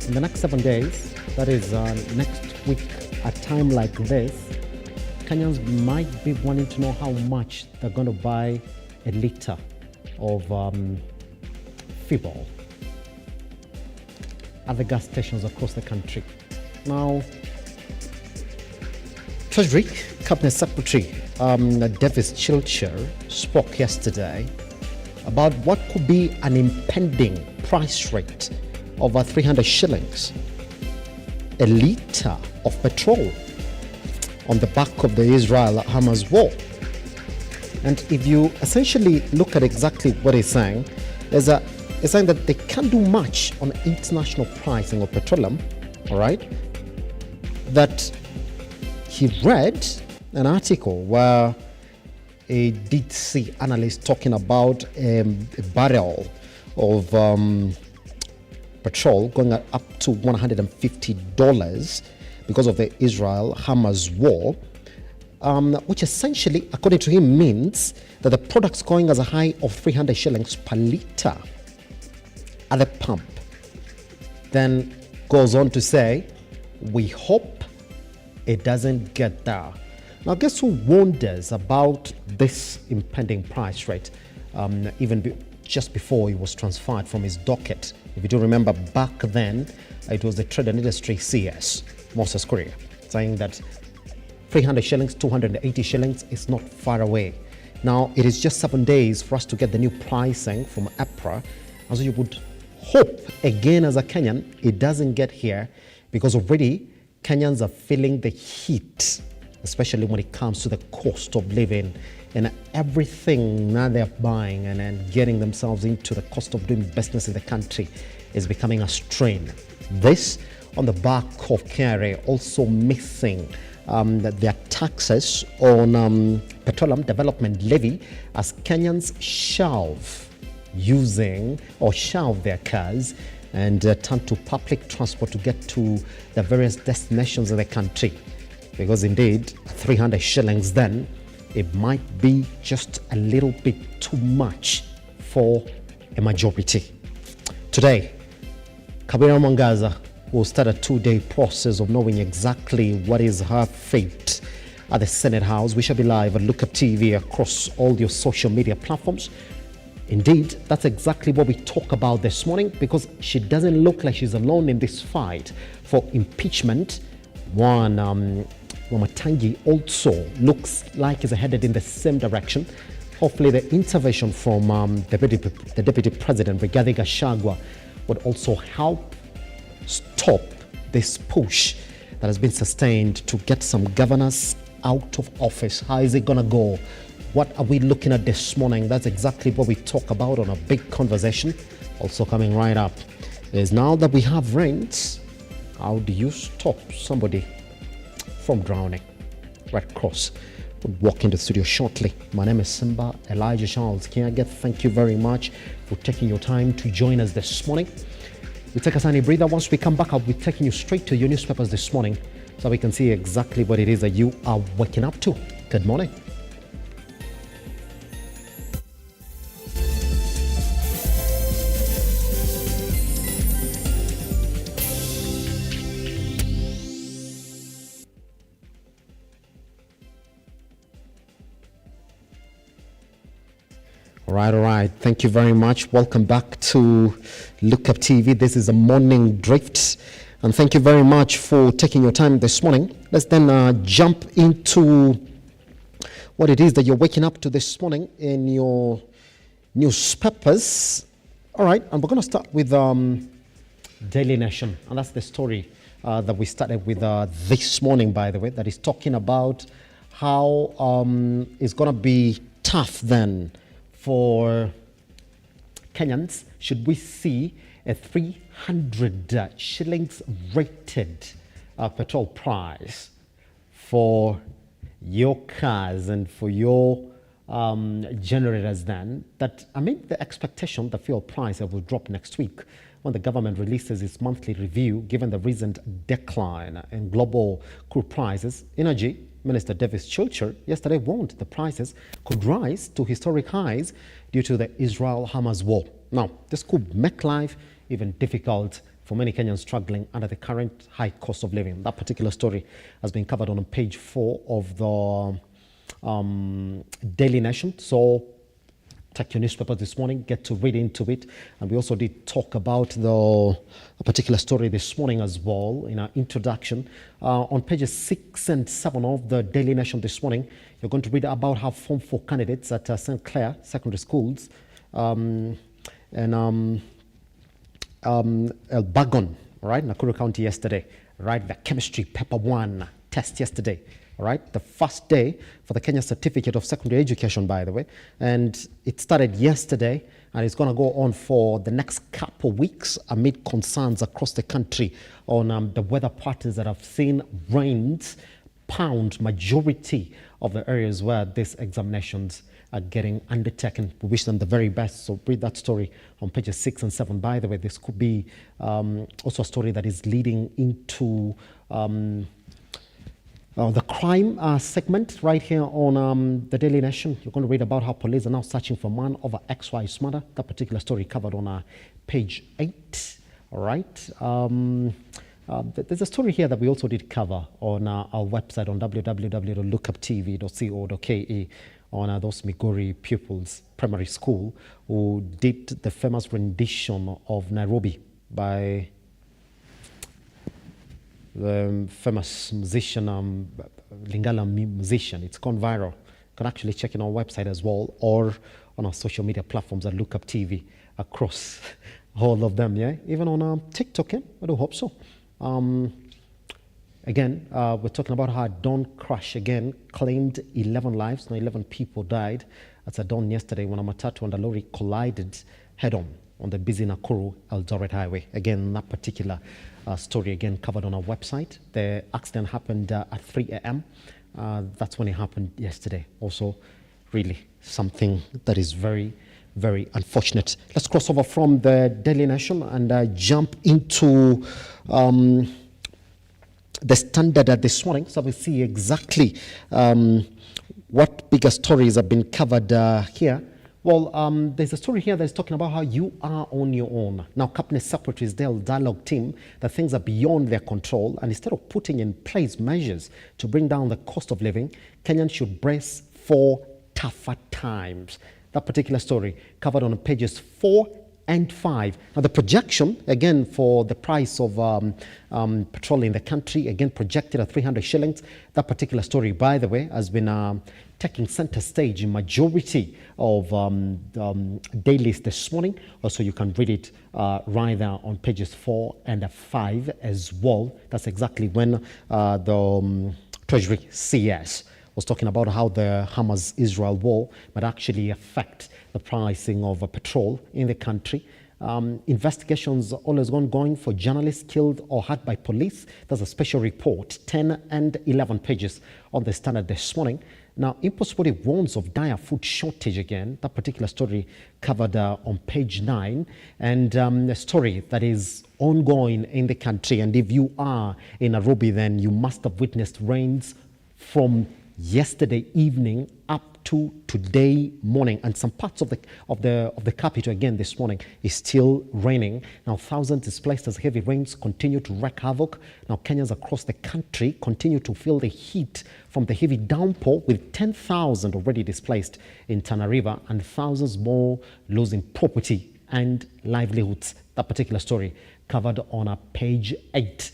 in the next 7 days, that is next week, a time like this, Kenyans might be wanting to know how much they're going to buy a liter of fuel at the gas stations across the country. Now, Treasury Cabinet Secretary Davis Chilcher spoke yesterday about what could be an impending price rate of 300 shillings a litre of petrol on the back of the Israel-Hamas war. And if you essentially look at exactly what he's saying, he's saying that they can't do much on international pricing of petroleum, all right? That he read an article where a did see analyst talking about a barrel of petrol going up to $150 because of the Israel-Hamas war, which essentially, according to him, means that the product's going as a high of 300 shillings per litre at the pump. Then goes on to say, we hope it doesn't get there. Now, guess who wonders about this impending price rate, just before he was transferred from his docket? If you do remember, back then, it was the Trade and Industry CS, Moses Korea, saying that 300 shillings, 280 shillings is not far away. Now, it is just 7 days for us to get the new pricing from APRA, and so you would hope, again as a Kenyan, it doesn't get here, because already Kenyans are feeling the heat, especially when it comes to the cost of living and everything now they're buying and then getting themselves into the cost of doing business in the country is becoming a strain. This on the back of KRA also missing their taxes on petroleum development levy as Kenyans shelve their cars and turn to public transport to get to the various destinations in the country. Because indeed, 300 shillings then, it might be just a little bit too much for a majority. Today, Kabira Mwangaza will start a 2-day process of knowing exactly what is her fate at the Senate House. We shall be live at Lookuptv across all your social media platforms. Indeed, that's exactly what we talk about this morning, because she doesn't look like she's alone in this fight for impeachment. Wamatangi also looks like is headed in the same direction. Hopefully the intervention from the Deputy President, Rigathi Gachagua, would also help stop this push that has been sustained to get some governors out of office. How is it going to go? What are we looking at this morning? That's exactly what we talk about on a big conversation. Also coming right up is, now that we have rains, how do you stop somebody from drowning? Red Cross will walk into the studio shortly. My name is Simba Elijah Charles Kiaget. Thank you very much for taking your time to join us this morning. We take a tiny breather. Once we come back, I'll be taking you straight to your newspapers this morning so we can see exactly what it is that you are waking up to. Good morning. All right. Thank you very much. Welcome back to Lookuptv. This is a morning drift. And thank you very much for taking your time this morning. Let's then jump into what it is that you're waking up to this morning in your newspapers. All right. And we're going to start with Daily Nation. And that's the story that we started with this morning, by the way, that is talking about how it's going to be tough then for Kenyans should we see a 300 shillings rated petrol price for your cars and for your generators. Then that, the expectation the fuel price will drop next week when the government releases its monthly review, given the recent decline in global crude prices. Energy Minister Davis Chilcher yesterday warned the prices could rise to historic highs due to the Israel-Hamas war. Now, this could make life even difficult for many Kenyans struggling under the current high cost of living. That particular story has been covered on page 4 of the Daily Nation. So take your newspaper this morning, get to read into it. And we also did talk about a particular story this morning as well in our introduction. On pages 6 and 7 of the Daily Nation this morning, you're going to read about how Form 4 candidates at St. Clair Secondary Schools Elbagon, right, Nakuru County yesterday, right, the chemistry paper 1 test yesterday, all right, the first day for the Kenya Certificate of Secondary Education, by the way, and it started yesterday and it's going to go on for the next couple of weeks amid concerns across the country on the weather patterns that have seen rains pound majority of the areas where these examinations are getting undertaken. We wish them the very best. So read that story on pages 6 and 7. By the way, this could be also a story that is leading into the crime segment right here on the Daily Nation. You're going to read about how police are now searching for man over ex-wife's murder. That particular story covered on page 8. All right. There's a story here that we also did cover on our website on www.lookuptv.co.ke on those Migori pupils primary school who did the famous rendition of Nairobi by the famous musician, Lingala musician. It's gone viral. You can actually check it on our website as well or on our social media platforms at Lookuptv across all of them, yeah? Even on TikTok, yeah? I do hope so. Again, we're talking about how Dawn crash again claimed 11 lives. Now 11 people died at a dawn yesterday when a matatu and a lorry collided head-on the busy Nakuru Eldoret Highway. Again, that particular story again covered on our website. The accident happened at 3 a.m. That's when it happened yesterday. Also, really something that is very, very unfortunate. Let's cross over from the Daily Nation and jump into the Standard this morning, so we see exactly what bigger stories have been covered here. Well, there's a story here that's talking about how you are on your own. Now, Cabinet Secretaries, they'll dialogue team that things are beyond their control, and instead of putting in place measures to bring down the cost of living, Kenyans should brace for tougher times. That particular story covered on pages 4 and 5. Now, the projection, again, for the price of petrol in the country, again, projected at 300 shillings. That particular story, by the way, has been taking center stage in majority of dailies this morning. Also, you can read it right there on pages 4 and 5 as well. That's exactly when the Treasury CS was talking about how the Hamas-Israel war might actually affect the pricing of petrol in the country. Investigations always ongoing for journalists killed or hurt by police. There's a special report, 10 and 11 pages on the Standard this morning. Now, Impossible warns of dire food shortage again. That particular story covered on page 9, and a story that is ongoing in the country. And if you are in Nairobi, then you must have witnessed rains from yesterday evening up to today morning, and some parts of the capital again this morning is still raining. Now thousands displaced as heavy rains continue to wreak havoc. Now Kenyans across the country continue to feel the heat from the heavy downpour, with 10,000 already displaced in Tana River and thousands more losing property and livelihoods. That particular story covered on page 8.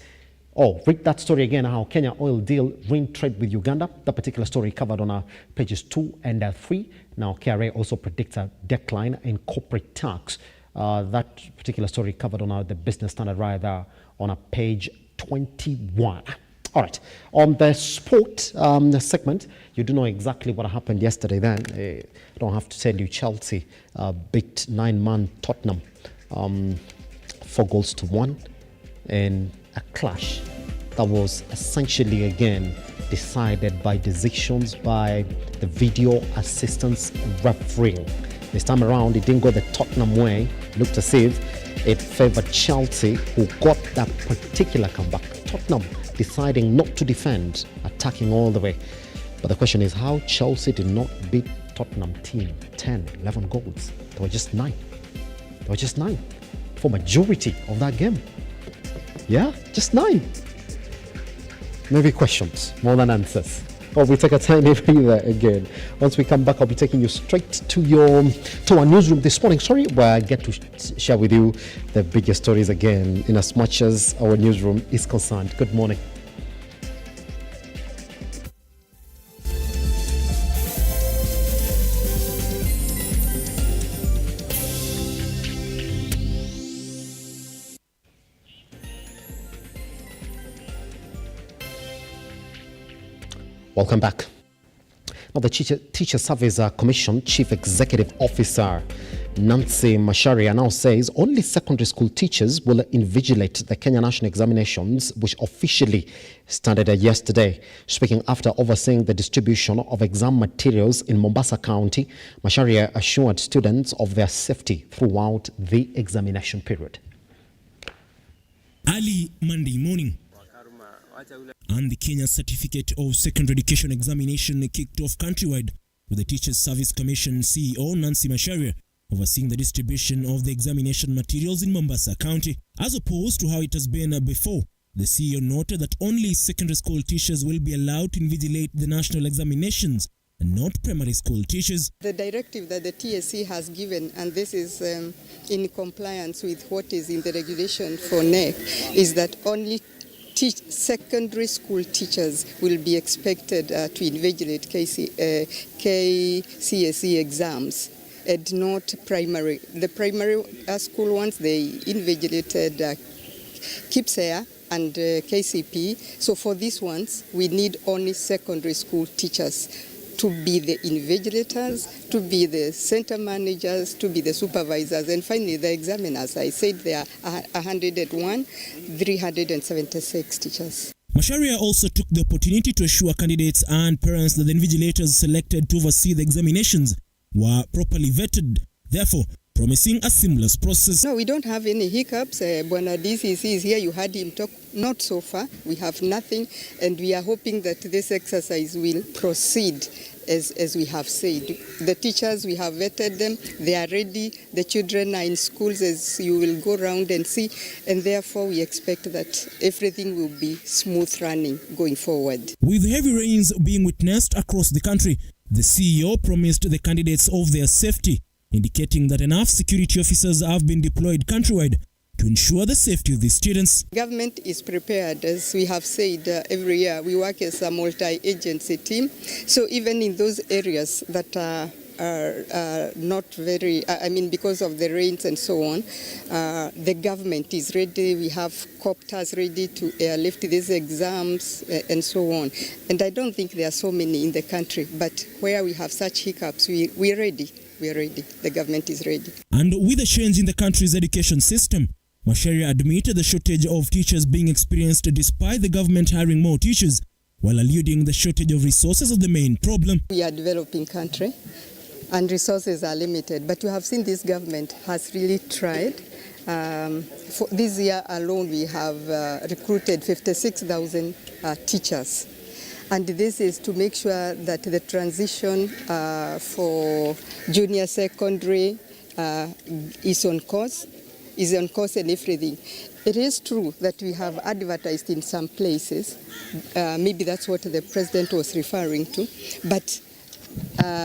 Oh, read that story again, how Kenya oil deal ruined trade with Uganda. That particular story covered on pages 2 and 3. Now, KRA also predicts a decline in corporate tax. That particular story covered on the Business Standard right there on page 21. All right, on the sport segment, you do know exactly what happened yesterday then. I don't have to tell you, Chelsea beat 9-man Tottenham 4-1 in a clash that was essentially again decided by decisions by the video assistance refereeing. This time around, it didn't go the Tottenham way. Looked as if it favored Chelsea, who got that particular comeback. Tottenham deciding not to defend, attacking all the way. But the question is how Chelsea did not beat Tottenham team 10, 11 goals. There were just 9. There were just 9 for majority of that game. Yeah, just 9. Maybe questions more than answers. Or we take a tiny breather again. Once we come back, I'll be taking you straight to our newsroom this morning. Sorry, where I get to share with you the biggest stories again, in as much as our newsroom is concerned. Good morning. Welcome back. Now, the Teacher Service Commission Chief Executive Officer Nancy Macharia now says only secondary school teachers will invigilate the Kenya National Examinations, which officially started yesterday. Speaking after overseeing the distribution of exam materials in Mombasa County, Macharia assured students of their safety throughout the examination period. Early Monday morning, and the Kenya Certificate of Secondary Education Examination kicked off countrywide, with the Teachers Service Commission CEO Nancy Macharia overseeing the distribution of the examination materials in Mombasa County. As opposed to how it has been before, the CEO noted that only secondary school teachers will be allowed to invigilate the national examinations and not primary school teachers. The directive that the TSC has given, and this is in compliance with what is in the regulation for NEC, is that only secondary school teachers will be expected to invigilate KCSE exams and not primary. The primary school ones, they invigilated KIPSEA and KCP. So for these ones, we need only secondary school teachers to be the invigilators, to be the center managers, to be the supervisors, and finally the examiners. I said there are 101, 376 teachers. Macharia also took the opportunity to assure candidates and parents that the invigilators selected to oversee the examinations were properly vetted, therefore promising a seamless process. No, we don't have any hiccups. Bwana DCC is here. You heard him talk. Not so far. We have nothing, and we are hoping that this exercise will proceed as we have said. The teachers, we have vetted them. They are ready. The children are in schools, as you will go around and see, and therefore we expect that everything will be smooth running going forward. With heavy rains being witnessed across the country, the CEO promised the candidates of their safety, indicating that enough security officers have been deployed countrywide to ensure the safety of the students. Government is prepared, as we have said every year. We work as a multi-agency team, so even in those areas that are not very, because of the rains and so on, the government is ready. We have copters ready to airlift these exams and so on. And I don't think there are so many in the country, but where we have such hiccups, we're ready. We are ready. The government is ready. And with the change in the country's education system, Macharia admitted the shortage of teachers being experienced despite the government hiring more teachers, while alluding the shortage of resources as the main problem. We are a developing country and resources are limited, but you have seen this government has really tried. For this year alone, we have recruited 56,000 teachers. And this is to make sure that the transition for junior secondary is on course and everything. It is true that we have advertised in some places. Maybe that's what the president was referring to. But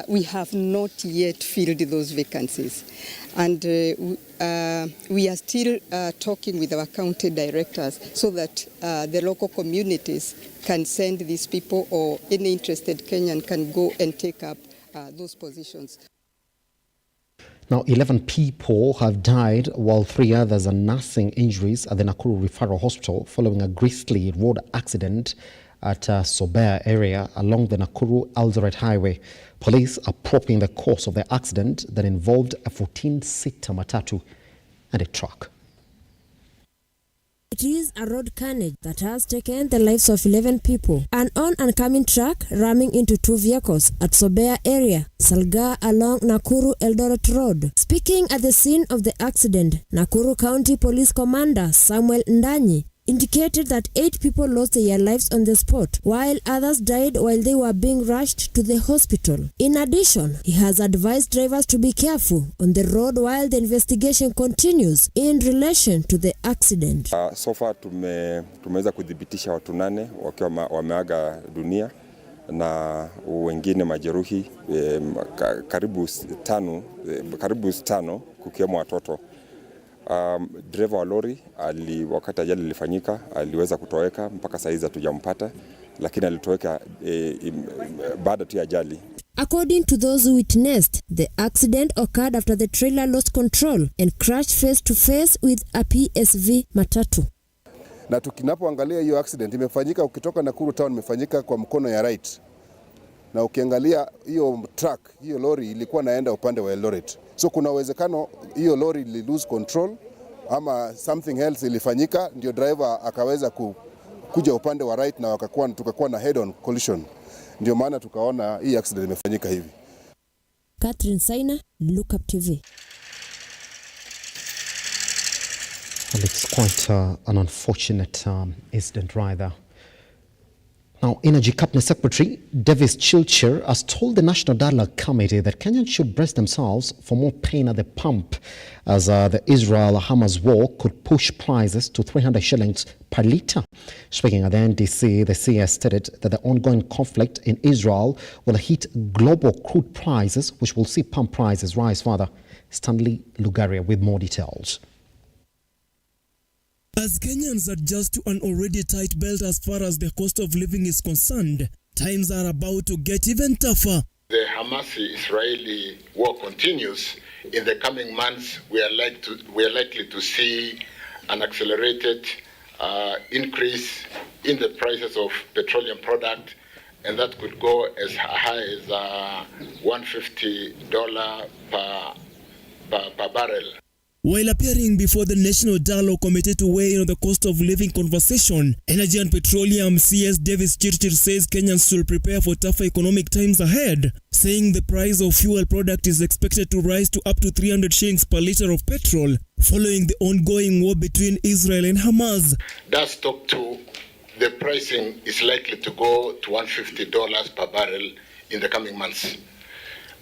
we have not yet filled those vacancies. And we are still talking with our county directors so that the local communities can send these people, or any interested Kenyan can go and take up those positions. Now, 11 people have died while 3 others are nursing injuries at the Nakuru Referral Hospital following a grisly road accident at Sobea area along the Nakuru-Eldoret Highway. Police are probing the cause of the accident that involved a 14-seater matatu and a truck. It is a road carnage that has taken the lives of 11 people. An on-and-coming truck ramming into 2 vehicles at Sobea area, Salga along Nakuru-Eldoret Road. Speaking at the scene of the accident, Nakuru County Police Commander Samuel Ndanyi indicated that 8 people lost their lives on the spot, while others died while they were being rushed to the hospital. In addition, he has advised drivers to be careful on the road while the investigation continues in relation to the accident. So far tumeweza kudhibitisha watu 8 wakiwa wameaga dunia na wengine majeruhi karibu 5 kukiwemo watoto. Driver wa lori wakati ajali ilifanyika aliweza kutoweka, mpaka saa hizi hatujampata, lakini alitoweka baada tu ya ajali. According to those who witnessed, the accident occurred after the trailer lost control and crashed face to face with a PSV matatu. Na tukinapoangalia hiyo accident imefanyika ukitoka Nakuru town, imefanyika kwa mkono ya right. Na ukiangalia hiyo truck, hiyo lori ilikuwa naenda upande wa Eldoret. So kuna uwezekano hiyo lori ili lose control ama something else ilifanyika, ndio driver akaweza kuja upande wa right na tukakuwa na head on collision. Ndio maana tukaona hii accident imefanyika hivi. Catherine Saina, Lookuptv. Well, it's quite an unfortunate incident rather. Now, Energy Cabinet Secretary Davis Chilcher has told the National Dialogue Committee that Kenyans should brace themselves for more pain at the pump as the Israel-Hamas war could push prices to 300 shillings per litre. Speaking at the NDC, the CS stated that the ongoing conflict in Israel will hit global crude prices, which will see pump prices rise further. Stanley Lugaria with more details. As Kenyans adjust to an already tight belt as far as the cost of living is concerned, times are about to get even tougher. The Hamas-Israeli war continues. In the coming months, we are likely to see an accelerated increase in the prices of petroleum product, and that could go as high as $150 per barrel. While appearing before the National Dialogue Committee to weigh in on the cost of living conversation, Energy and Petroleum CS Davis Chirchir says Kenyans should prepare for tougher economic times ahead, saying the price of fuel product is expected to rise to up to 300 shillings per litre of petrol following the ongoing war between Israel and Hamas. That's top 2. The pricing is likely to go to $150 per barrel in the coming months.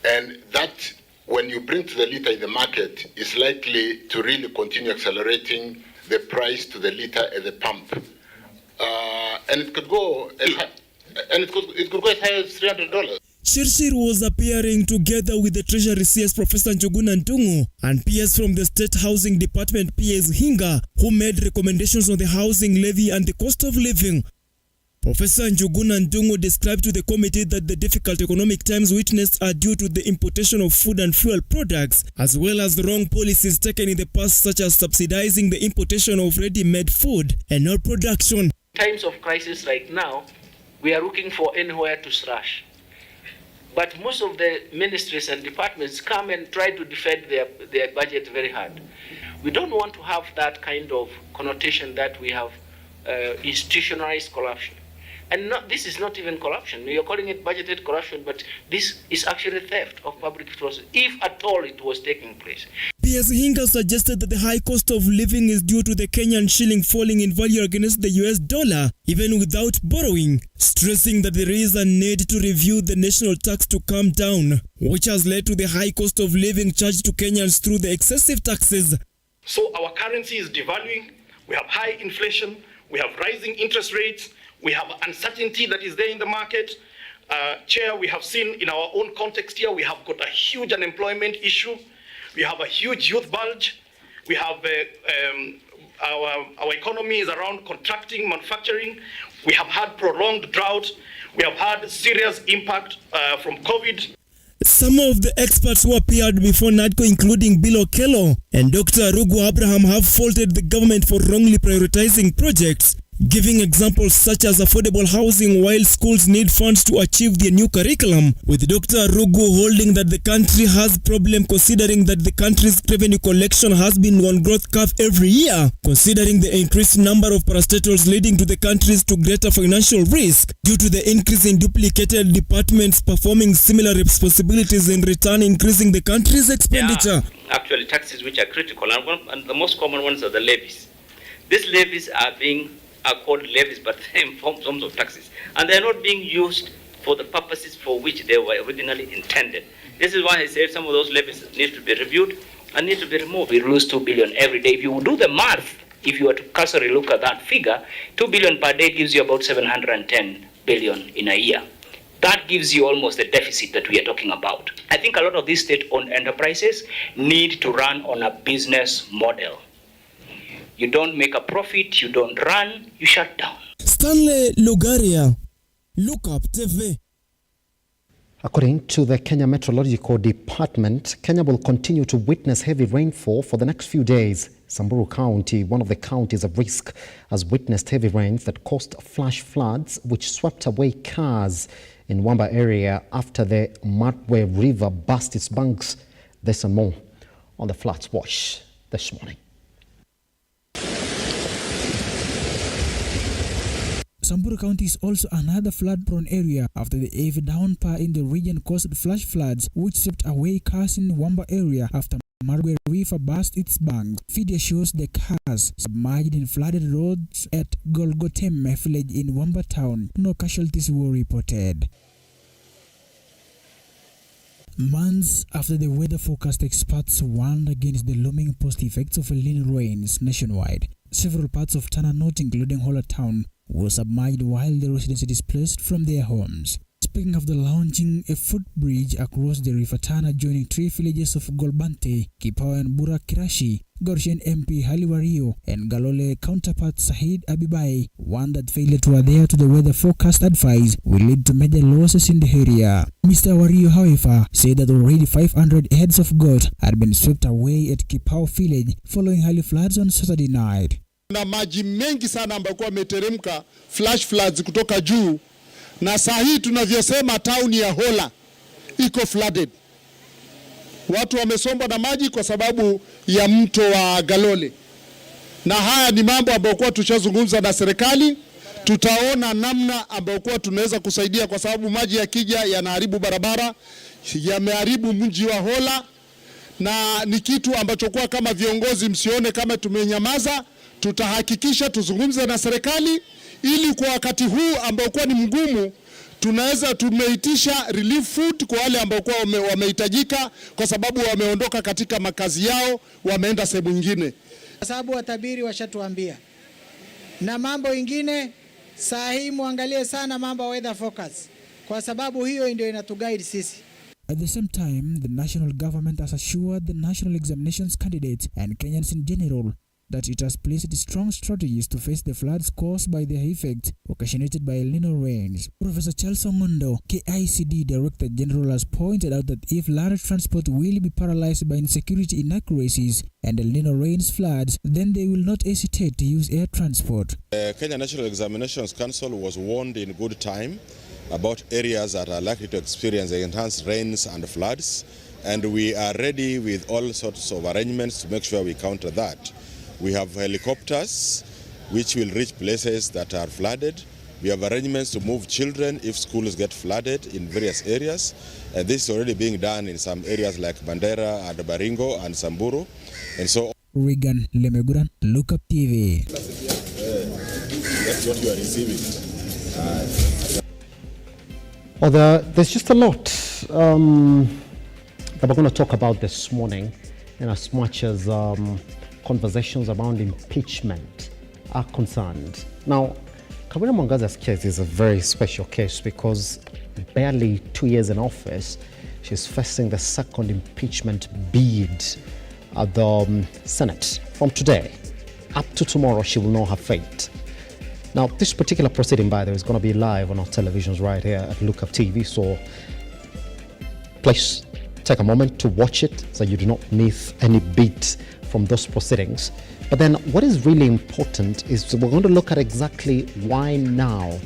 And that, when you bring to the litre in the market, is likely to really continue accelerating the price to the litre at the pump. And it could go as high, as high as $300. Chirchir was appearing together with the Treasury CS Professor Njuguna Ndung'u and PS from the State Housing Department PS Hinga, who made recommendations on the housing levy and the cost of living. Professor Njuguna Ndung'u described to the committee that the difficult economic times witnessed are due to the importation of food and fuel products, as well as the wrong policies taken in the past, such as subsidizing the importation of ready-made food and not production. In times of crisis like now, we are looking for anywhere to slash. But most of the ministries and departments come and try to defend their budget very hard. We don't want to have that kind of connotation that we have institutionalized corruption. And this is not even corruption. You're calling it budgeted corruption, but this is actually theft of public resources, if at all it was taking place. PS Hinga suggested that the high cost of living is due to the Kenyan shilling falling in value against the US dollar, even without borrowing, stressing that there is a need to review the national tax to come down, which has led to the high cost of living charged to Kenyans through the excessive taxes. So our currency is devaluing, we have high inflation, we have rising interest rates, we have uncertainty that is there in the market. Chair, we have seen in our own context here, we have got a huge unemployment issue. We have a huge youth bulge. We have our economy is around contracting, manufacturing. We have had prolonged drought. We have had serious impact from COVID. Some of the experts who appeared before NADCO, including Bill Okello and Dr. Rugu Abraham, have faulted the government for wrongly prioritizing projects, giving examples such as affordable housing while schools need funds to achieve their new curriculum, with Dr. Rugu holding that the country has problem considering that the country's revenue collection has been on growth curve every year, considering the increased number of parastatals leading to the countries to greater financial risk due to the increase in duplicated departments performing similar responsibilities, in return increasing the country's expenditure. Actually, taxes which are critical, and the most common ones are the levies. These levies are called levies, but they're in forms of taxes, and they're not being used for the purposes for which they were originally intended. This is why I said some of those levies need to be reviewed and need to be removed. We lose 2 billion every day. If you do the math, if you were to cursory look at that figure, 2 billion per day gives you about 710 billion in a year. That gives you almost the deficit that we are talking about. I think a lot of these state-owned enterprises need to run on a business model. You don't make a profit, you don't run, you shut down. Stanley Lugaria, Lookuptv. According to the Kenya Meteorological Department, Kenya will continue to witness heavy rainfall for the next few days. Samburu County, one of the counties at risk, has witnessed heavy rains that caused flash floods which swept away cars in Wamba area after the Matwe River burst its banks. This and more on the Floods Watch this morning. Samburu County is also another flood-prone area after the heavy downpour in the region caused flash floods which swept away cars in Wamba area after Margwe River burst its banks. Video shows the cars submerged in flooded roads at Golgoteme village in Wamba town. No casualties were reported. Months after the weather forecast experts warned against the looming post effects of El Nino rains nationwide, several parts of Tana North, including Hola town, were submerged while the residents displaced from their homes. Speaking of the launching a footbridge across the River Tana joining 3 villages of Golbante, Kipao and Bura Kirashi, Gorshen MP Haliwario and Galole counterpart Sahid Abibai warned that failure to adhere to the weather forecast advice will lead to major losses in the area. Mr. Wario, however, said that already 500 heads of goat had been swept away at Kipao village following heavy floods on Saturday night. Na maji mengi sana ambayo kwa meteremka flash floods kutoka juu, na saa hii tunavyosema town ya Hola iko flooded. Watu wamesombwa na maji kwa sababu ya mto wa Galole. Na haya ni mambo ambayo kwa tushazungumza na serikali, tutaona namna ambayo kwa tunaweza kusaidia kwa sababu maji yakija yanaharibu barabara, yameharibu mji wa Hola, na ni kitu ambacho kwa kama viongozi msione kama tumenyamaza. Tutahakikisha tuzungumze na serikali ili kwa wakati huu ambao kwa ni mgumu tumeitisha relief food kwa wale ambao kwa wamehitajika kwa sababu wameondoka katika makazi yao wameenda sehemu nyingine. Kwa sababu watabiri washatuambia. Na mambo ingine saa hii muangalie sana mambo weather forecast kwa sababu hiyo ndio inatuguide sisi. At the same time, the national government has assured the national examinations candidates and Kenyans in general that it has placed strong strategies to face the floods caused by the effects occasioned by El Nino rains. Professor Charles Ongondo, KICD Director General, has pointed out that if land transport will be paralyzed by insecurity inaccuracies and El Nino rains floods, then they will not hesitate to use air transport. Kenya National Examinations Council was warned in good time about areas that are likely to experience enhanced rains and floods, and we are ready with all sorts of arrangements to make sure we counter that. We have helicopters which will reach places that are flooded. We have arrangements to move children if schools get flooded in various areas. And this is already being done in some areas like Mandera and Baringo and Samburu. And so Regan Lemeguran, Lookuptv. That's what you are receiving. Well, there's just a lot that we're going to talk about this morning, in as much as conversations around impeachment are concerned. Now, Kawira Mwangaza's case is a very special case because barely 2 years in office, she's facing the second impeachment bid at the Senate. From today up to tomorrow, she will know her fate. Now, this particular proceeding, by the way, is going to be live on our televisions right here at Lookuptv, so please take a moment to watch it so you do not miss any bit from those proceedings. But then what is really important is we're going to look at exactly why now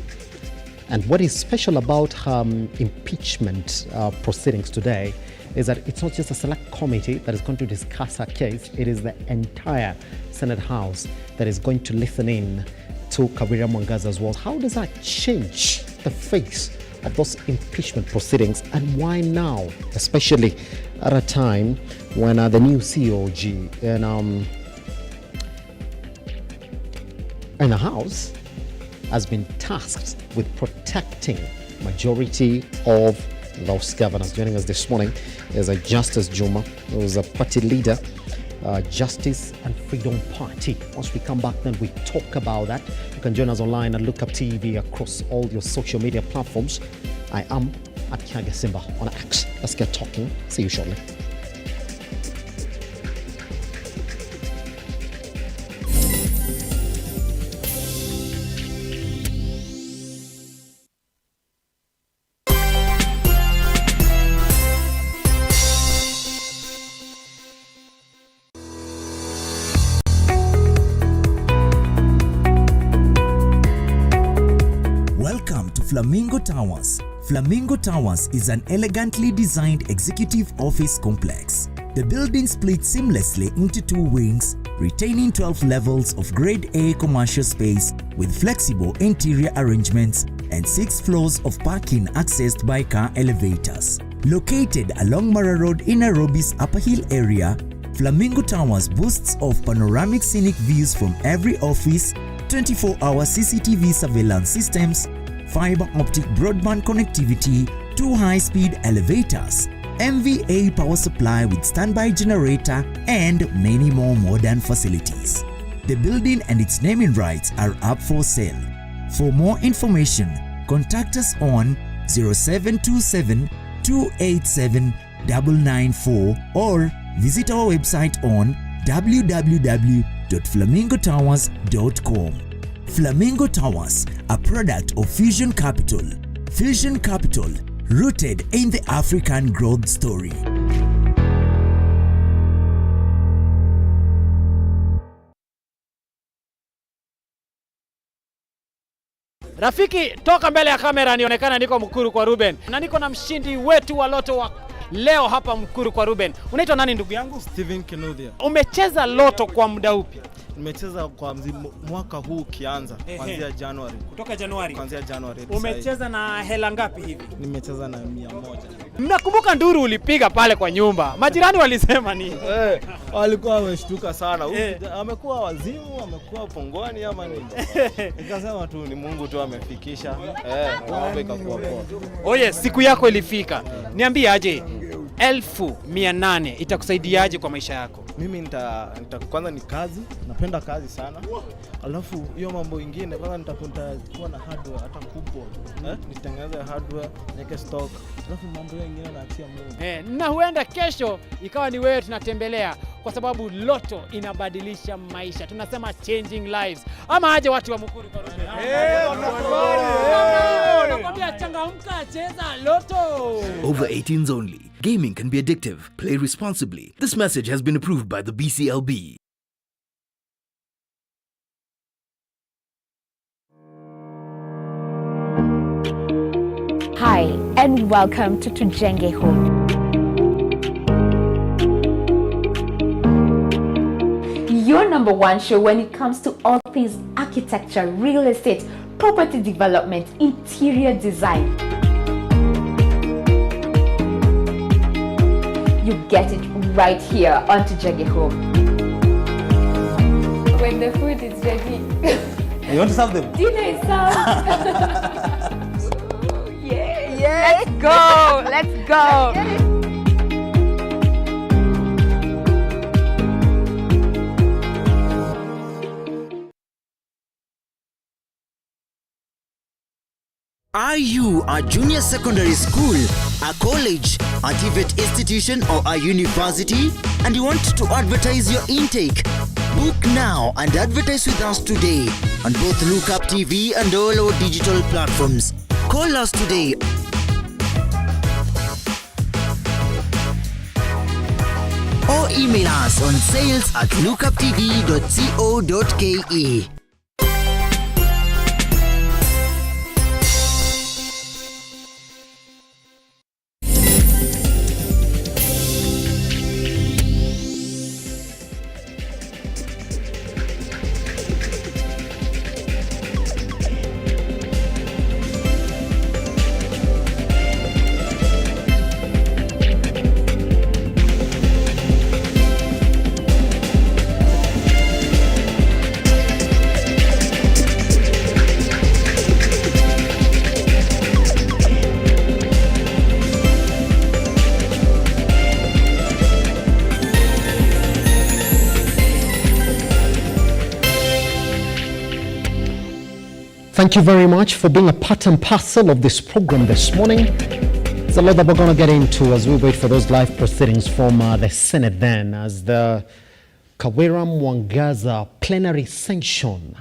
and what is special about her impeachment proceedings today is that it's not just a select committee that is going to discuss her case, it is the entire Senate House that is going to listen in to Kawira Mwangaza as well. How does that change the face of those impeachment proceedings, and why now, especially at a time when the new COG and and the House has been tasked with protecting majority of those governors. Joining us this morning is Justice Juma, who is a party leader, Justice and Freedom Party. Once we come back, then we talk about that. You can join us online at Lookuptv across all your social media platforms. I am at Kiaga Simba on X. Let's get talking. See you shortly. Flamingo Towers. Flamingo Towers is an elegantly designed executive office complex. The building splits seamlessly into 2 wings, retaining 12 levels of grade A commercial space with flexible interior arrangements and 6 floors of parking accessed by car elevators. Located along Mara Road in Nairobi's Upper Hill area, Flamingo Towers boasts of panoramic scenic views from every office, 24-hour CCTV surveillance systems, fiber optic broadband connectivity, 2 high-speed elevators, MVA power supply with standby generator, and many more modern facilities. The building and its naming rights are up for sale. For more information, contact us on 0727 287 994 or visit our website on www.flamingotowers.com. Flamingo Towers, a product of Fusion Capital. Fusion Capital, rooted in the African growth story. Rafiki, toka mbele ya kamera nionekana niko Mkuru kwa Ruben. Na niko na mshindi wetu wa loto wa leo hapa Mkuru kwa Ruben. Unaitwa nani ndugu yangu? Steven Kinuthia. Umecheza loto kwa muda upi? Nimecheza kwa mwaka huu kianza kuanzia January. Kutoka Januari? Kuanzia Januari. Umecheza na hela ngapi hivi? Nimecheza na 100. Mnakumbuka nduru ulipiga pale kwa nyumba? Majirani walisema nini? Walikuwa wameshtuka sana. Amekuwa wazimu, amekuwa pongoni ama nini? Nikasema tu ni Mungu tu amefikisha. Mambo ikakuwa poa. Oye, siku yako ilifika. Niambie aje, 1800 itakusaidiaje kwa maisha yako? Mimi kwanza ni kazi, napenda kazi sana. Alafu hiyo mambo ingine kwanza nitakuwa na hardware hata kubwa. Nitengeneze hardware, niweke stock. Alafu mambo mengine naachia Mungu. Na huenda kesho ikawa ni wewe tunatembelea kwa sababu loto inabadilisha maisha. Tunasema changing lives. Ama aje watu wa Mkuru kwa Ruben. Nakwambia changamka, cheza loto. Over 18s only. Gaming can be addictive. Play responsibly. This message has been approved by the BCLB. Hi, and welcome to Tujenge Home. Your #1 show when it comes to all things architecture, real estate, property development, interior design. You get it right here on Tujenge Home. When the food is ready. You want to serve them? Dinner is served. Yeah. Let's go. Let's go. Are you a junior secondary school, a college, a TVET institution or a university and you want to advertise your intake? Book now and advertise with us today on both Lookuptv and all our digital platforms. Call us today or email us on sales@lookuptv.co.ke. Thank you very much for being a part and parcel of this program this morning. There's a lot that we're going to get into as we wait for those live proceedings from the Senate then, as the Kawira Mwangaza plenary session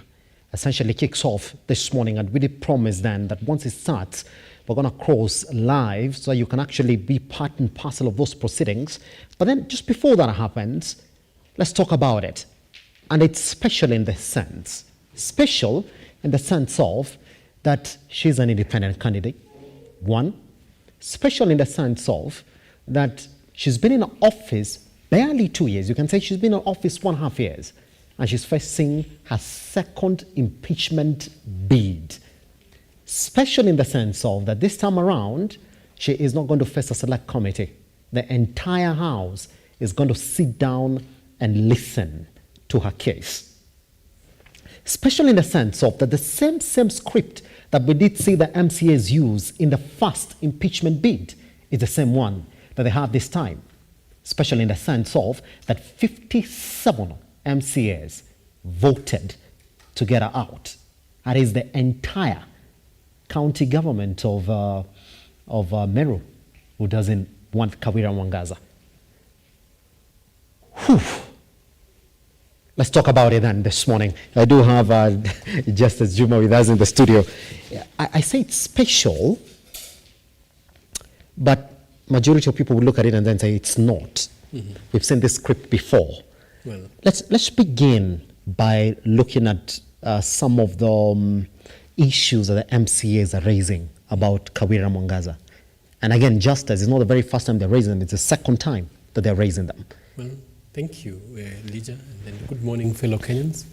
essentially kicks off this morning. And we did promise then that once it starts, we're going to cross live so you can actually be part and parcel of those proceedings. But then just before that happens, let's talk about it. And it's special in the sense of that she's an independent candidate, one. Special in the sense of that she's been in office barely 2 years. You can say she's been in office 1.5 years. And she's facing her second impeachment bid. Special in the sense of that this time around, she is not going to face a select committee. The entire House is going to sit down and listen to her case. Special in the sense of that the same script that we did see the MCAs use in the first impeachment bid is the same one that they have this time. Special in the sense of that 57 MCAs voted to get her out. That is the entire county government of Meru who doesn't want Kawira Mwangaza. Whew. Let's talk about it then this morning. I do have Justice Juma with us in the studio. I say it's special, but majority of people will look at it and then say it's not. Mm-hmm. We've seen this script before. Well, let's begin by looking at some of the issues that the MCAs are raising about Kawira Mwangaza. And again, Justice, it's not the very first time they're raising them, it's the second time that they're raising them. Well, thank you, Lija, and good morning, fellow Kenyans.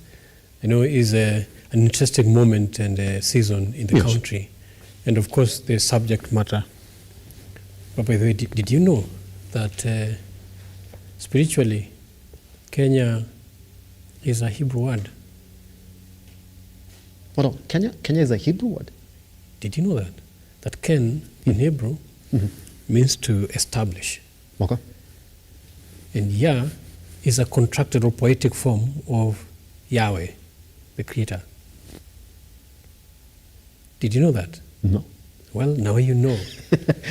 I know it is an interesting moment and season in the country, and of course the subject matter. But by the way, did you know that spiritually, Kenya is a Hebrew word? Well, Kenya is a Hebrew word. Did you know that? That Ken in Hebrew means to establish. Okay. And Yah is a contracted or poetic form of Yahweh, the Creator. Did you know that? No. Well, now you know.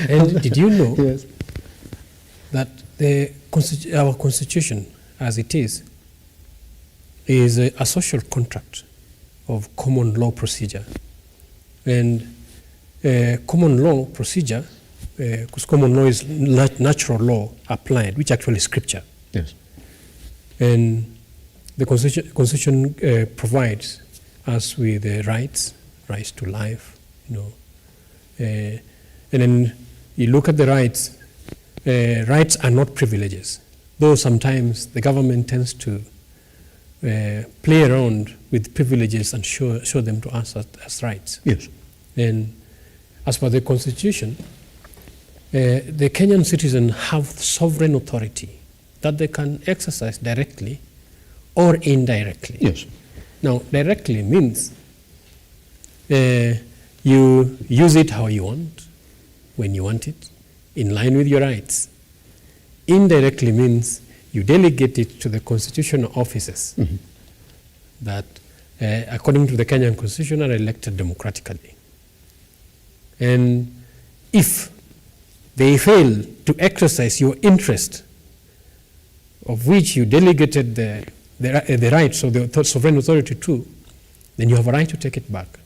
And did you know that our Constitution, as it is a social contract of common law procedure. And common law procedure, because common law is natural law applied, which actually is scripture. Yes. And the Constitution provides us with rights to life, and then you look at the rights. Rights are not privileges, though sometimes the government tends to play around with privileges and show them to us as rights. Yes. And as per the Constitution, the Kenyan citizens have sovereign authority that they can exercise directly or indirectly. Yes. Now, directly means you use it how you want, when you want it, in line with your rights. Indirectly means you delegate it to the constitutional officers that, according to the Kenyan Constitution, are elected democratically. And if they fail to exercise your interest, of which you delegated the rights of the sovereign authority to, then you have a right to take it back.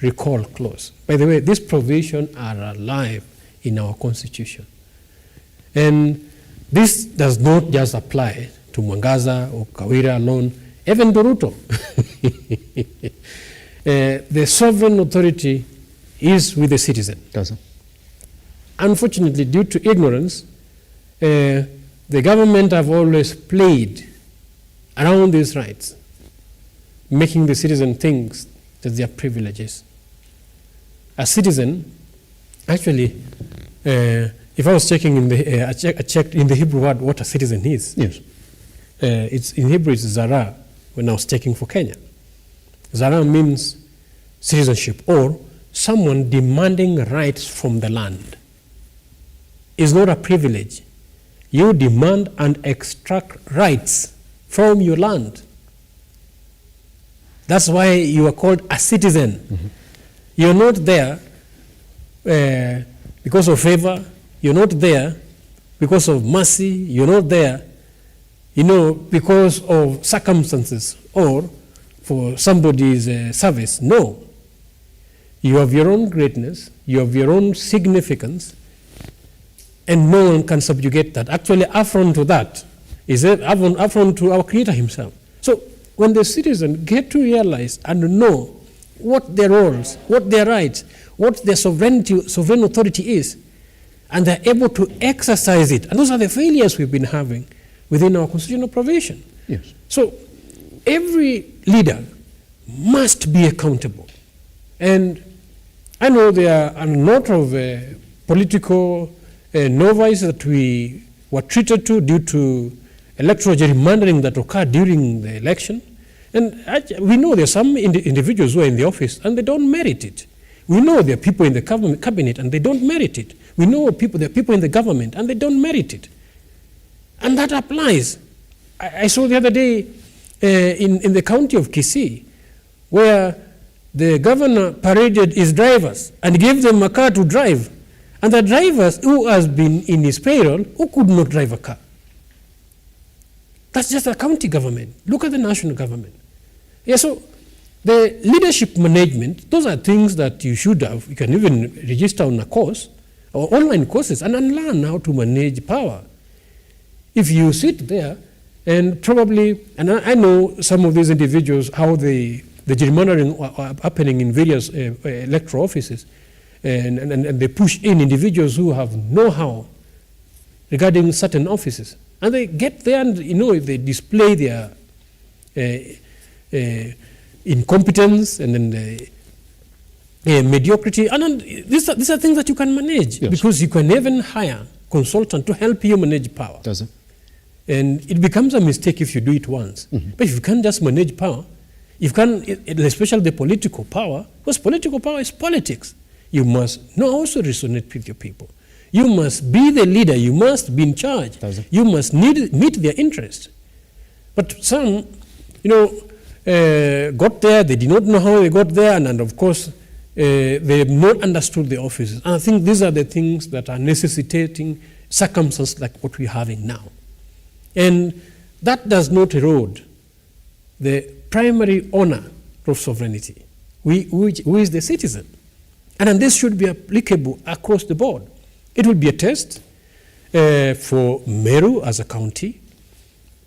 Recall clause. By the way, these provisions are alive in our Constitution. And this does not just apply to Mwangaza or Kawira alone, even to RUTO. The sovereign authority is with the citizen. Unfortunately, due to ignorance, the government have always played around these rights, making the citizen think that they are privileges. A citizen, actually, if I was checking I checked in the Hebrew word what a citizen is. Yes. It's in Hebrew it's zara. When I was checking for Kenya, zara means citizenship or someone demanding rights from the land. It's not a privilege. You demand and extract rights from your land. That's why you are called a citizen. You're not there because of favor. You're not there because of mercy. You're not there, because of circumstances or for somebody's service. No. You have your own greatness. You have your own significance. And no one can subjugate that. Actually, affront to that is affront to our Creator Himself. So when the citizens get to realize and know what their roles, what their rights, what their sovereign authority is, and they're able to exercise it, and those are the failures we've been having within our constitutional provision. Yes. So every leader must be accountable. And I know there are a lot of political novice that we were treated to due to electoral gerrymandering that occurred during the election. And we know there are some individuals who are in the office and they don't merit it. We know there are people in the cabinet and they don't merit it. We know there are people in the government and they don't merit it. And that applies. I saw the other day in the county of Kisii, where the governor paraded his drivers and gave them a car to drive. And the drivers who has been in his payroll, who could not drive a car. That's just a county government. Look at the national government. Yeah, so the leadership management, those are things that you should have. You can even register on a course or online courses and learn how to manage power. If you sit there and probably, and I know some of these individuals, how the gerrymandering are happening in various electoral offices, and they push in individuals who have know-how regarding certain offices. And they get there and, they display their incompetence and then mediocrity. And then these are things that you can manage, yes, because you can even hire consultant to help you manage power. Does it? And it becomes a mistake if you do it once. But if you can't just manage power, you can, especially the political power, because political power is politics. You must also resonate with your people. You must be the leader. You must be in charge. You must meet their interests. But some, got there. They did not know how they got there, and of course, they have not understood the offices. And I think these are the things that are necessitating circumstances like what we're having now. And that does not erode the primary honor of sovereignty, who is the citizen. And this should be applicable across the board. It will be a test for Meru as a county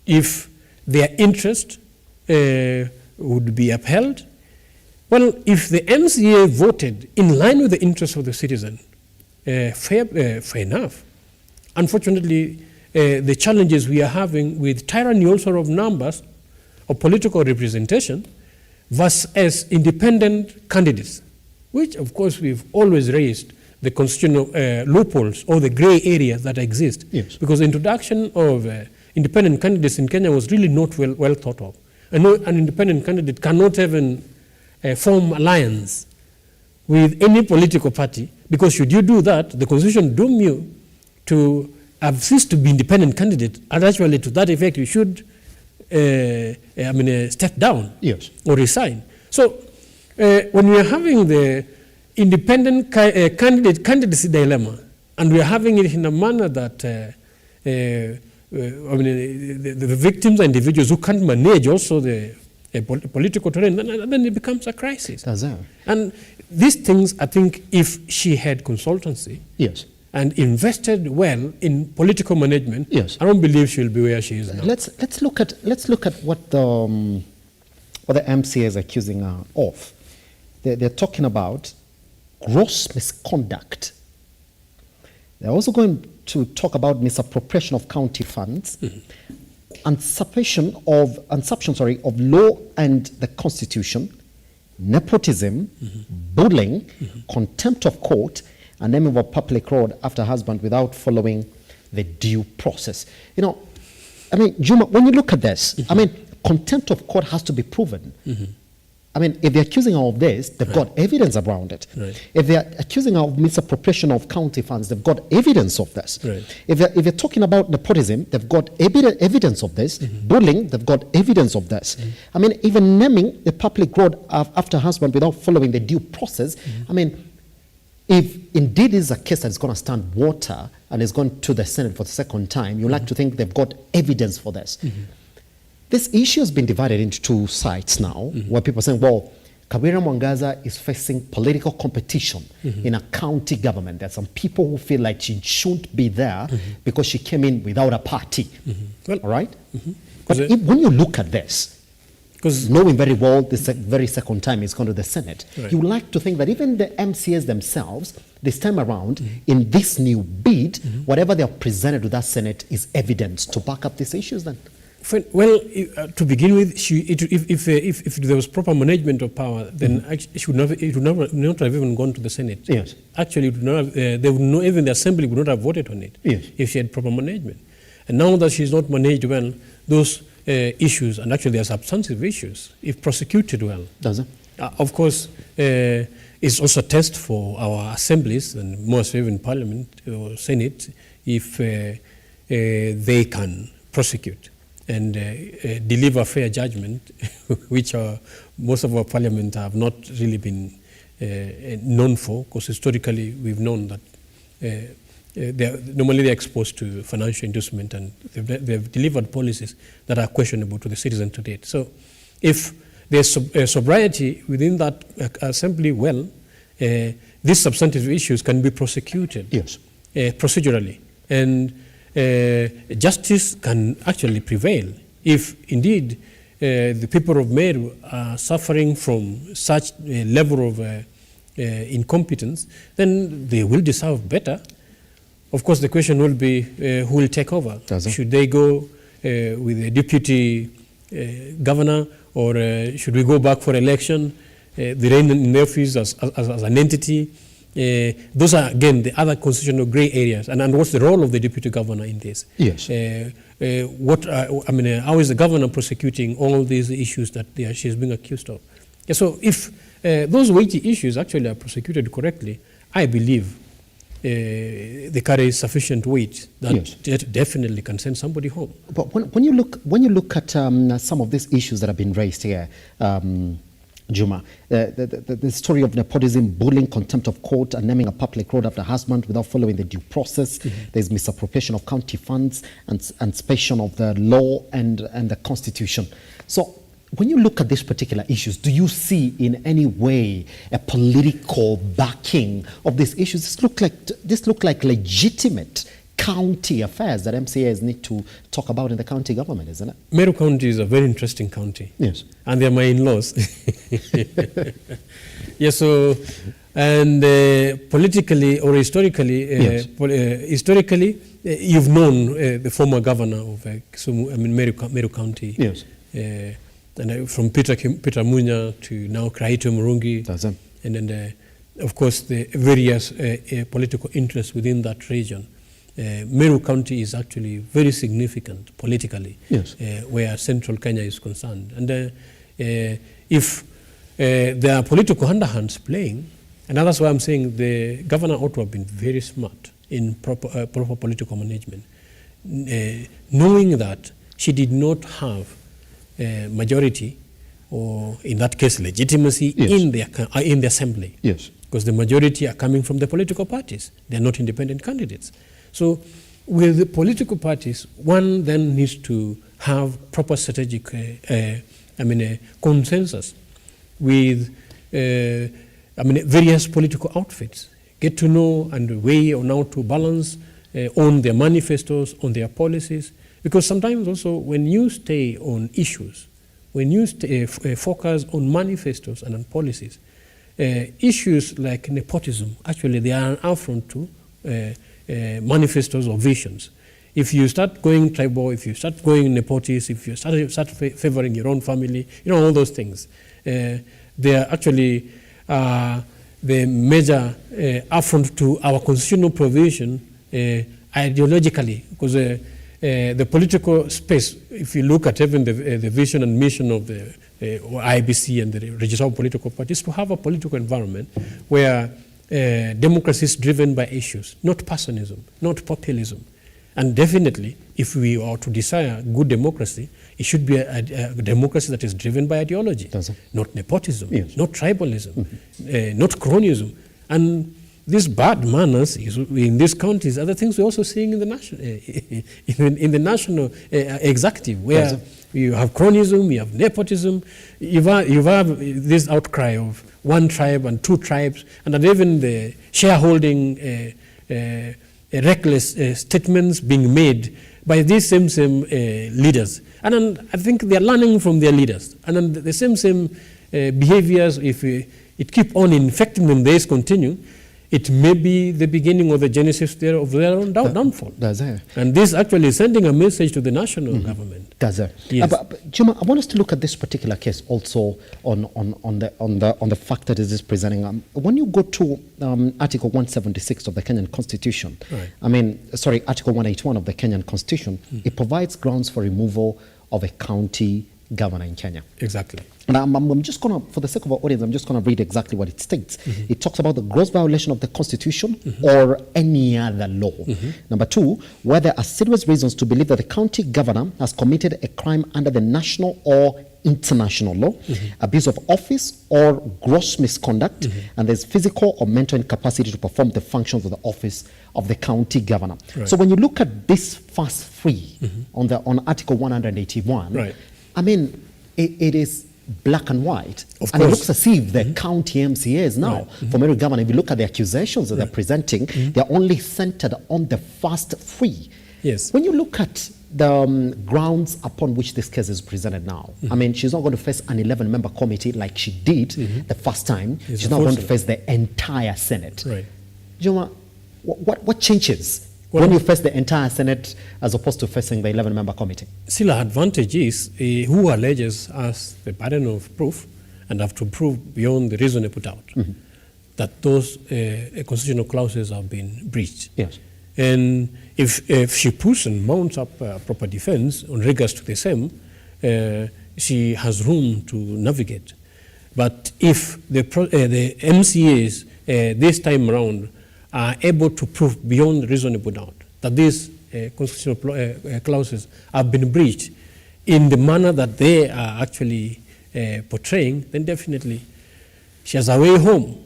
if their interest would be upheld. Well, if the MCA voted in line with the interests of the citizen, fair enough. Unfortunately, the challenges we are having with tyranny also of numbers of political representation versus independent candidates, which of course we've always raised the constitutional loopholes or the gray areas that exist. Yes. Because the introduction of independent candidates in Kenya was really not well thought of. An independent candidate cannot even form alliance with any political party, because should you do that, the constitution doom you to have ceased to be independent candidate, and actually to that effect you should step down, yes, or resign. So when we are having the independent candidacy dilemma, and we are having it in a manner that the victims are individuals who can't manage also the political terrain, then it becomes a crisis. And these things, I think, if she had consultancy, yes, and invested well in political management, yes, I don't believe she'll be where she is now. Let's look at what the MCA is accusing her of. They're talking about gross misconduct. They're also going to talk about misappropriation of county funds, usurpation of law and the constitution, nepotism, bullying, contempt of court, and naming of a public road after husband without following the due process. Juma, when you look at this, contempt of court has to be proven. I mean, if they're accusing her of this, they've got evidence around it. If they're accusing her of misappropriation of county funds, they've got evidence of this. If they're talking about nepotism, they've got evidence of this. Bullying, they've got evidence of this. I mean, even naming the public road after husband without following the due process. I mean, if indeed is a case that is going to stand water and is going to the Senate for the second time, you like to think they've got evidence for this. This issue has been divided into two sides now, where people are saying, well, Kawira Mwangaza is facing political competition in a county government. There are some people who feel like she shouldn't be there because she came in without a party. Well, all right? But when you look at this, knowing very well this very second time it's gone to the Senate, you would like to think that even the MCAs themselves, this time around, in this new bid, whatever they have presented to that Senate is evidence to back up these issues then? Well, to begin with, if there was proper management of power, then it would not have even gone to the Senate. Yes. Actually, it would not have, they would not, even the Assembly would not have voted on it if she had proper management. And now that she's not managed well, those issues, and actually they are substantive issues, if prosecuted well. Does it? Of course, it's also a test for our assemblies, and more so even Parliament or Senate, if they can prosecute and deliver fair judgment, which most of our parliament have not really been known for, because historically we've known that normally they're exposed to financial inducement, and they've delivered policies that are questionable to the citizen to date. So if there's sobriety within that assembly, well, these substantive issues can be prosecuted procedurally, and justice can actually prevail if indeed the people of Meru are suffering from such a level of incompetence. Then they will deserve better. Of course, the question will be who will take over. Should they go with a deputy governor, or should we go back for election? The reign in the office as an entity. Those are, again, the other constitutional grey areas. And what's the role of the deputy governor in this? Yes. How is the governor prosecuting all these issues that she's being accused of? So if those weighty issues actually are prosecuted correctly, I believe they carry sufficient weight that definitely can send somebody home. But when you look at some of these issues that have been raised here, Juma, the story of nepotism, bullying, contempt of court, and naming a public road after husband without following the due process. There's misappropriation of county funds and suspension of the law and the constitution. So when you look at these particular issues, do you see in any way a political backing of these issues? This look like legitimate county affairs that MCAs need to talk about in the county government, isn't it? Meru County is a very interesting county. Yes. And they're my in-laws. Yes, so, and politically or historically, historically, you've known the former governor of Meru County. Yes. And from Peter Munya to now Kraito Murungi. And then, of course, the various political interests within that region. Meru County is actually very significant politically, where central Kenya is concerned. And if there are political underhands playing, and that's why I'm saying the governor ought to have been very smart in proper political management, knowing that she did not have majority, or in that case legitimacy, in the assembly. Yes. Because the majority are coming from the political parties. They're not independent candidates. So with the political parties, one then needs to have proper strategic consensus with various political outfits. Get to know and weigh on how to balance on their manifestos, on their policies. Because sometimes also when you stay on issues, when you focus on manifestos and on policies, issues like nepotism, actually they are an affront to manifestos or visions. If you start going tribal, if you start going nepotist, if you start favoring your own family, all those things, they are actually the major affront to our constitutional provision ideologically, because the political space, if you look at even the vision and mission of the IBC and the register of political parties, to have a political environment where democracy is driven by issues, not personism, not populism. And definitely, if we are to desire good democracy, it should be a democracy that is driven by ideology, not nepotism, not tribalism, not cronyism. And these bad manners in these counties are the things we're also seeing in the national executive, where you have cronyism, you have nepotism, you have this outcry of one tribe and two tribes, and then even the shareholding reckless statements being made by these same leaders. And then I think they're learning from their leaders. And then the same behaviors, if it keep on infecting them, days continue, it may be the beginning of the genesis of their own downfall. And this actually is sending a message to the national government. Yes. But Juma, I want us to look at this particular case also on the fact that it is presenting. When you go to Article 176 of the Kenyan Constitution, Article 181 of the Kenyan Constitution, it provides grounds for removal of a county governor in Kenya. Exactly. And I'm just going to, for the sake of our audience, I'm just going to read exactly what it states. It talks about the gross violation of the Constitution or any other law. Number two, where there are serious reasons to believe that the county governor has committed a crime under the national or international law, abuse of office or gross misconduct, and there's physical or mental incapacity to perform the functions of the office of the county governor. Right. So when you look at this first three on Article 181, it is black and white. And it looks as if the county MCAs now, for Mary Governor, if you look at the accusations that they're presenting, they're only centered on the first three. Yes. When you look at the grounds upon which this case is presented now, she's not going to face an 11-member committee like she did the first time. She's not going to face the entire Senate. Right. Juma, what changes when you face the entire Senate as opposed to facing the 11-member committee? Still, our advantage is who alleges us the burden of proof and have to prove beyond the reasonable doubt that those constitutional clauses have been breached. Yes. And if she pushes and mounts up proper defense on regards to the same, she has room to navigate. But if the MCAs this time around are able to prove beyond reasonable doubt that these constitutional clauses have been breached in the manner that they are actually portraying, then definitely she has a way home.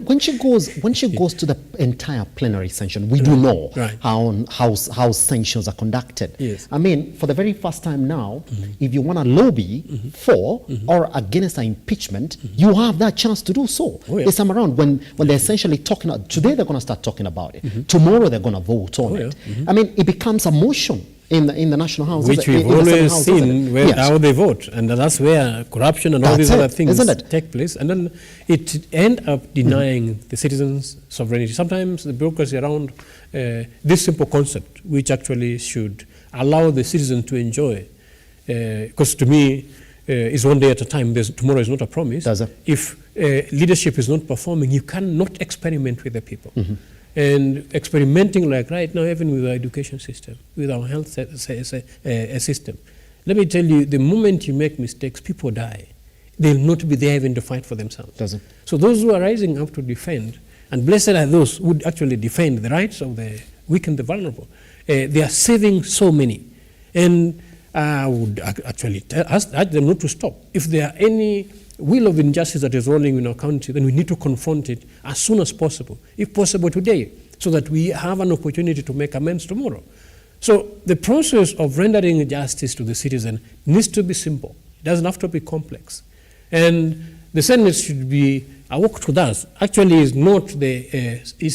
when she goes to the entire plenary session, we do know how sanctions are conducted. Yes. For the very first time now, if you want to lobby for or against an impeachment, you have that chance to do so. This time around, when they're essentially talking, today they're going to start talking about it. Tomorrow they're going to vote on it. It becomes a motion in the National House. Which we've always seen how they vote. And that's where corruption and all these other things take place. And then it end up denying the citizens' sovereignty. Sometimes the bureaucracy around this simple concept, which actually should allow the citizen to enjoy. Because to me, is one day at a time. Tomorrow is not a promise. If leadership is not performing, you cannot experiment with the people. And experimenting like right now, even with our education system, with our health system. Let me tell you, the moment you make mistakes, people die. They'll not be there even to fight for themselves. So those who are rising up to defend, and blessed are those who would actually defend the rights of the weak and the vulnerable, they are saving so many. And I would actually ask them not to stop. If there are any wheel of injustice that is rolling in our country, then we need to confront it as soon as possible, if possible today, so that we have an opportunity to make amends tomorrow. So the process of rendering justice to the citizen needs to be simple. It doesn't have to be complex. And the Senate should be a walk to that. Actually, it's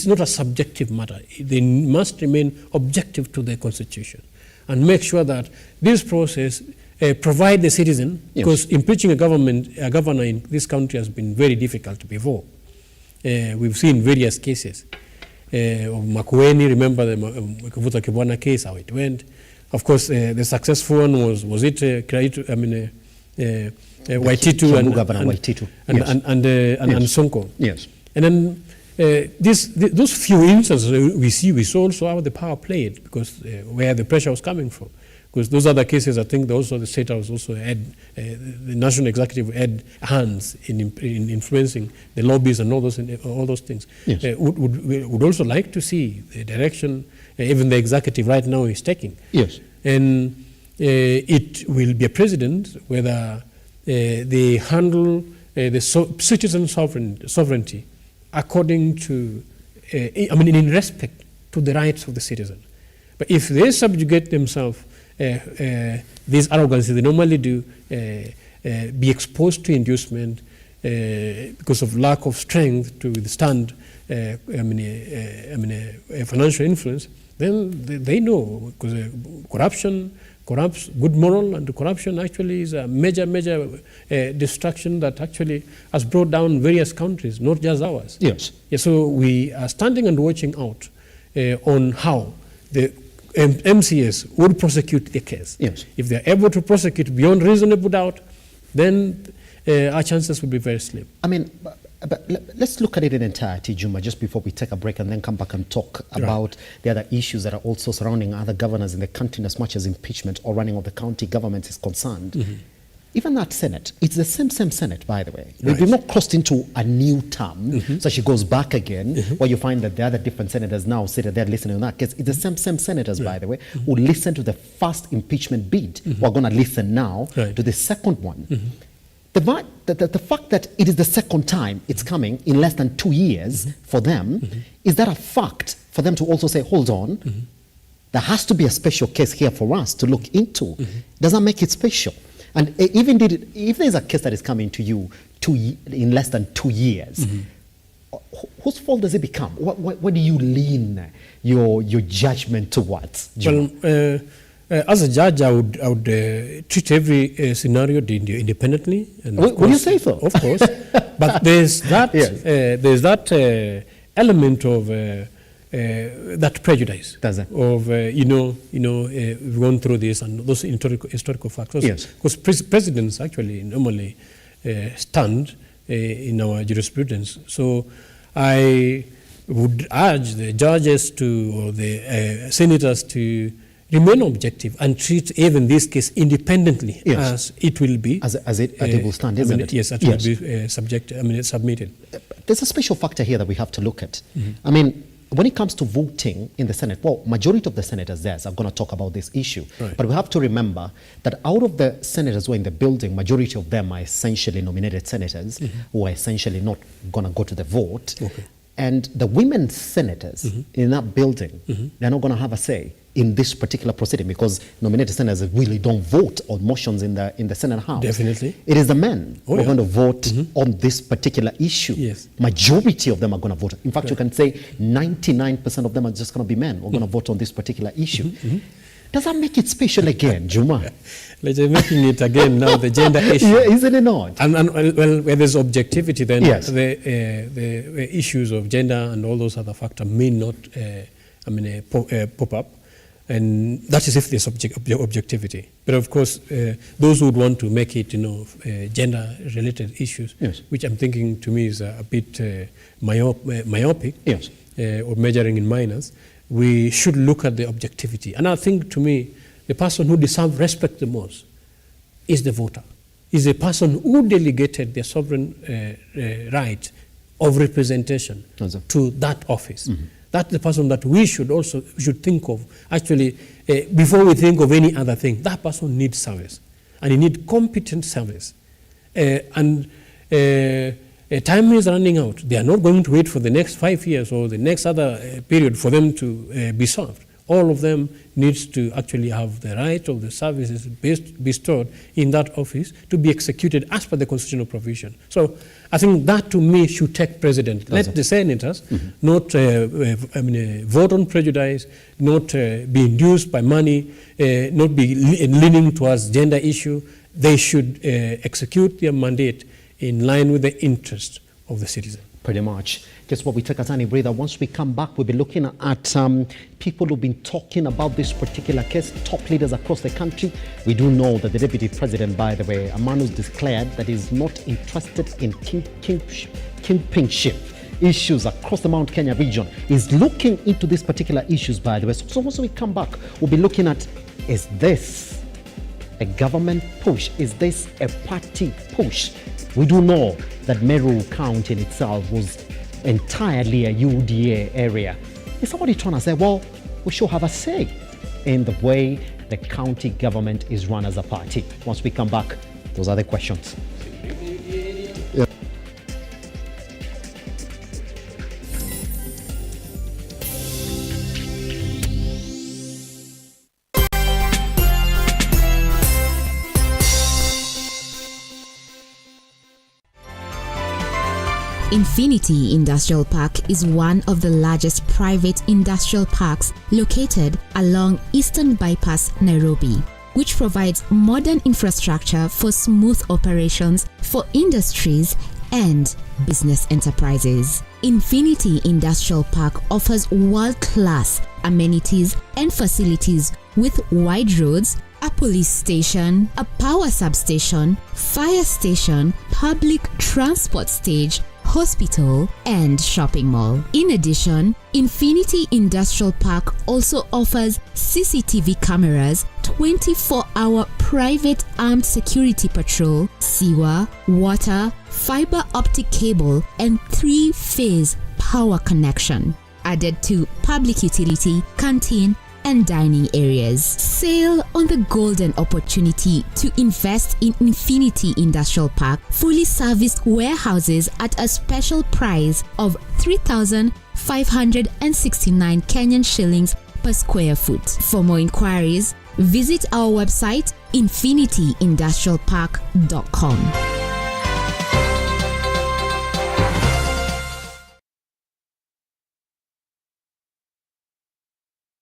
not a subjective matter. They must remain objective to the Constitution and make sure that this process provide the citizen, because impeaching a governor in this country has been very difficult before. We've seen various cases of Makueni. Remember the Kuvuta Kibwana case, how it went. Of course, the successful one was Waititu and Sonko. Yes. And then those few instances we saw also how the power played, because where the pressure was coming from. Because those other cases, I think also the State House also had, the National Executive had hands in influencing the lobbies and all those things. Yes. Would also like to see the direction even the Executive right now is taking. Yes. And it will be a precedent whether they handle the citizen sovereignty according to, in respect to the rights of the citizen. But if they subjugate themselves, this arrogance they normally do, be exposed to inducement because of lack of strength to withstand financial influence, then they know, because corruption corrupts good moral, and corruption actually is a major destruction that actually has brought down various countries, not just ours. Yes. Yeah, so we are standing and watching out on how the MCS would prosecute the case. Yes. If they're able to prosecute beyond reasonable doubt, then our chances will be very slim. But let's look at it in entirety, Juma, just before we take a break and then come back and talk about the other issues that are also surrounding other governors in the country, as much as impeachment or running of the county government is concerned. Mm-hmm. Even that Senate, it's the same Senate, by the way. They've not crossed into a new term, Mm-hmm. so she goes back again, where you find that the other different senators now sit there listening to that case. It's the same senators, by the way, who listened to the first impeachment bid. We're going to listen now to the second one. The fact that it is the second time it's coming in less than 2 years for them, is that a fact for them to also say, hold on, there has to be a special case here for us to look into? Does that make it special? And even if there's a case that is coming to you in less than 2 years, whose fault does it become? What do you lean your judgment towards? Well, as a judge, I would treat every scenario independently. And Will you say so? Of course. But there's that, there's that element of that prejudice. Does it? Of we've gone through this and those historical factors. Yes. Because presidents actually normally stand in our jurisprudence. So I would urge the judges or the senators to remain objective and treat even this case independently, as it will be. As it will stand, isn't it? Yes, it will be submitted. There's a special factor here that we have to look at. When it comes to voting in the Senate, well, majority of the senators there are going to talk about this issue. Right. But we have to remember that out of the senators who are in the building, majority of them are essentially nominated senators who are essentially not going to go to the vote. Okay. And the women senators in that building, they're not going to have a say in this particular proceeding, because nominated senators really don't vote on motions in the Senate House. Definitely. It is the men who are going to vote on this particular issue. Yes. Majority of them are going to vote. In fact, you can say 99% of them are just going to be men who are going to vote on this particular issue. Does that make it special again, Juma? Let's making it again now the gender issue. Yeah, isn't it not? And well, where there's objectivity, then Yes. the issues of gender and all those other factors may not pop up. And that is if there's objectivity. But of course, those who would want to make it, gender-related issues, which I'm thinking to me is a bit myopic, or measuring in minors, we should look at the objectivity. And I think, to me, the person who deserves respect the most is the voter, is the person who delegated their sovereign right of representation to that office. That's the person that we should think of, actually, before we think of any other thing. That person needs service, and he needs competent service. Time is running out. They are not going to wait for the next 5 years or the next other period for them to be served. All of them needs to actually have the right of the services bestowed in that office to be executed as per the constitutional provision. So I think that, to me, should take precedent. Let the senators not vote on prejudice, not be induced by money, not be leaning towards gender issue. They should execute their mandate in line with the interest of the citizen. Pretty much. Guess what? We take a tiny breather. Once we come back, we'll be looking at people who've been talking about this particular case, top leaders across the country. We do know that the deputy president, by the way, a man who's declared that he's not interested in kingpinship. issues across the Mount Kenya region, is looking into these particular issues, by the way. So once we come back, we'll be looking at, is this a government push? Is this a party push? We do know that Meru County in itself was entirely a UDA area. Is somebody trying to say, well, we should have a say in the way the county government is run as a party? Once we come back, those are the questions. Infinity Industrial Park is one of the largest private industrial parks located along Eastern Bypass, Nairobi, which provides modern infrastructure for smooth operations for industries and business enterprises. Infinity Industrial Park offers world-class amenities and facilities with wide roads, a police station, a power substation, fire station, public transport stage, hospital, and shopping mall. In addition, Infinity Industrial Park also offers CCTV cameras, 24-hour private armed security patrol, sewer, water, fiber optic cable, and 3-phase power connection, added to public utility, canteen, and dining areas. Sail on the golden opportunity to invest in Infinity Industrial Park fully serviced warehouses at a special price of 3,569 Kenyan shillings per square foot. For more inquiries, visit our website infinityindustrialpark.com.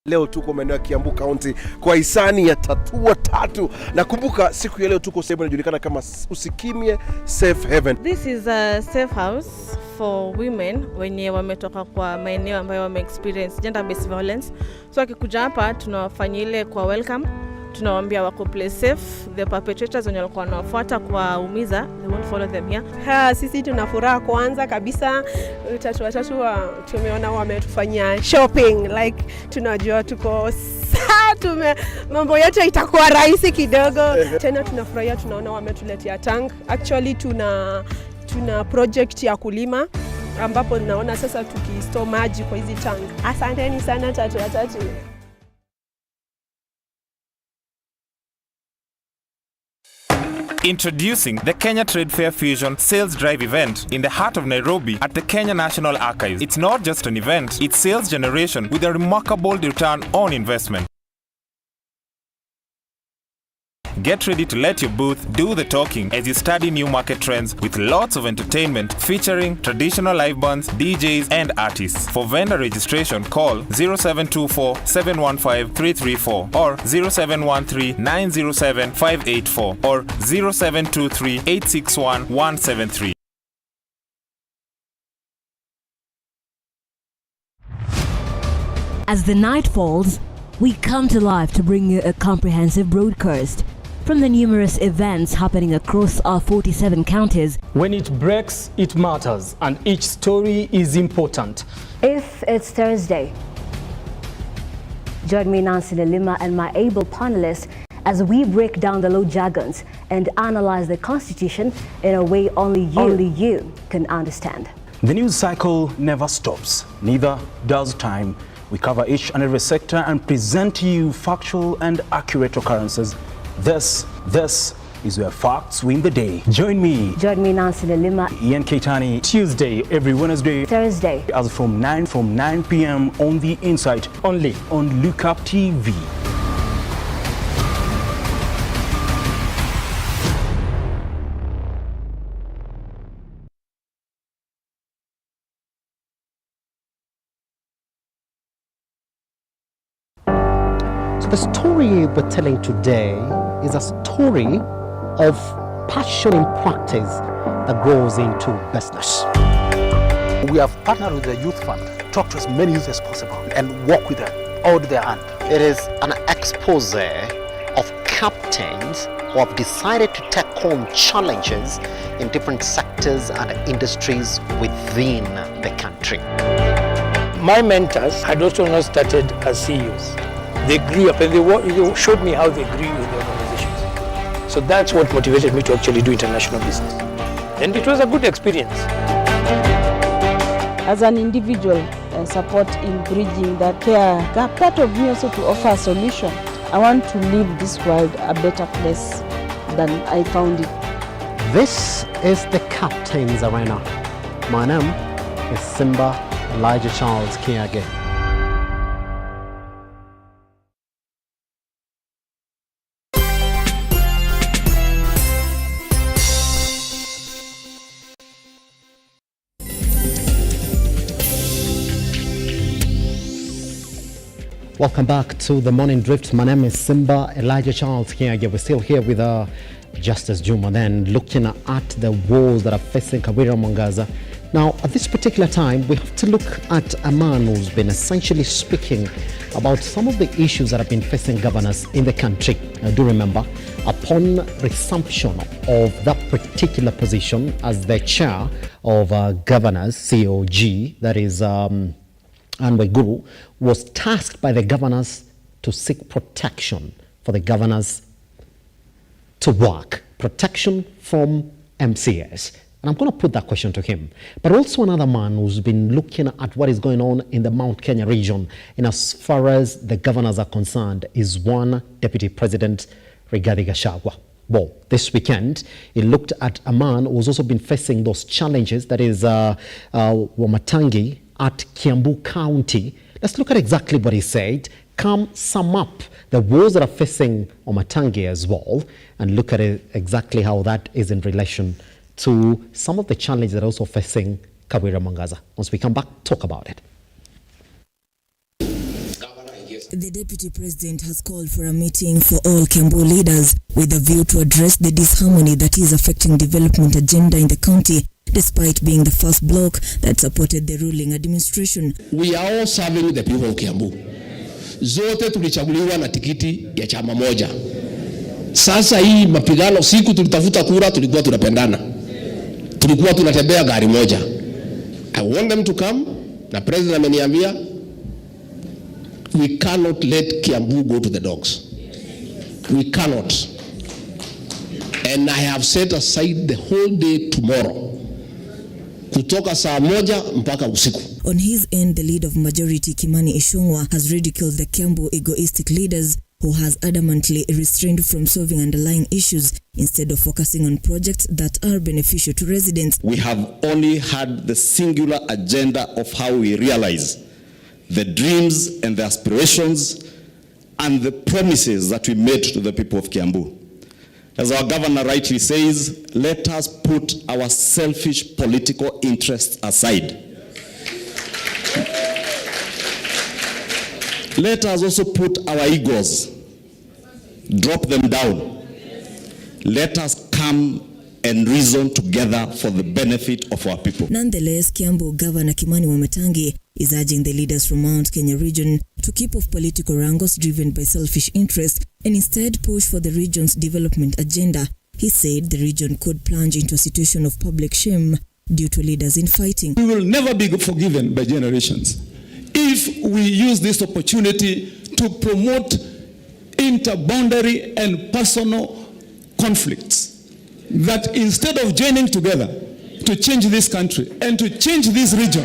Leo tuko maeneo ya Kiambu County kwa hisani ya Tatua Tatu. Nakumbuka siku ya leo tuko sehemu inajulikana kama Usikimye Safe Haven. This is a safe house for women wenye wametoka kwa maeneo ambayo wame experience gender based violence. So akikuja hapa tunawafanyia ile kwa welcome. Tunawaambia wako play safe. The perpetrators wenye walikuwa wanafuata kwa umiza, they won't follow them here. Sisi tunafuraha kwanza kabisa Tatua Tatu tumeona wametufanyia shopping, like tunajua tuko mambo yote itakuwa rahisi kidogo. Tena tunafurahia tunaona wametuletea tank. Actually tuna project ya kulima ambapo naona sasa tukistore maji kwa hizi tank. Asanteni sana Tatua Tatu. Introducing the Kenya Trade Fair Fusion Sales Drive event in the heart of Nairobi at the Kenya National Archives. It's not just an event, it's sales generation with a remarkable return on investment. Get ready to let your booth do the talking as you study new market trends with lots of entertainment featuring traditional live bands, DJs and artists. For vendor registration, call 0724-715-334 or 0713-907-584 or 0723-861-173. As the night falls, we come to life to bring you a comprehensive broadcast from the numerous events happening across our 47 counties. When it breaks, it matters, and each story is important. If it's Thursday, join me, Nancy Lima, and my able panelists as we break down the law jargons and analyze the Constitution in a way only you can understand. The news cycle never stops, neither does time. We cover each and every sector and present to you factual and accurate occurrences. This is where facts win the day. Join me, Nancy Lima, Ian Keitani, Tuesday, every Wednesday, Thursday, as from 9 p.m. on The Insight, only on Lookuptv. The story we're telling today is a story of passion in practice that grows into business. We have partnered with the Youth Fund, talk to as many youth as possible and work with them, hold their hand. It is an expose of captains who have decided to take on challenges in different sectors and industries within the country. My mentors had also not started as CEOs. They grew up and they showed me how they grew in the organizations. So that's what motivated me to actually do international business. And it was a good experience. As an individual, support in bridging the care gap, part of me also to offer a solution. I want to leave this world a better place than I found it. This is the Captain's Arena. My name is Simba Elijah Charles Kiage. Welcome back to the Morning Drift. My name is Simba Elijah Charles here. We're still here with Justice Juma, then looking at the woes that are facing Kawira Mwangaza. Now, at this particular time, we have to look at a man who's been essentially speaking about some of the issues that have been facing governors in the country. I do remember, upon resumption of that particular position as the chair of governors, COG, that is Anwe Guru, was tasked by the governors to seek protection for the governors to work, protection from MCS. And I'm going to put that question to him. But also another man who's been looking at what is going on in the Mount Kenya region, in as far as the governors are concerned, is one Deputy President, Rigathi Gachagua. Well, this weekend, he looked at a man who's also been facing those challenges, that is Wamatangi, at Kiambu County. Let's look at exactly what he said, sum up the woes that are facing Wamatangi as well, and look at it, exactly how that is in relation to some of the challenges that are also facing Kawira Mwangaza. Once we come back, talk about it. The Deputy President has called for a meeting for all Kiambu leaders with a view to address the disharmony that is affecting development agenda in the county, despite being the first bloc that supported the ruling administration. We are all serving the people of Kiambu. Zote tulichaguliwa na tikiti ya chama moja. Sasa hii mapigano, siku tulitafuta kura tulikuwa tunapendana. Tulikuwa tunatembea gari moja. I want them to come. Na president ameniambia, we cannot let Kiambu go to the dogs. We cannot. And I have set aside the whole day tomorrow. Kutoka saa moja mpaka usiku. On his end, the leader of majority Kimani Ichung'wah has ridiculed the Kiambu egoistic leaders who has adamantly restrained from solving underlying issues instead of focusing on projects that are beneficial to residents. We have only had the singular agenda of how we realize the dreams and the aspirations and the promises that we made to the people of Kiambu. As our governor rightly says, let us put our selfish political interests aside. Let us also put our egos, drop them down. Let us come and reason together for the benefit of our people. Nonetheless, Kiambu Governor Kimani Wamatangi is urging the leaders from Mount Kenya region to keep off political wrangles driven by selfish interests and instead push for the region's development agenda. He said the region could plunge into a situation of public shame due to leaders infighting. We will never be forgiven by generations if we use this opportunity to promote interboundary and personal conflicts, that instead of joining together to change this country and to change this region,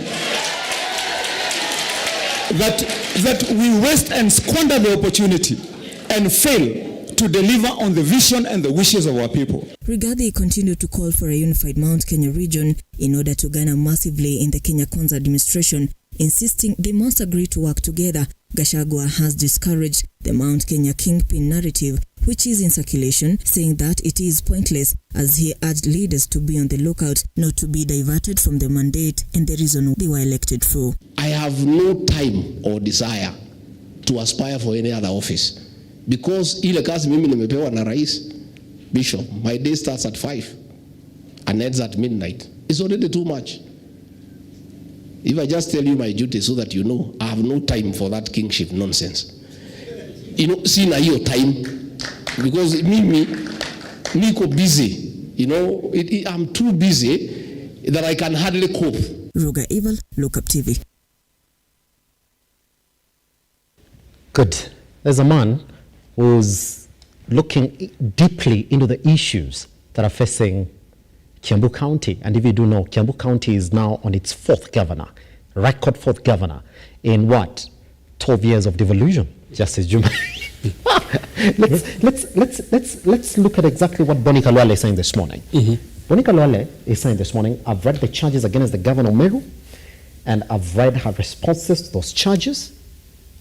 that we waste and squander the opportunity and fail to deliver on the vision and the wishes of our people. Rigathi continued to call for a unified Mount Kenya region in order to garner massively in the Kenya Kwanza administration, insisting they must agree to work together. Gachagua has discouraged the Mount Kenya kingpin narrative, which is in circulation, saying that it is pointless, as he urged leaders to be on the lookout, not to be diverted from the mandate and the reason they were elected for. I have no time or desire to aspire for any other office, because ile kazi mimi nimepewa na rais Bishop, my day starts at 5 and ends at midnight. It's already too much. If I just tell you my duty so that you know, I have no time for that kingship nonsense. You know, sina hiyo time, because mimi niko busy. You know, I'm too busy that I can hardly cope. Ruga Evil, Lookuptv. Good. There's a man who's looking deeply into the issues that are facing Kiambu County. And if you do know, Kiambu County is now on its fourth governor, record fourth governor in what? 12 years of devolution, Justice Juma. Let's look at exactly what Bonnie Kalwale is saying this morning. Bonnie Kalwale is saying this morning, I've read the charges against the governor Meru, and I've read her responses to those charges.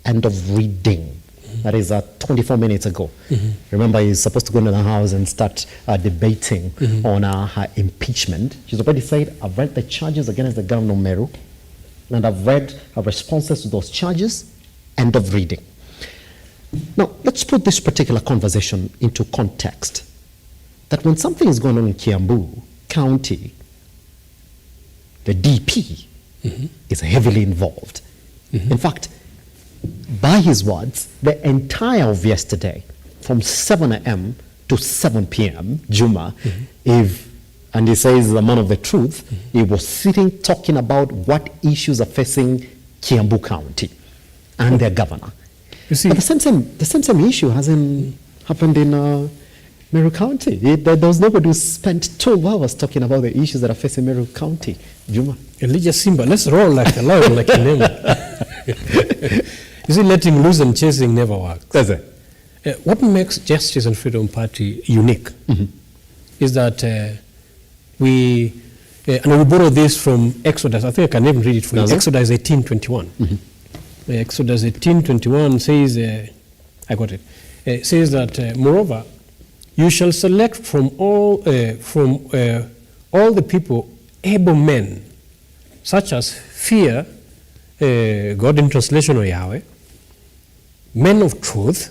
End of reading. That is 24 minutes ago. Remember, he's supposed to go into the house and start debating on her impeachment. She's already said, I've read the charges against the governor Meru, and I've read her responses to those charges. End of reading. Now, let's put this particular conversation into context. That when something is going on in Kiambu County, the DP is heavily involved. In fact, by his words, the entire of yesterday, from 7 a.m. to 7 p.m., Juma, and he says the man of the truth, he was sitting talking about what issues are facing Kiambu County and their governor. You see, but the same issue hasn't happened in Meru County. There was nobody who spent 12 hours talking about the issues that are facing Meru County. Juma. Elijah Simba, let's roll like a lion, like a name. You see, letting loose and chasing never works. Does it? What makes Justice and Freedom Party unique is that we borrow this from Exodus. I think I can even read it for you. Exodus 18:21. Exodus 18:21 says, I got it. It says that, moreover, you shall select from all the people able men, such as fear God in translation or Yahweh, men of truth,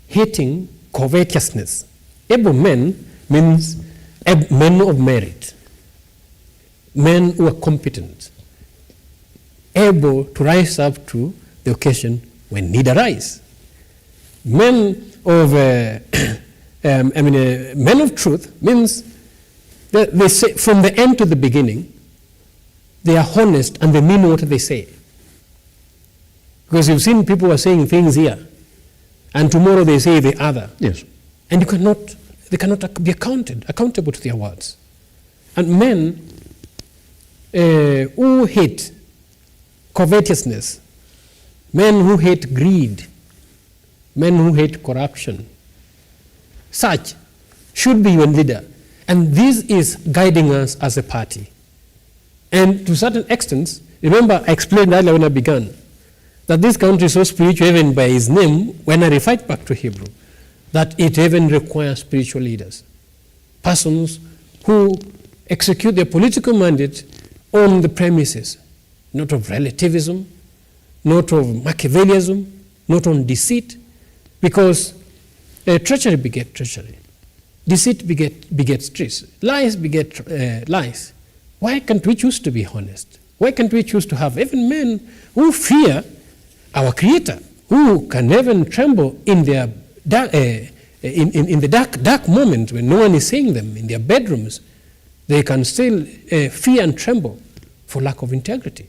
hating covetousness. Able men means men of merit, men who are competent, able to rise up to the occasion when need arise. Men of men of truth means that they say from the end to the beginning, they are honest and they mean what they say. Because you've seen people are saying things here, and tomorrow they say the other. Yes. And they cannot be accountable to their words. And men who hate covetousness, men who hate greed, men who hate corruption, such should be your leader. And this is guiding us as a party. And to a certain extent, remember I explained earlier when I began, that this country is so spiritual even by his name, when I refer back to Hebrew, that it even requires spiritual leaders. Persons who execute their political mandate on the premises, not of relativism, not of Machiavellism, not on deceit, because treachery begets treachery. Deceit begets treason. Lies beget lies. Why can't we choose to be honest? Why can't we choose to have even men who fear our Creator, who can even tremble in their in the dark moment when no one is seeing them in their bedrooms? They can still fear and tremble for lack of integrity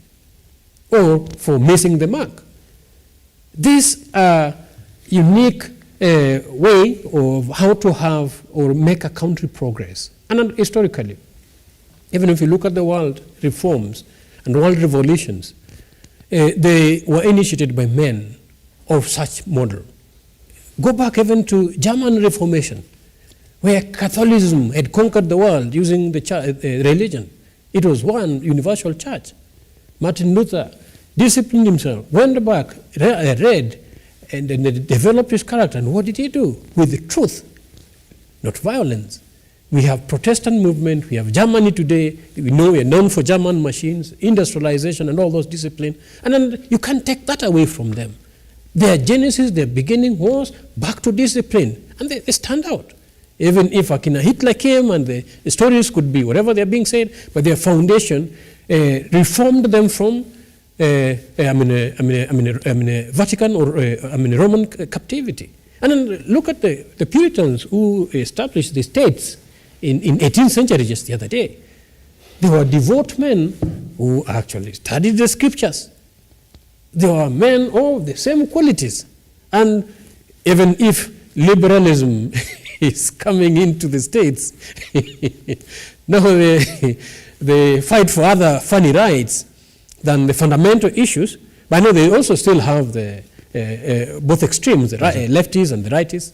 or for missing the mark. This unique way of how to have or make a country progress. And historically, even if you look at the world reforms and world revolutions, they were initiated by men of such model. Go back even to German Reformation, where Catholicism had conquered the world using the religion. It was one universal church. Martin Luther disciplined himself, went back, read, and then developed his character. And what did he do? With the truth, not violence. We have Protestant movement, we have Germany today, we know we are known for German machines, industrialization and all those disciplines, and then you can't take that away from them. Their genesis, their beginning was back to discipline, and they stand out. Even if Akina Hitler came and the stories could be whatever they're being said, but their foundation reformed them from Vatican or Roman captivity. And then look at the Puritans who established the states in 18th century just the other day. They were devout men who actually studied the scriptures. They were men of the same qualities. And even if liberalism is coming into the states, now they fight for other funny rights than the fundamental issues. But I know they also still have the both extremes, the lefties and the righties,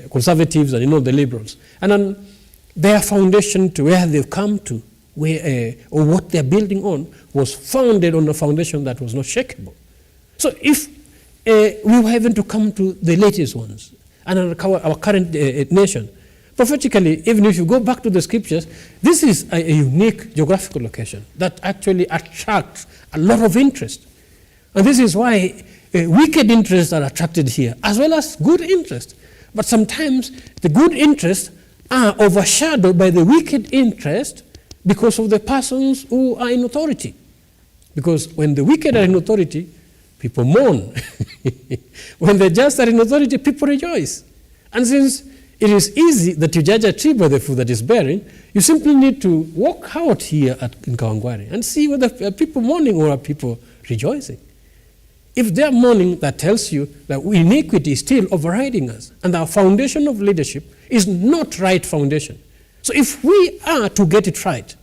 conservatives and the liberals. And then their foundation to where they've come to, where, or what they're building on, was founded on a foundation that was not shakeable. So if we were even to come to the latest ones, and our current nation, prophetically, even if you go back to the scriptures, this is a unique geographical location that actually attracts a lot of interest. And this is why wicked interests are attracted here, as well as good interests. But sometimes the good interests are overshadowed by the wicked interest because of the persons who are in authority. Because when the wicked are in authority, people mourn. When the just are in authority, people rejoice. And since it is easy that you judge a tree by the fruit that is bearing, you simply need to walk out here in Kawangware and see whether people mourning or are people rejoicing. If they are mourning, that tells you that iniquity is still overriding us, and our foundation of leadership is not right foundation. So if we are to get it right,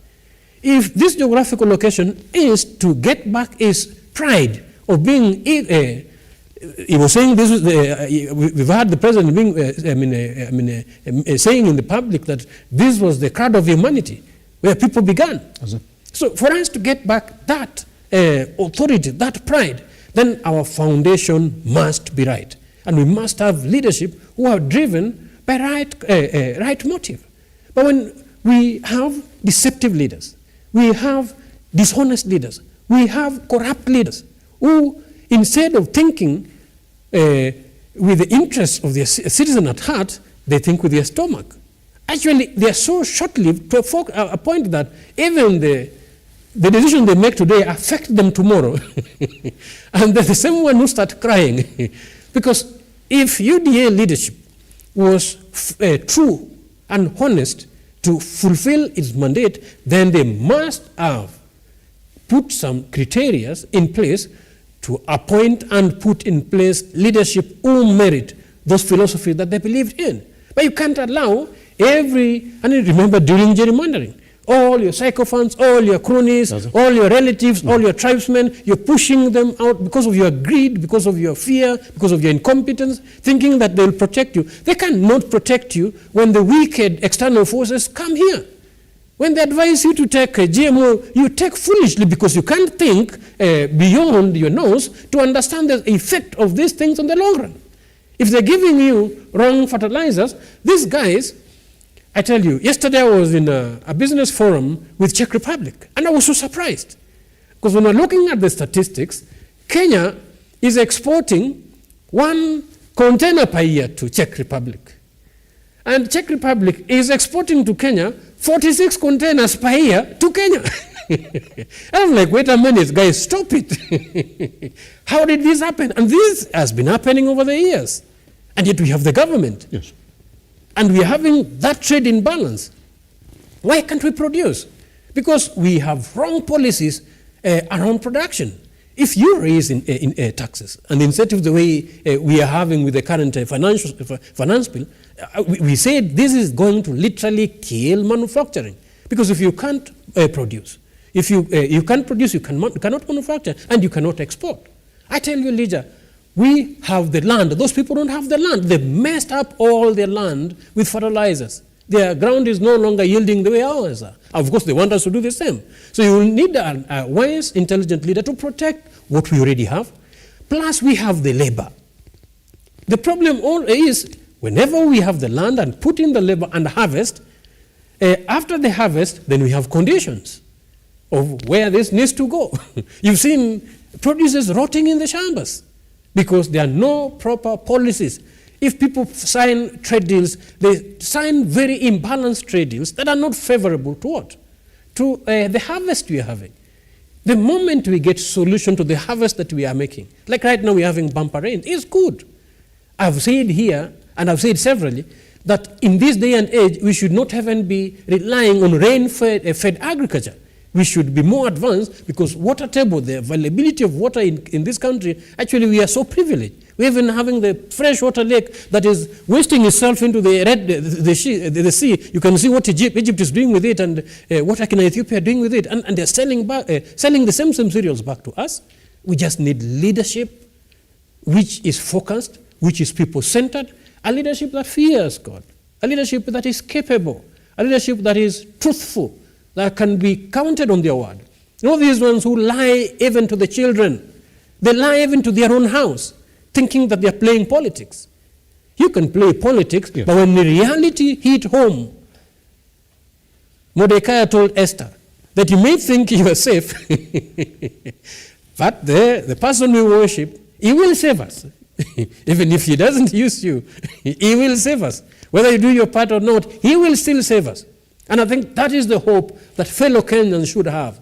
if this geographical location is to get back its pride of being, he was saying this was we've heard the president being, saying in the public that this was the cradle of humanity, where people began. So for us to get back that authority, that pride, then our foundation must be right. And we must have leadership who are driven by right motive. But when we have deceptive leaders, we have dishonest leaders, we have corrupt leaders who, instead of thinking with the interests of the citizen at heart, they think with their stomach. Actually, they are so short-lived to a point that even the decision they make today affect them tomorrow. And they're the same one who start crying. Because if UDA leadership was true and honest to fulfill its mandate, then they must have put some criteria in place to appoint and put in place leadership who merit those philosophies that they believed in. But you can't allow and remember during gerrymandering, all your sycophants, all your cronies, all your relatives, all your tribesmen, you're pushing them out because of your greed, because of your fear, because of your incompetence, thinking that they'll protect you. They cannot protect you when the wicked external forces come here. When they advise you to take a GMO, you take foolishly because you can't think beyond your nose to understand the effect of these things on the long run. If they're giving you wrong fertilizers, these guys, I tell you, yesterday I was in a business forum with Czech Republic, and I was so surprised. Because when we're looking at the statistics, Kenya is exporting 1 container per year to Czech Republic. And Czech Republic is exporting to Kenya 46 containers per year to Kenya. And I'm like, wait a minute, guys, stop it. How did this happen? And this has been happening over the years. And yet we have the government. Yes. And we are having that trade imbalance. Why can't we produce? Because we have wrong policies around production. If you raise in taxes and incentives the way we are having with the current finance bill, we say this is going to literally kill manufacturing. Because if you can't produce, if you can't produce, you cannot manufacture, and you cannot export. I tell you, Elijah, we have the land. Those people don't have the land. They've messed up all their land with fertilizers. Their ground is no longer yielding the way ours are. Of course, they want us to do the same. So you will need a wise, intelligent leader to protect what we already have. Plus, we have the labor. The problem is, whenever we have the land and put in the labor and harvest, after the harvest, then we have conditions of where this needs to go. You've seen producers rotting in the chambers because there are no proper policies. If people sign trade deals, they sign very imbalanced trade deals that are not favorable to what? To the harvest we are having. The moment we get solution to the harvest that we are making, like right now we're having bumper rain, it's good. I've said here, and I've said severally, that in this day and age, we should not even be relying on rain-fed agriculture. We should be more advanced because water table, the availability of water in this country, actually we are so privileged. We're even having the freshwater lake that is wasting itself into the sea. You can see what Egypt is doing with it and what Ethiopia are doing with it. And they're selling the same cereals back to us. We just need leadership which is focused, which is people-centered, a leadership that fears God, a leadership that is capable, a leadership that is truthful, that can be counted on their word. You know, these ones who lie even to the children, they lie even to their own house, thinking that they're playing politics. You can play politics, but when the reality hit home, Mordecai told Esther that you may think you are safe, but the person we worship, he will save us. Even if he doesn't use you, he will save us. Whether you do your part or not, he will still save us. And I think that is the hope that fellow Kenyans should have.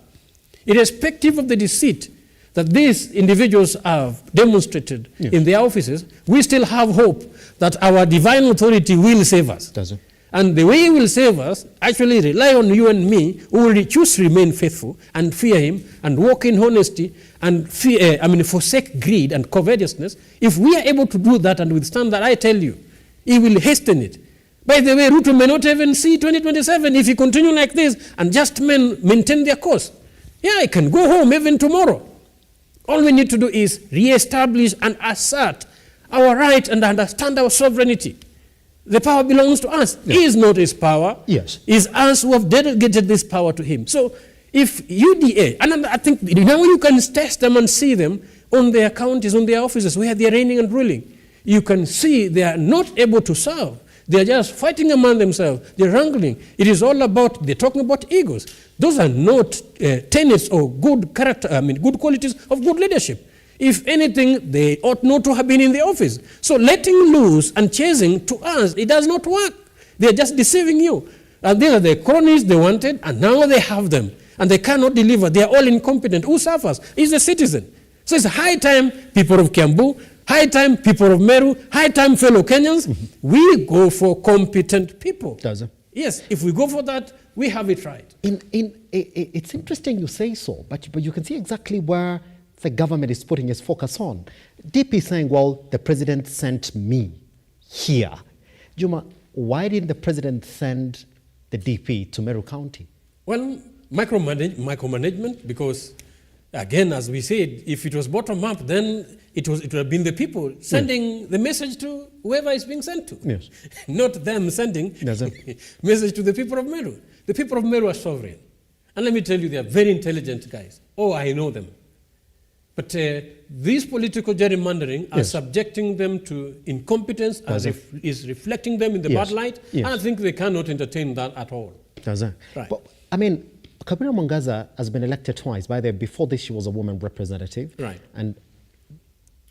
Irrespective of the deceit that these individuals have demonstrated in their offices, we still have hope that our divine authority will save us. Does it? And the way he will save us actually rely on you and me who will choose to remain faithful and fear him and walk in honesty and forsake greed and covetousness. If we are able to do that and withstand that, I tell you, he will hasten it. By the way, RUTO may not even see 2027 if you continue like this and just maintain their course. Yeah, I can go home even tomorrow. All we need to do is re-establish and assert our right and understand our sovereignty. The power belongs to us. It is not his power. Yes. It is us who have delegated this power to him. So if UDA, and I think now you can test them and see them on their counties, on their offices where they are reigning and ruling. You can see they are not able to serve. They are just fighting among themselves. They're wrangling. It is all about, they're talking about egos. Those are not tenets or good character, good qualities of good leadership. If anything, they ought not to have been in the office. So letting loose and chasing, to us, it does not work. They're just deceiving you. And these are the cronies they wanted, and now they have them. And they cannot deliver. They are all incompetent. Who suffers? Is the citizen. So it's high time, people of Kiambu, high time, people of Meru, high time, fellow Kenyans, we go for competent people. Does it? Yes, if we go for that, we have it right. It's interesting you say so, but you can see exactly where the government is putting its focus on. DP is saying, well, the president sent me here. Juma, why didn't the president send the DP to Meru County? Well, micromanagement, because again, as we said, if it was bottom up, then it would have been the people sending the message to whoever is being sent to. Yes. Not them sending message to the people of Meru. The people of Meru are sovereign. And let me tell you, they are very intelligent guys. Oh, I know them. But this political gerrymandering are subjecting them to incompetence and is reflecting them in the bad light. And I think they cannot entertain that at all. Right. But, I mean, Kabira Mwangaza has been elected twice. By the way, before this, she was a woman representative. Right. And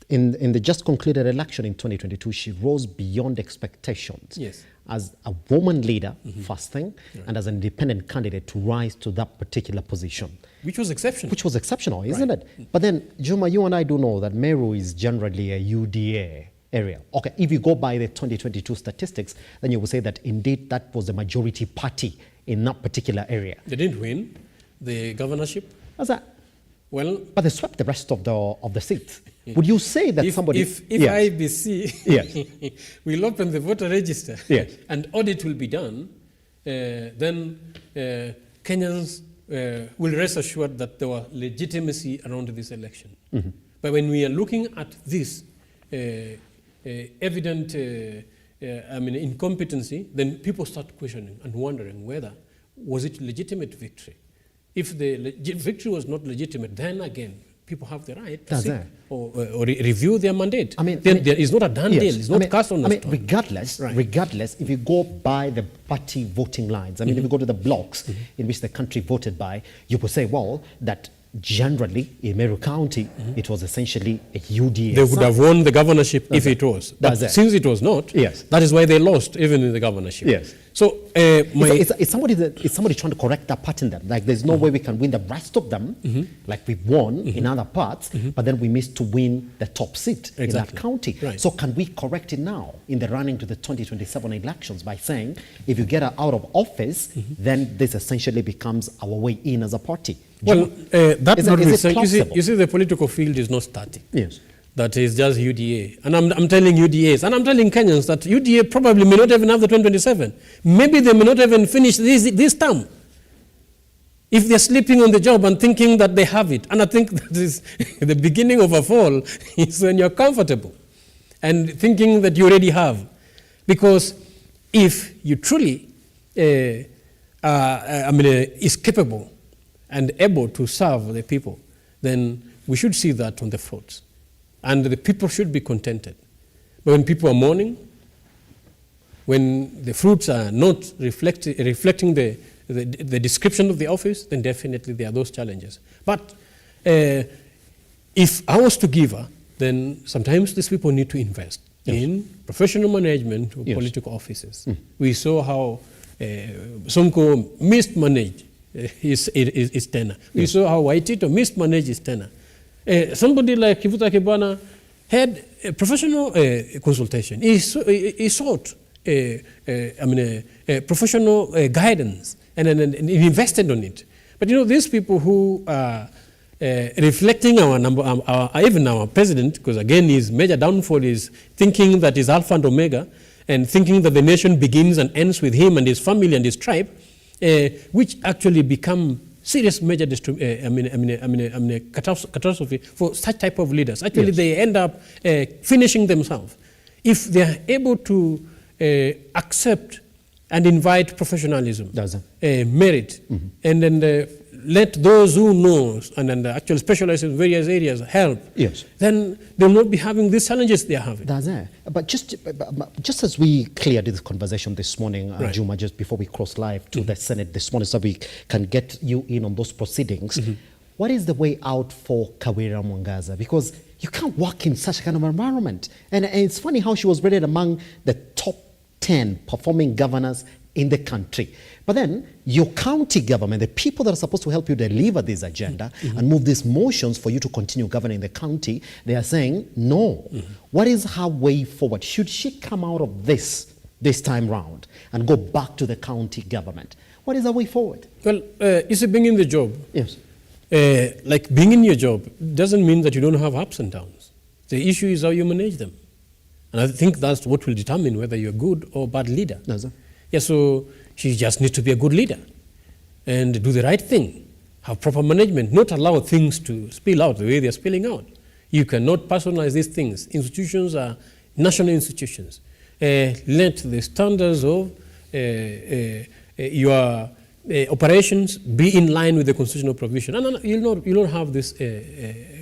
in the just concluded election in 2022, she rose beyond expectations. Yes. As a woman leader, first thing, and as an independent candidate to rise to that particular position. Which was exceptional. Which was exceptional, isn't it? But then, Juma, you and I do know that Meru is generally a UDA area. Okay, if you go by the 2022 statistics, then you will say that indeed that was the majority party in that particular area. They didn't win the governorship. How's that? Well, but they swept the rest of the seats. Would you say that somebody... If IBC will open the voter register and audit will be done, then Kenyans will rest assured that there was legitimacy around this election. But when we are looking at this evident incompetency, then people start questioning and wondering whether was it legitimate victory. If the victory was not legitimate, then again, people have the right to seek or review their mandate. Then there is not a done deal. It's not cast on the stone. Regardless, if you go by the party voting lines, if you go to the blocks in which the country voted by, you would say, well, that generally in Meru County, it was essentially a UDA. They would have won the governorship if it was. But since it was not, that is why they lost even in the governorship. Yes. So it's somebody trying to correct that pattern then. Like there's no way we can win the rest of them, like we've won in other parts, but then we missed to win the top seat in that county. Right. So can we correct it now in the running to the 2027 elections by saying if you get her out of office, then this essentially becomes our way in as a party? Well, that's not is it you see, the political field is not static. Yes. That is just UDA. And I'm telling UDAs, and I'm telling Kenyans that UDA probably may not even have the 2027. Maybe they may not even finish this term. If they're sleeping on the job and thinking that they have it. And I think that is the beginning of a fall is when you're comfortable and thinking that you already have. Because if you truly is capable and able to serve the people, then we should see that on the fruits. And the people should be contented. But when people are mourning, when the fruits are not reflecting the description of the office, then definitely there are those challenges. But if I was to give her, then sometimes these people need to invest in professional management of political offices. We saw how Sonko mismanaged his tenure. We saw how Waitito mismanaged his tenure. Somebody like Kivuta Kibwana had a professional consultation. He sought professional guidance and invested on it. But these people who are reflecting our number, even our president, because again his major downfall is thinking that is Alpha and Omega, and thinking that the nation begins and ends with him and his family and his tribe, which actually become serious major catastrophe for such type of leaders. Actually, they end up finishing themselves. If they are able to accept and invite professionalism, merit, and then let those who know and then actually specialize in various areas help, then they'll not be having these challenges they are having. That's it. But just as we cleared this conversation this morning, Juma, just before we cross live to the Senate this morning, so we can get you in on those proceedings, what is the way out for Kawira Mwangaza? Because you can't work in such a kind of environment. And it's funny how she was rated among the top 10 performing governors in the country. But then your county government, the people that are supposed to help you deliver this agenda and move these motions for you to continue governing the county, they are saying no. What is her way forward? Should she come out of this time round and go back to the county government? What is her way forward? Well, is it being in the job? Yes. Like being in your job doesn't mean that you don't have ups and downs. The issue is how you manage them. And I think that's what will determine whether you're a good or bad leader. No, sir. Yeah, so she just needs to be a good leader and do the right thing, have proper management, not allow things to spill out the way they're spilling out. You cannot personalize these things. Institutions are national institutions. Let the standards of your operations be in line with the constitutional provision. And you'll not have this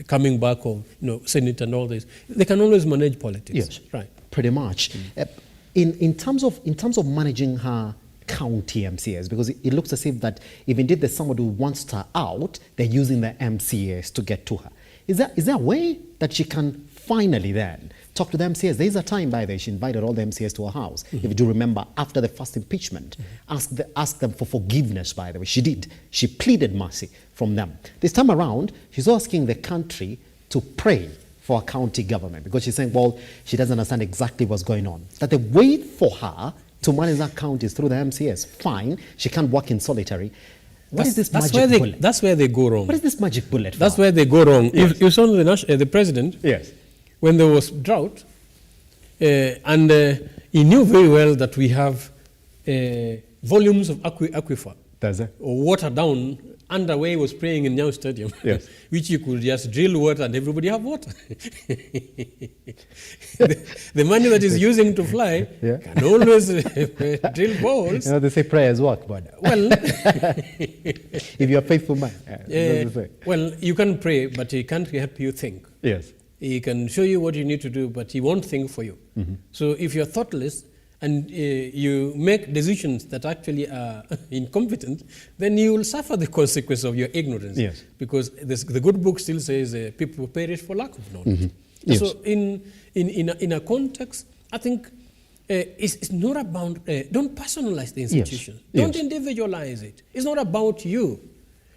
coming back of Senate and all this. They can always manage politics. Yes, right. Pretty much. In terms of managing her county MCAs, because it looks as if that if indeed there's somebody who wants her out, they're using the MCAs to get to her. Is there a way that she can finally then talk to the MCAs? There is a time, by the way, she invited all the MCAs to her house. If you do remember, after the first impeachment, asked them for forgiveness, by the way. She did. She pleaded mercy from them. This time around, she's asking the country to pray for a county government, because she's saying, well, she doesn't understand exactly what's going on. That the way for her to manage that county is through the MCAs. Fine, she can't work in solitary. What is this magic bullet? That's where they go wrong. What is this magic bullet? That's where they go wrong. Yes. You saw the president, when there was drought, and he knew very well that we have volumes of aquifer, or water down under where he was praying in Nyayo Stadium, which you could just drill water and everybody have water. the money that is using to fly can always drill balls. They say prayers work, but well, if you're a faithful man, well, you can pray, but he can't help you think. Yes, he can show you what you need to do, but he won't think for you. So if you're thoughtless and you make decisions that actually are incompetent, then you will suffer the consequence of your ignorance. Yes. Because the good book still says people perish for lack of knowledge. So in a context, I think it's not about, don't personalize the institution. Yes. Don't individualize it. It's not about you.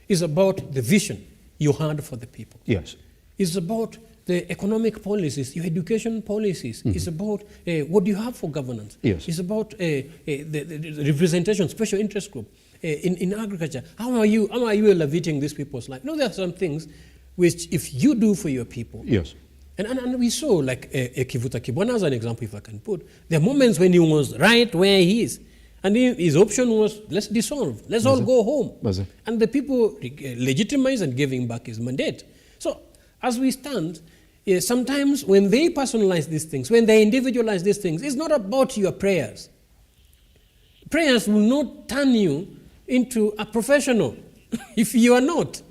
It's about the vision you had for the people. Yes. It's about the economic policies, your education policies. It's about what do you have for governance. Yes. It's about the representation, special interest group in agriculture. How are you elevating these people's life? There are some things which if you do for your people. Yes. And we saw like Kivuta Kibwana as an example, if I can put. There are moments when he was right where he is. And his option was, let's dissolve. Let's all go home. And the people legitimized and gave him back his mandate. So as we stand, sometimes when they personalize these things, when they individualize these things, it's not about your prayers. Prayers will not turn you into a professional if you are not.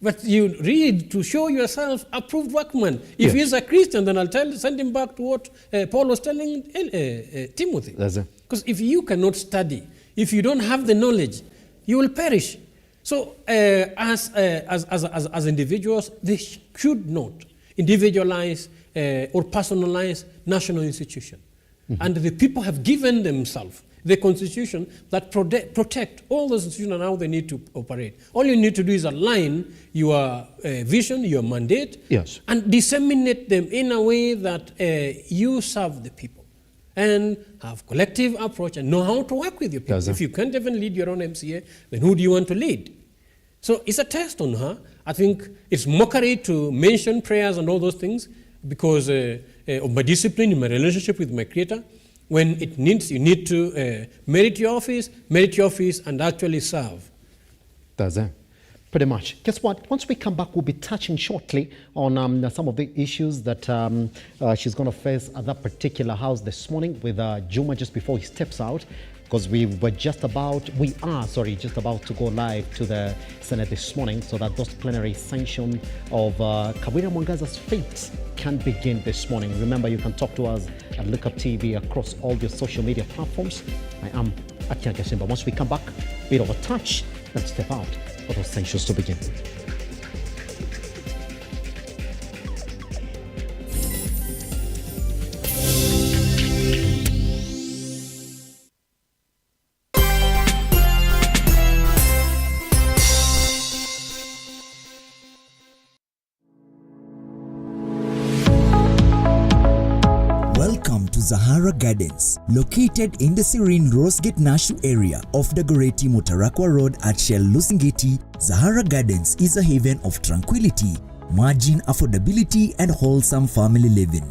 But you read to show yourself approved workman. If he's a Christian, then send him back to what Paul was telling Timothy. Because if you cannot study, if you don't have the knowledge, you will perish. So as individuals, they should not individualize or personalize national institution. And the people have given themselves the constitution that protect all those institutions and how they need to operate. All you need to do is align your vision, your mandate, and disseminate them in a way that you serve the people and have collective approach and know how to work with your people. If you can't even lead your own MCA, then who do you want to lead? So it's a test on her. I think it's mockery to mention prayers and all those things because of my discipline in my relationship with my Creator. When it needs, you need to merit your office and actually serve. That's it. Pretty much. Guess what? Once we come back, we'll be touching shortly on some of the issues that she's going to face at that particular house this morning with Juma just before he steps out. Because we are just about to go live to the Senate this morning so that those plenary sanction of Kawira Mwangaza's fate can begin this morning. Remember, you can talk to us at Lookuptv across all your social media platforms. I am Akia Gasimba. Once we come back, bit of a touch and step out for those sanctions to begin. Zahara Gardens, located in the serene Rosegate Nashu area of Dagoretti Mutarakwa Road at Shell Lusingeti. Zahara Gardens is a haven of tranquility, margin affordability and wholesome family living.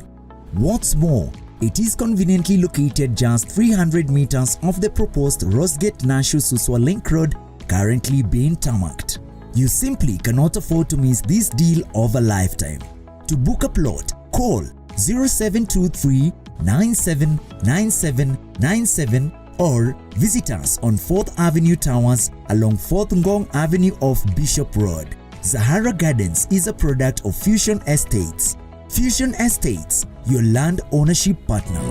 What's more, it is conveniently located just 300 meters off the proposed Rosegate Nashu Suswa Link Road, currently being tarmacked. You simply cannot afford to miss this deal of a lifetime. To book a plot, call 0723 979797 or visit us on 4th Avenue Towers along 4th Ngong Avenue off Bishop Road. Zahara Gardens is a product of Fusion Estates. Fusion Estates, your land ownership partner.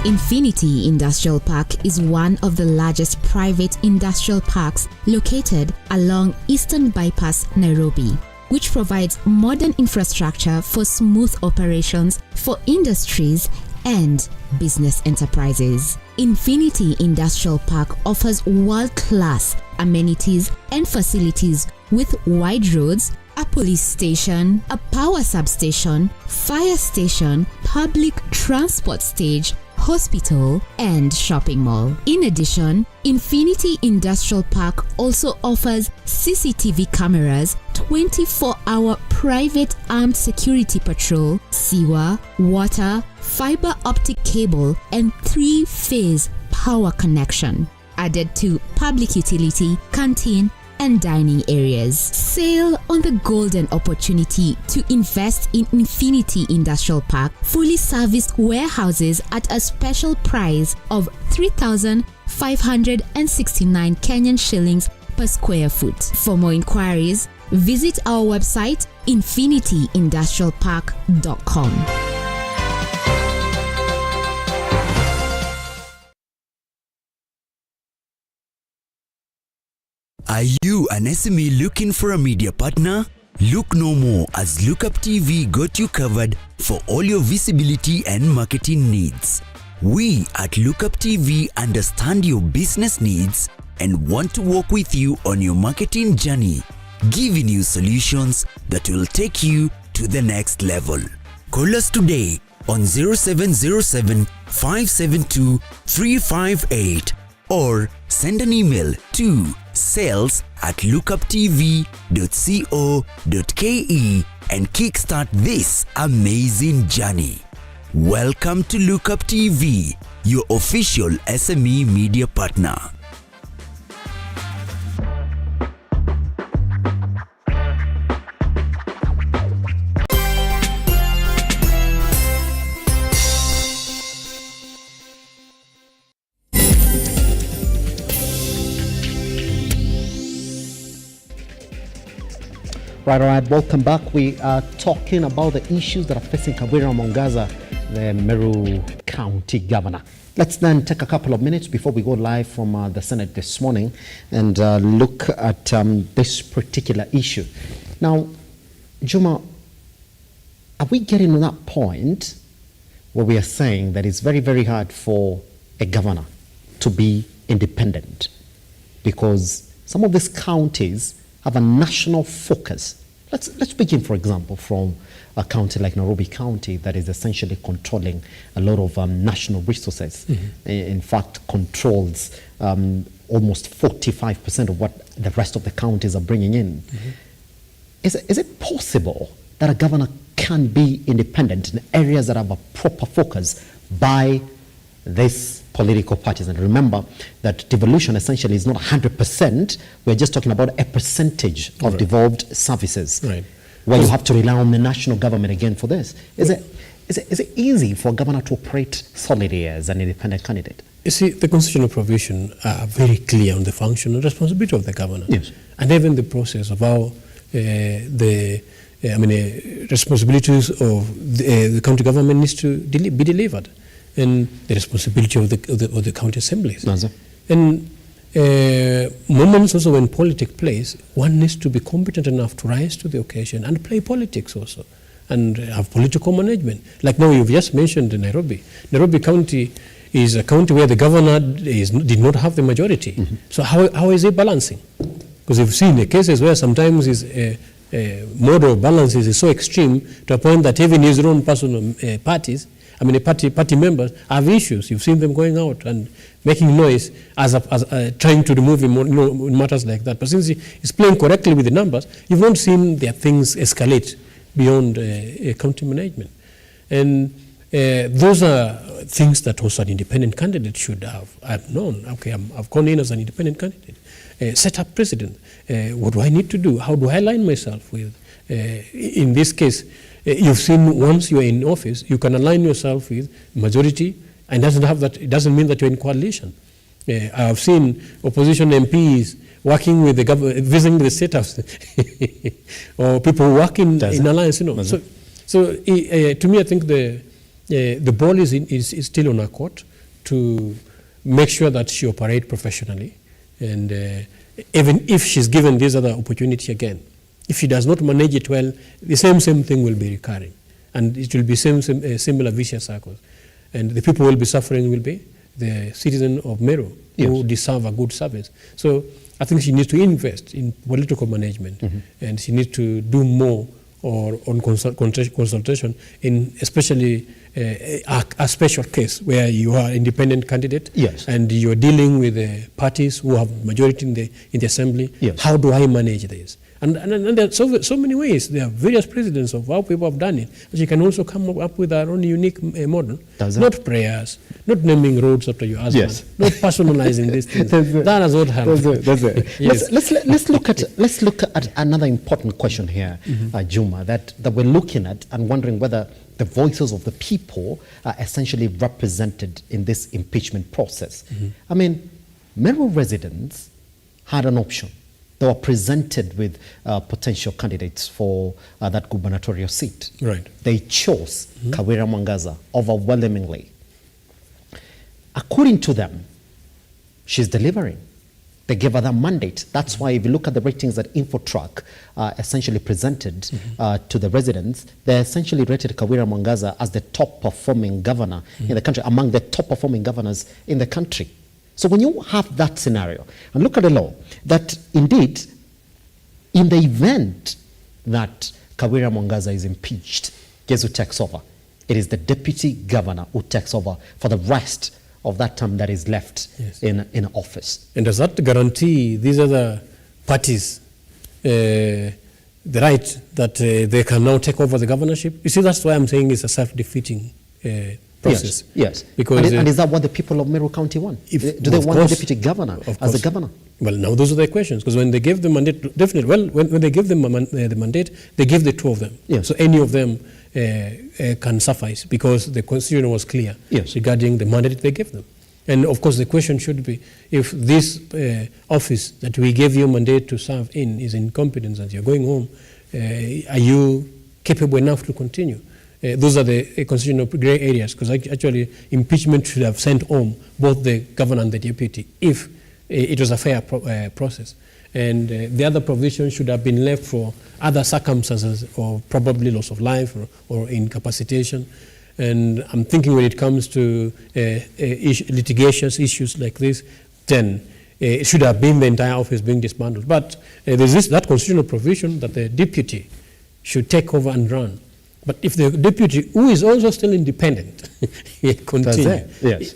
Infinity Industrial Park is one of the largest private industrial parks located along Eastern Bypass, Nairobi, which provides modern infrastructure for smooth operations for industries and business enterprises. Infinity Industrial Park offers world-class amenities and facilities with wide roads, a police station, a power substation, fire station, public transport stage, hospital, and shopping mall. In addition, Infinity Industrial Park also offers CCTV cameras, 24-hour private armed security patrol, sewer, water, fiber optic cable, and 3-phase power connection, added to public utility, canteen, and dining areas. Sail on the golden opportunity to invest in Infinity Industrial Park, fully serviced warehouses at a special price of 3,569 Kenyan shillings per square foot. For more inquiries, visit our website infinityindustrialpark.com. Are you an SME looking for a media partner? Look no more, as Lookuptv got you covered for all your visibility and marketing needs. We at Lookuptv understand your business needs and want to work with you on your marketing journey, giving you solutions that will take you to the next level. Call us today on 0707 572 358 or send an email to sales@lookuptv.co.ke and kickstart this amazing journey. Welcome to Lookuptv, your official SME media partner. Right, all right, welcome back. We are talking about the issues that are facing Kawira Mwangaza, the Meru County Governor. Let's then take a couple of minutes before we go live from the Senate this morning and look at this particular issue. Now, Juma, are we getting to that point where we are saying that it's very, very hard for a governor to be independent because some of these counties have a national focus? Let's begin, for example, from a county like Nairobi County that is essentially controlling a lot of national resources. In fact, controls almost 45% of what the rest of the counties are bringing in. Is it possible that a governor can be independent in areas that have a proper focus by these political parties? And remember that devolution essentially is not 100%. We're just talking about a percentage of devolved services, where you have to rely on the national government again for this. Is it easy for a governor to operate solidly as an independent candidate? You see, the constitutional provisions are very clear on the function and responsibility of the governor. Yes. And even the process of how responsibilities of the county government needs to be delivered, and the responsibility of the county assemblies. And moments also when politics plays, one needs to be competent enough to rise to the occasion and play politics also, and have political management. Like now you've just mentioned Nairobi. Nairobi County is a county where the governor did not have the majority. So how is he balancing? Because you've seen the cases where sometimes his model of balances is so extreme to a point that even his own personal parties, party members have issues. You've seen them going out and making noise as trying to remove him in matters like that. But since he's playing correctly with the numbers, you've not seen their things escalate beyond county management. And those are things that also an independent candidate should have. I've known, okay, I've gone in as an independent candidate, set up precedent. What do I need to do? How do I align myself with, in this case, you've seen once you're in office, you can align yourself with majority, and it doesn't mean that you're in coalition. I've seen opposition MPs working with the government, visiting the state house, or people working in alliance. So to me, I think the ball is still on our court to make sure that she operates professionally, and even if she's given this other opportunity again, if she does not manage it well, the same thing will be recurring, and it will be similar vicious circles, and the people who will be suffering will be the citizen of Meru, who deserve a good service. So I think she needs to invest in political management, and she needs to do more on consultation, in especially a special case where you are independent candidate, and you're dealing with the parties who have majority in the assembly. How do I manage this? And there are so many ways. There are various precedents of how people have done it. But you can also come up with our own unique model. Not prayers, not naming roads after your husband, not personalizing these things. That has not helped. Let's look at another important question here, Juma, that we're looking at and wondering whether the voices of the people are essentially represented in this impeachment process. I mean, Meru residents had an option. They were presented with potential candidates for that gubernatorial seat. They chose Kawira Mwangaza overwhelmingly. According to them, she's delivering. They gave her that mandate. That's why if you look at the ratings that InfoTrack essentially presented to the residents, they essentially rated Kawira Mwangaza as the top performing governor in the country, among the top performing governors in the country. So when you have that scenario, and look at the law, that indeed, in the event that Kawira Mwangaza is impeached, guess who takes over? It is the deputy governor who takes over for the rest of that term that is left in office. And does that guarantee these other parties the right that they can now take over the governorship? You see, that's why I'm saying it's a self-defeating process. Yes. Because and is that what the people of Meru County want? Do they want the deputy governor as the governor? Well, now those are the questions, because when they gave the mandate, definitely, well, when they give them the mandate, they give the two of them. Yes. So any of them can suffice, because the constitution was clear regarding the mandate they gave them. And of course, the question should be, if this office that we gave you mandate to serve in is incompetent and you're going home, are you capable enough to continue? Those are the constitutional gray areas, because actually impeachment should have sent home both the governor and the deputy if it was a fair process. And the other provisions should have been left for other circumstances, or probably loss of life or incapacitation. And I'm thinking when it comes to litigations, issues like this, then it should have been the entire office being dismantled. But there's that constitutional provision that the deputy should take over and run. But if the deputy, who is also still independent, continue,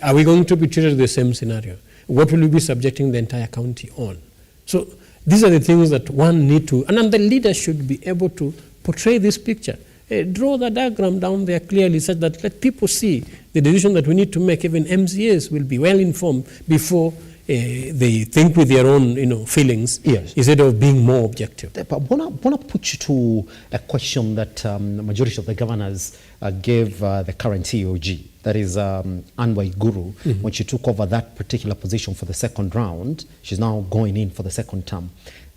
are we going to be treated the same scenario? What will we be subjecting the entire county on? So these are the things that one need to, and then the leader should be able to portray this picture. Draw the diagram down there clearly, such that let people see the decision that we need to make. Even MCAs will be well informed before they think with their own, feelings, instead of being more objective. But I want to put you to a question that the majority of the governors gave the current COG, that is Anwai Guru, when she took over that particular position for the second round. She's now going in for the second term.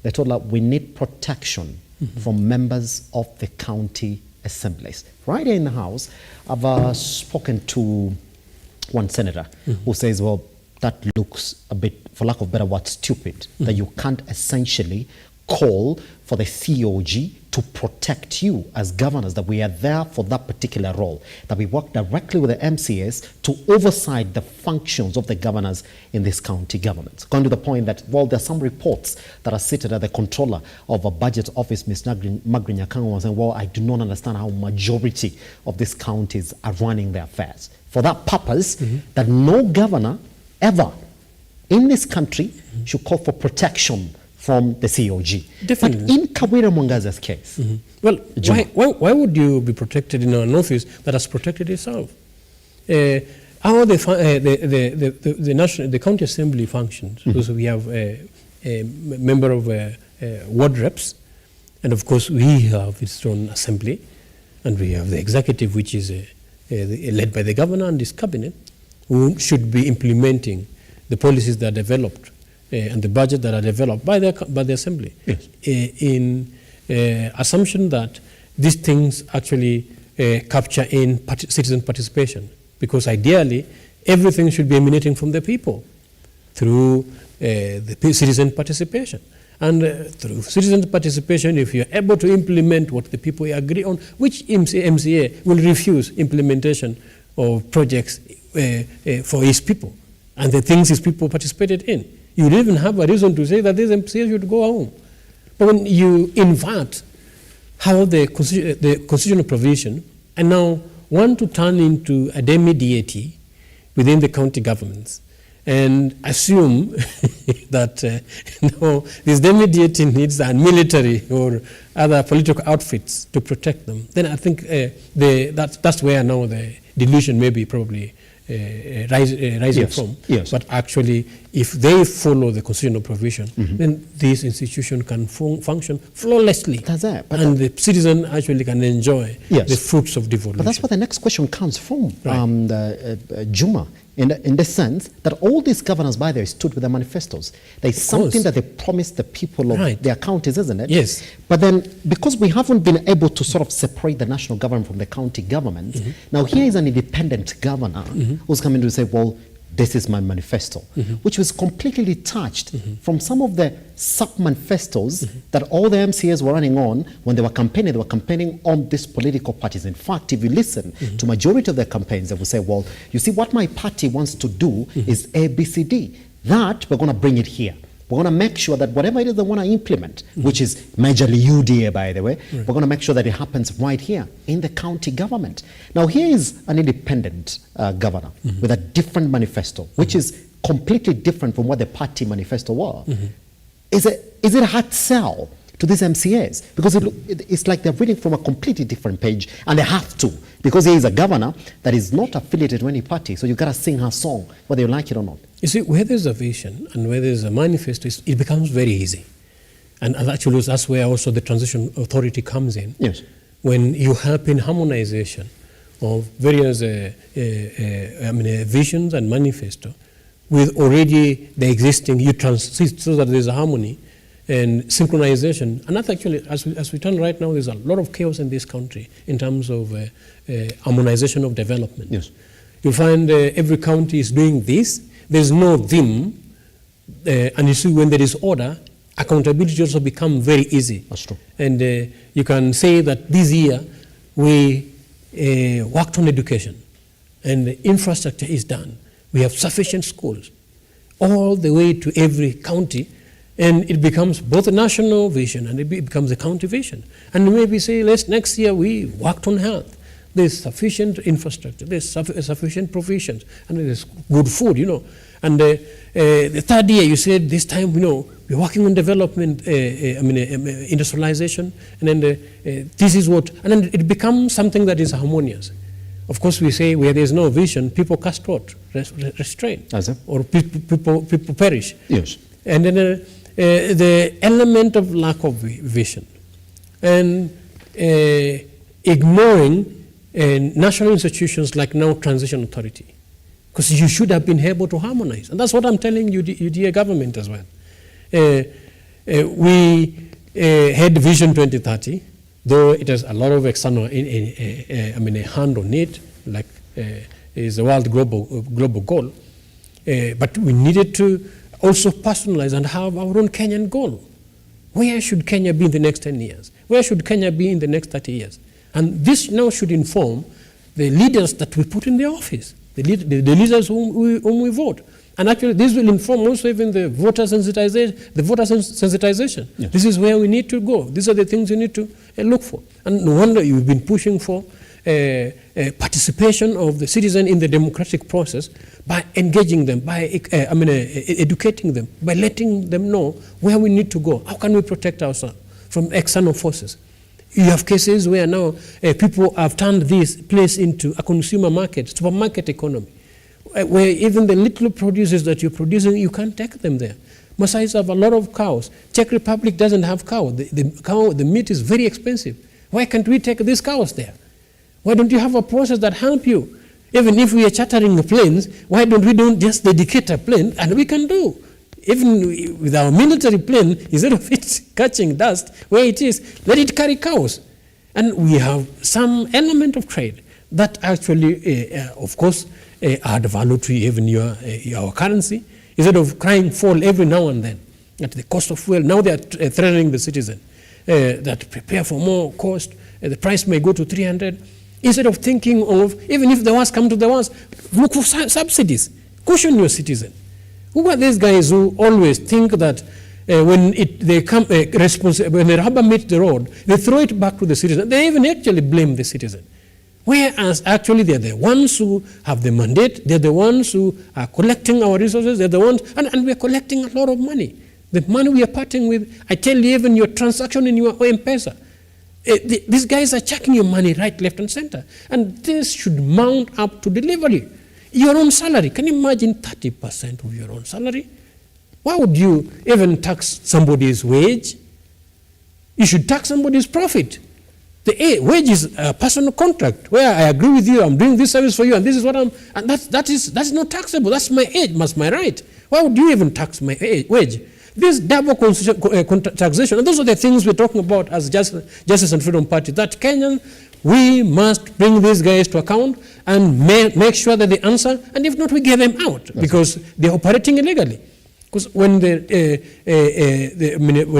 They told her, we need protection from members of the county assemblies. Right here in the House, I've spoken to one senator who says, well, that looks a bit, for lack of better word, stupid, that you can't essentially call for the COG to protect you as governors, that we are there for that particular role, that we work directly with the MCAs to oversight the functions of the governors in this county government. Going to the point that, well, there are some reports that are cited at the controller of a budget office, Ms. Magri Nyakango, saying, well, I do not understand how majority of these counties are running their affairs. For that purpose, that no governor ever in this country should call for protection from the COG. Definitely. But in Kawira Mwangaza's case, well, why would you be protected in an office that has protected itself? How the county assembly functions, because we have a member of ward reps, and of course we have its own assembly, and we have the executive, which is led by the governor and his cabinet, who should be implementing the policies that are developed and the budget that are developed by the assembly, in assumption that these things actually capture in citizen participation, because ideally everything should be emanating from the people through the citizen participation. And through citizen participation, if you're able to implement what the people agree on, which MCA will refuse implementation of projects for his people and the things his people participated in? You would even have a reason to say that these MCAs should go home. But when you invert how the constitutional provision and now want to turn into a demi-deity within the county governments and assume that no, this demi-deity needs a military or other political outfits to protect them, then I think that's where now the delusion may be probably rising from. But actually, if they follow the constitutional provision, then this institution can function flawlessly. That's it. And the citizen actually can enjoy the fruits of devolution. But that's where the next question comes from, Juma, in the sense that all these governors, by the way, stood with their manifestos. There's something that they promised the people of their counties, isn't it? Yes. But then, because we haven't been able to sort of separate the national government from the county government, now here is an independent governor who's coming to say, well, this is my manifesto, which was completely detached from some of the sub-manifestos that all the MCAs were running on when they were campaigning on these political parties. In fact, if you listen to majority of their campaigns, they will say, well, you see, what my party wants to do is A, B, C, D. That, we're going to bring it here. We're going to make sure that whatever it is they want to implement, which is majorly UDA, by the way, we're going to make sure that it happens right here in the county government. Now, here is an independent governor with a different manifesto, which is completely different from what the party manifesto were. Is it a hard sell to these MCAs? Because it's like they're reading from a completely different page, and they have to, because he is a governor that is not affiliated to any party, so you got to sing her song, whether you like it or not. You see, where there's a vision and where there's a manifesto, it becomes very easy. And actually, that's where also the transition authority comes in. Yes. When you help in harmonization of various visions and manifesto with already the existing, you transit so that there's a harmony and synchronization. And that's actually, as we turn right now, there's a lot of chaos in this country in terms of harmonization of development. Yes. You find every county is doing this. There's no them, and you see when there is order, accountability also become very easy. That's true. And you can say that this year we worked on education, and the infrastructure is done. We have sufficient schools, all the way to every county, and it becomes both a national vision and it becomes a county vision. And maybe say, next year we worked on health. There's sufficient infrastructure, there's sufficient provisions, and there's good food, And the third year, you said this time, we're working on development, industrialization, and then this is what, and then it becomes something that is harmonious. Of course, we say where there's no vision, people cast out, restrain, or people perish. Yes. And then the element of lack of vision and ignoring national institutions like now Transition Authority, because you should have been able to harmonize. And that's what I'm telling you, dear government as well. We had Vision 2030, though it has a lot of external hand on it, like is the world global goal. But we needed to also personalize and have our own Kenyan goal. Where should Kenya be in the next 10 years? Where should Kenya be in the next 30 years? And this now should inform the leaders that we put in the office, the leaders whom we vote. And actually, this will inform also even the voter sensitization. Yes. This is where we need to go. These are the things you need to look for. And no wonder you've been pushing for participation of the citizen in the democratic process by engaging them, by educating them, by letting them know where we need to go. How can we protect ourselves from external forces? You have cases where now people have turned this place into a consumer market, supermarket economy, where even the little produces that you're producing, you can't take them there. Maasais have a lot of cows. Czech Republic doesn't have cow. The meat is very expensive. Why can't we take these cows there? Why don't you have a process that help you? Even if we are chartering planes, why don't we just dedicate a plane and we can do? Even with our military plane, instead of it catching dust where it is, let it carry cows. And we have some element of trade that actually, of course, add value to even your currency. Instead of crying fall every now and then at the cost of fuel, now they are threatening the citizen that prepare for more cost, the price may go to 300. Instead of thinking of, even if the worst come to the worst, look for subsidies, cushion your citizen. Who are these guys who always think that when the rubber meets the road, they throw it back to the citizen? They even actually blame the citizen. Whereas actually they're the ones who have the mandate, they're the ones who are collecting our resources, they're the ones, and we're collecting a lot of money. The money we are parting with, I tell you, even your transaction in your M-Pesa, these guys are checking your money right, left, and center. And this should mount up to delivery. Your own salary. Can you imagine 30% of your own salary? Why would you even tax somebody's wage? You should tax somebody's profit. The wage is a personal contract where I agree with you, I'm doing this service for you, and this is what I'm, and that's not taxable. That's my age, that's my right. Why would you even tax my wage? This double taxation, and those are the things we're talking about as Justice and Freedom Party, that Kenyan We must bring these guys to account and make sure that they answer, and if not, we get them out because they're operating illegally. Because when when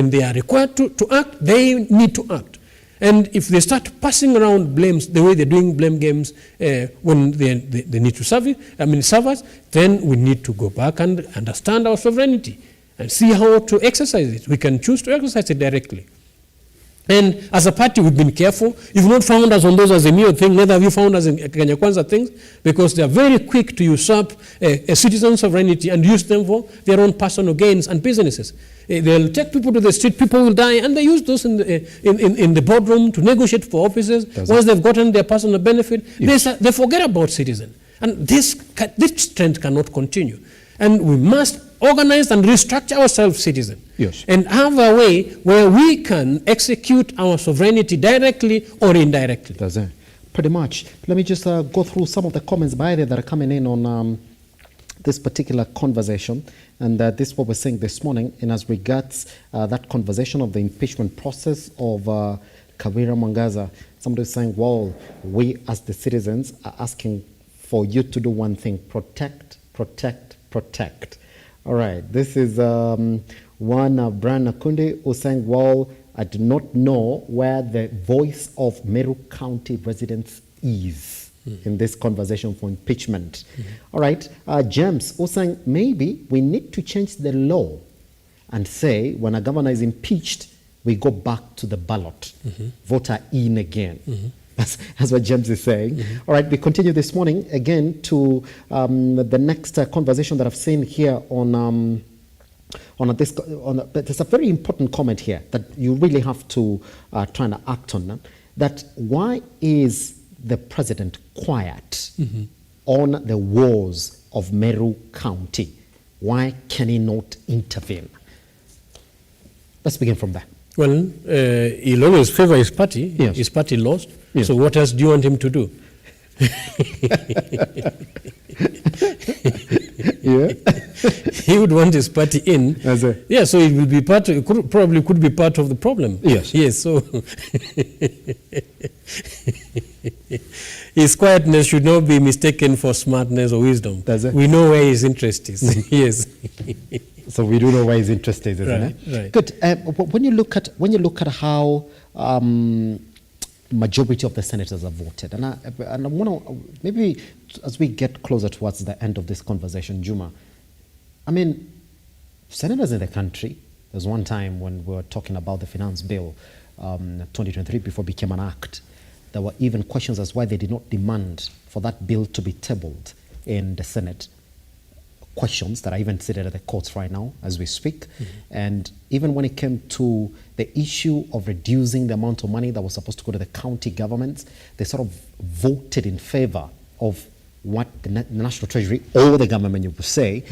they are required to act, they need to act. And if they start passing around blames the way they're doing blame games when they need to serve us, then we need to go back and understand our sovereignty and see how to exercise it. We can choose to exercise it directly. And as a party, we've been careful. You've not found us on those azimio things, neither have you found us in Kenya Kwanza things, because they are very quick to usurp a citizen's sovereignty and use them for their own personal gains and businesses. They'll take people to the street, people will die, and they use those in the boardroom to negotiate for offices. Once they've gotten their personal benefit, they forget about citizens. And this trend cannot continue. And we must organize and restructure ourselves, citizens. Yes. And have a way where we can execute our sovereignty directly or indirectly. That's it. Pretty much. Let me just go through some of the comments by there that are coming in on this particular conversation. And this is what we're saying this morning in as regards that conversation of the impeachment process of Kawira Mwangaza. Somebody is saying, well, we as the citizens are asking for you to do one thing: protect, protect, protect. All right, this is one Brian Nakundi who's saying, well, I do not know where the voice of Meru County residents is in this conversation for impeachment. All right, James who's saying, maybe we need to change the law and say when a governor is impeached, we go back to the ballot, voter in again. That's what James is saying. All right, we continue this morning again to the next conversation that I've seen here on this. There's a very important comment here that you really have to try and act on. That why is the president quiet on the wars of Meru County? Why can he not intervene? Let's begin from there. Well, he'll always favor his party. Yes. His party lost. Yes. So what else do you want him to do? He would want his party in. Yeah, so it will be probably could be part of the problem. Yes. Yes, so his quietness should not be mistaken for smartness or wisdom. We know where his interest is. Yes. So we do know where his interest is, isn't it? Right. Good. When you look at how majority of the senators have voted, and I want to maybe as we get closer towards the end of this conversation, Juma, I mean, senators in the country. There's one time when we were talking about the finance bill, 2023, before it became an act. There were even questions as why they did not demand for that bill to be tabled in the Senate. Questions that are even seated at the courts right now as we speak. And even when it came to the issue of reducing the amount of money that was supposed to go to the county governments, they sort of voted in favor of what the National Treasury or the government, you would say,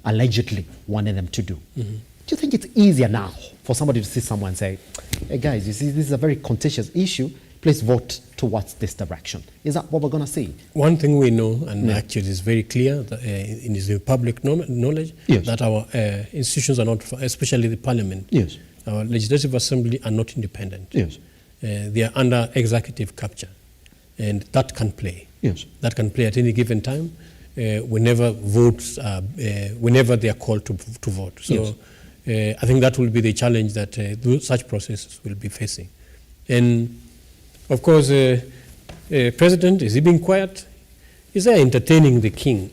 allegedly wanted them to do. Do you think it's easier now for somebody to see someone and say, hey guys, you see, this is a very contentious issue, please vote towards this direction? Is that what we're going to see? One thing we know, and actually it's very clear that, in the public knowledge, that our institutions are not, especially the parliament, our legislative assembly are not independent. They are under executive capture, and that can play. That can play at any given time, whenever whenever they are called to vote. So I think that will be the challenge that such processes will be facing. And of course, President, is he being quiet? Is he entertaining the king?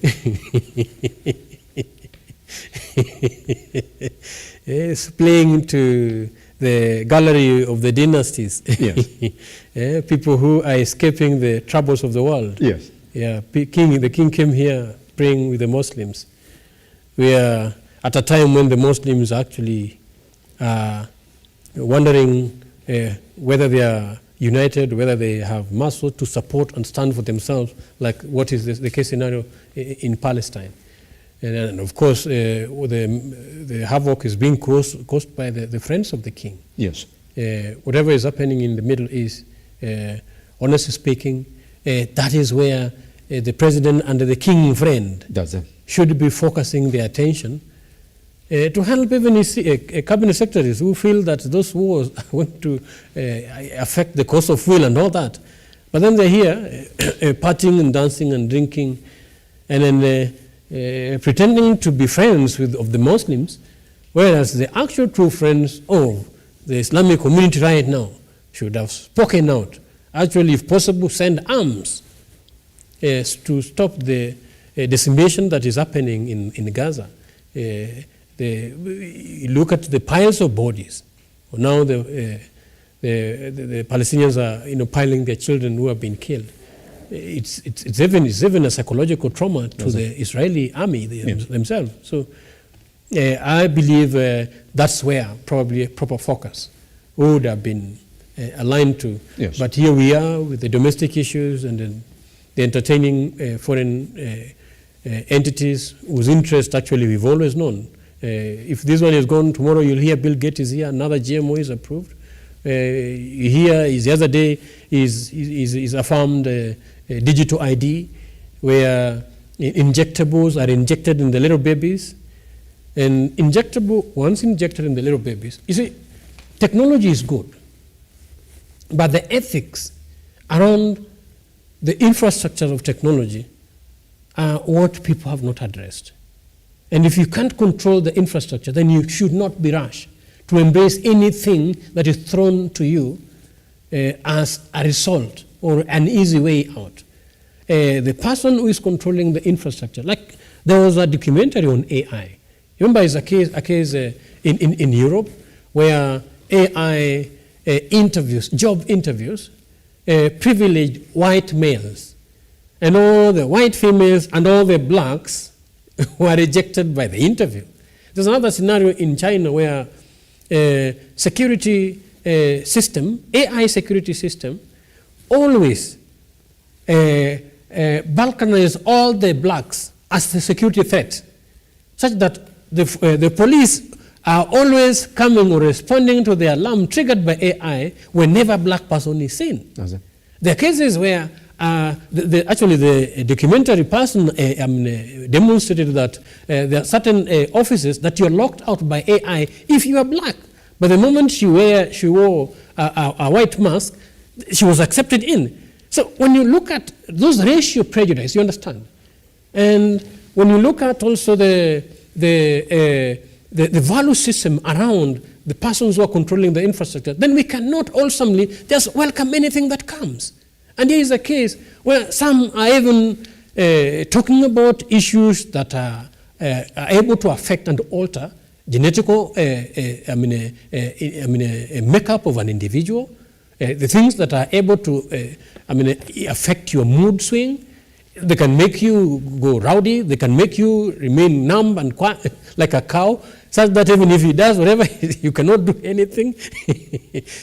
He's playing to the gallery of the dynasties. People who are escaping the troubles of the world. Yeah, the king came here praying with the Muslims. We are at a time when the Muslims actually are wondering whether they are united, whether they have muscle to support and stand for themselves, like what is the case scenario in Palestine. And of course, the havoc is being caused by the friends of the king. Whatever is happening in the Middle East, honestly speaking, that is where the president and the king friend should be focusing their attention to help even his cabinet secretaries who feel that those wars are going to affect the cost of fuel and all that. But then they're here partying and dancing and drinking and then pretending to be friends of the Muslims, whereas the actual true friends of the Islamic community right now should have spoken out. Actually, if possible, send arms to stop the decimation that is happening in Gaza. Look at the piles of bodies. Now the Palestinians are piling their children who have been killed. It's even a psychological trauma to the Israeli army themselves. So I believe that's where probably a proper focus would have been aligned to. Yes. But here we are with the domestic issues and then the entertaining foreign entities whose interest actually we've always known. If this one is gone, tomorrow you'll hear Bill Gates is here, another GMO is approved. Here is the other day is affirmed digital ID, where injectables are injected in the little babies. And once injected in the little babies, you see, technology is good, but the ethics around the infrastructure of technology are what people have not addressed. And if you can't control the infrastructure, then you should not be rash to embrace anything that is thrown to you as a result or an easy way out. The person who is controlling the infrastructure, like there was a documentary on AI. Remember, it's a case in Europe where AI job interviews, privileged white males, and all the white females and all the blacks were rejected by the interview. There's another scenario in China where security system, AI security system, always balkanize all the blacks as the security threat, such that the police are always coming or responding to the alarm triggered by AI whenever a black person is seen. There are cases where actually the documentary person demonstrated that there are certain offices that you're locked out by AI if you are black. But the moment she wore a white mask, she was accepted in. So when you look at those racial prejudice, you understand. And when you look at also the value system around the persons who are controlling the infrastructure, then we cannot wholesomely just welcome anything that comes. And here is a case where some are even talking about issues that are able to affect and alter genetical makeup of an individual, the things that are able to affect your mood swing. They can make you go rowdy, they can make you remain numb and quiet, like a cow, such that even if he does whatever, you cannot do anything.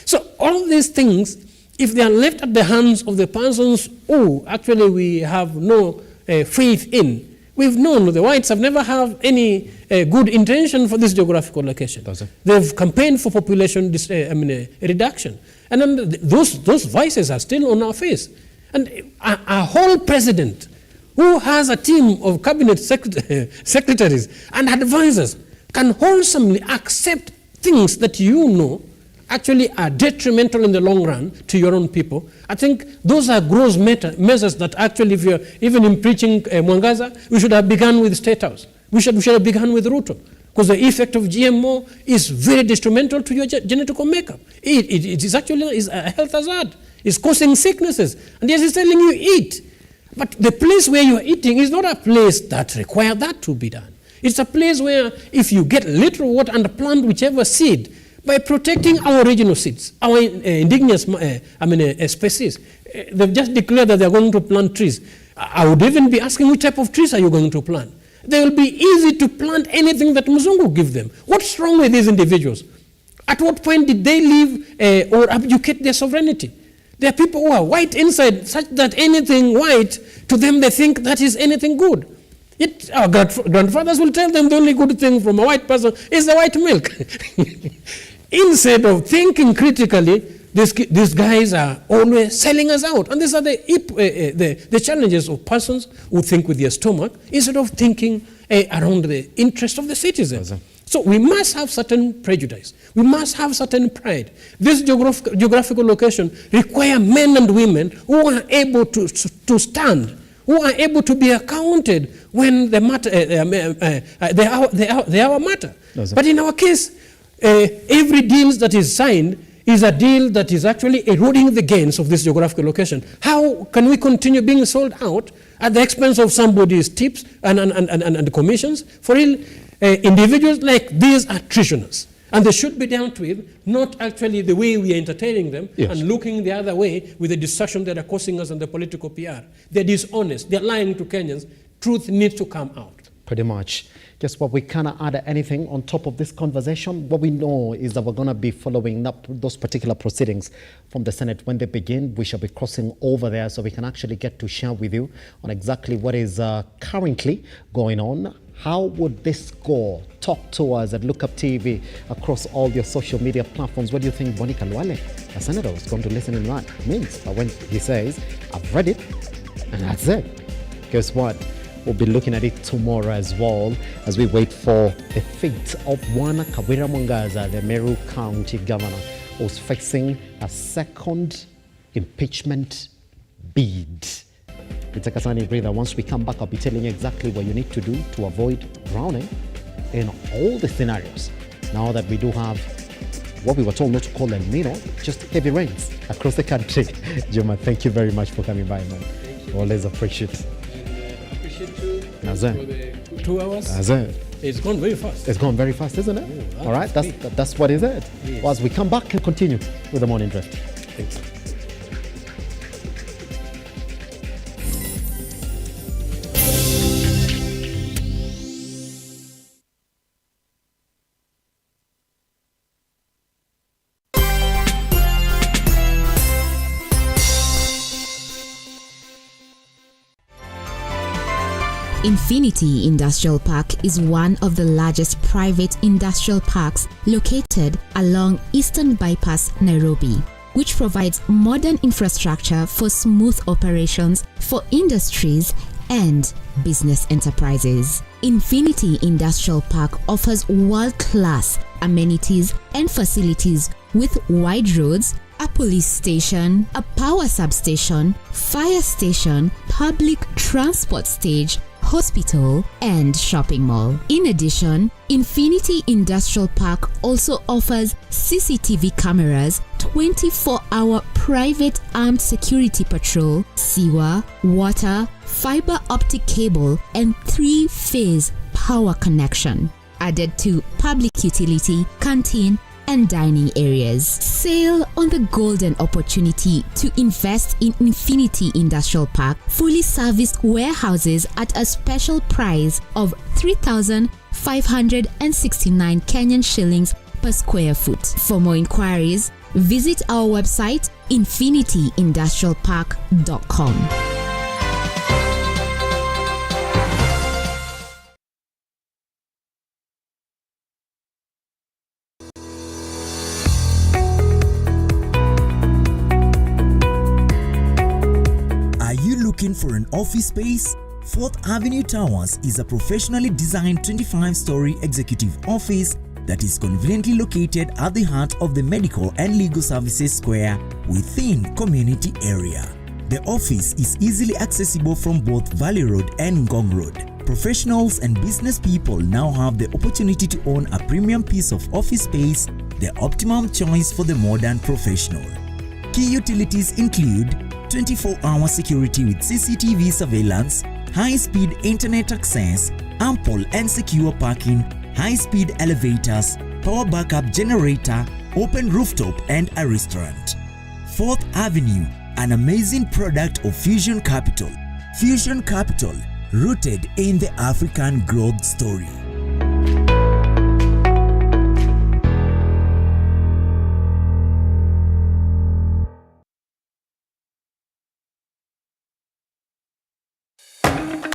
So all these things, if they are left at the hands of the persons who actually we have no faith in, we've known the whites have never had any good intention for this geographical location. They've campaigned for population reduction. And then those voices are still on our face. And a whole president who has a team of cabinet secretaries and advisors can wholesomely accept things that you know actually are detrimental in the long run to your own people. I think those are gross measures that actually, if you're even in preaching Mwangaza, we should have begun with State House. We should have begun with RUTO, because the effect of GMO is very detrimental to your genetical makeup. It is actually a health hazard. It's causing sicknesses. And yes, it's telling you eat. But the place where you're eating is not a place that requires that to be done. It's a place where if you get little water and plant whichever seed, by protecting our regional seeds, our indigenous species, they've just declared that they're going to plant trees. I would even be asking, which type of trees are you going to plant? They will be easy to plant anything that Muzungu give them. What's wrong with these individuals? At what point did they leave or abdicate their sovereignty? There are people who are white inside, such that anything white, to them they think that is anything good. Yet our grandfathers will tell them the only good thing from a white person is the white milk. Instead of thinking critically, these guys are always selling us out. And these are the challenges of persons who think with their stomach instead of thinking around the interest of the citizens. So we must have certain prejudice. We must have certain pride. This geographical location require men and women who are able to stand, who are able to be accounted when the matter, they are matter. But in our case, every deal that is signed is a deal that is actually eroding the gains of this geographical location. How can we continue being sold out at the expense of somebody's tips and commissions? For real, individuals like these are treasoners, and they should be dealt with, not actually the way we are entertaining them and looking the other way with the destruction that are causing us and the political PR. They're dishonest. They're lying to Kenyans. Truth needs to come out. Pretty much. Just what we cannot add anything on top of this conversation. What we know is that we're going to be following up those particular proceedings from the Senate when they begin. We shall be crossing over there so we can actually get to share with you on exactly what is currently going on. How would this go? Talk to us at Lookuptv across all your social media platforms. What do you think Boni Khalwale, a senator, is going to listen in that means? But when he says, I've read it, and that's it. Guess what? We'll be looking at it tomorrow as well as we wait for the fate of one Kawira Mwangaza, the Meru County governor, who's facing a second impeachment bid. Take a sunny breather. Once we come back, I'll be telling you exactly what you need to do to avoid drowning in all the scenarios. Now that we do have what we were told not to call El Nino, just heavy rains across the country. Juma, thank you very much for coming by, man. Always appreciate it. For the 2 hours. It's gone very fast. It's gone very fast, isn't it? All right, that's what is it. Yes. Well, as we come back and continue with the morning drift. Thanks. Infinity Industrial Park is one of the largest private industrial parks located along Eastern Bypass, Nairobi, which provides modern infrastructure for smooth operations for industries and business enterprises. Infinity Industrial Park offers world-class amenities and facilities with wide roads, a police station, a power substation, fire station, public transport stage, hospital, and shopping mall. In addition, Infinity Industrial Park also offers CCTV cameras, 24-hour private armed security patrol, sewer, water, fiber optic cable, and 3-phase power connection, added to public utility, canteen, and dining areas. Sail on the golden opportunity to invest in Infinity Industrial Park fully serviced warehouses at a special price of 3,569 Kenyan shillings per square foot. For more inquiries, visit our website infinityindustrialpark.com. Looking for an office space? 4th Avenue Towers is a professionally designed 25-story executive office that is conveniently located at the heart of the medical and legal services square within community area. The office is easily accessible from both Valley Road and Ngong Road. Professionals and business people now have the opportunity to own a premium piece of office space, the optimum choice for the modern professional. Key utilities include 24-hour security with CCTV surveillance, high-speed internet access, ample and secure parking, high-speed elevators, power backup generator, open rooftop, and a restaurant. 4th Avenue, an amazing product of Fusion Capital. Fusion Capital, rooted in the African growth story.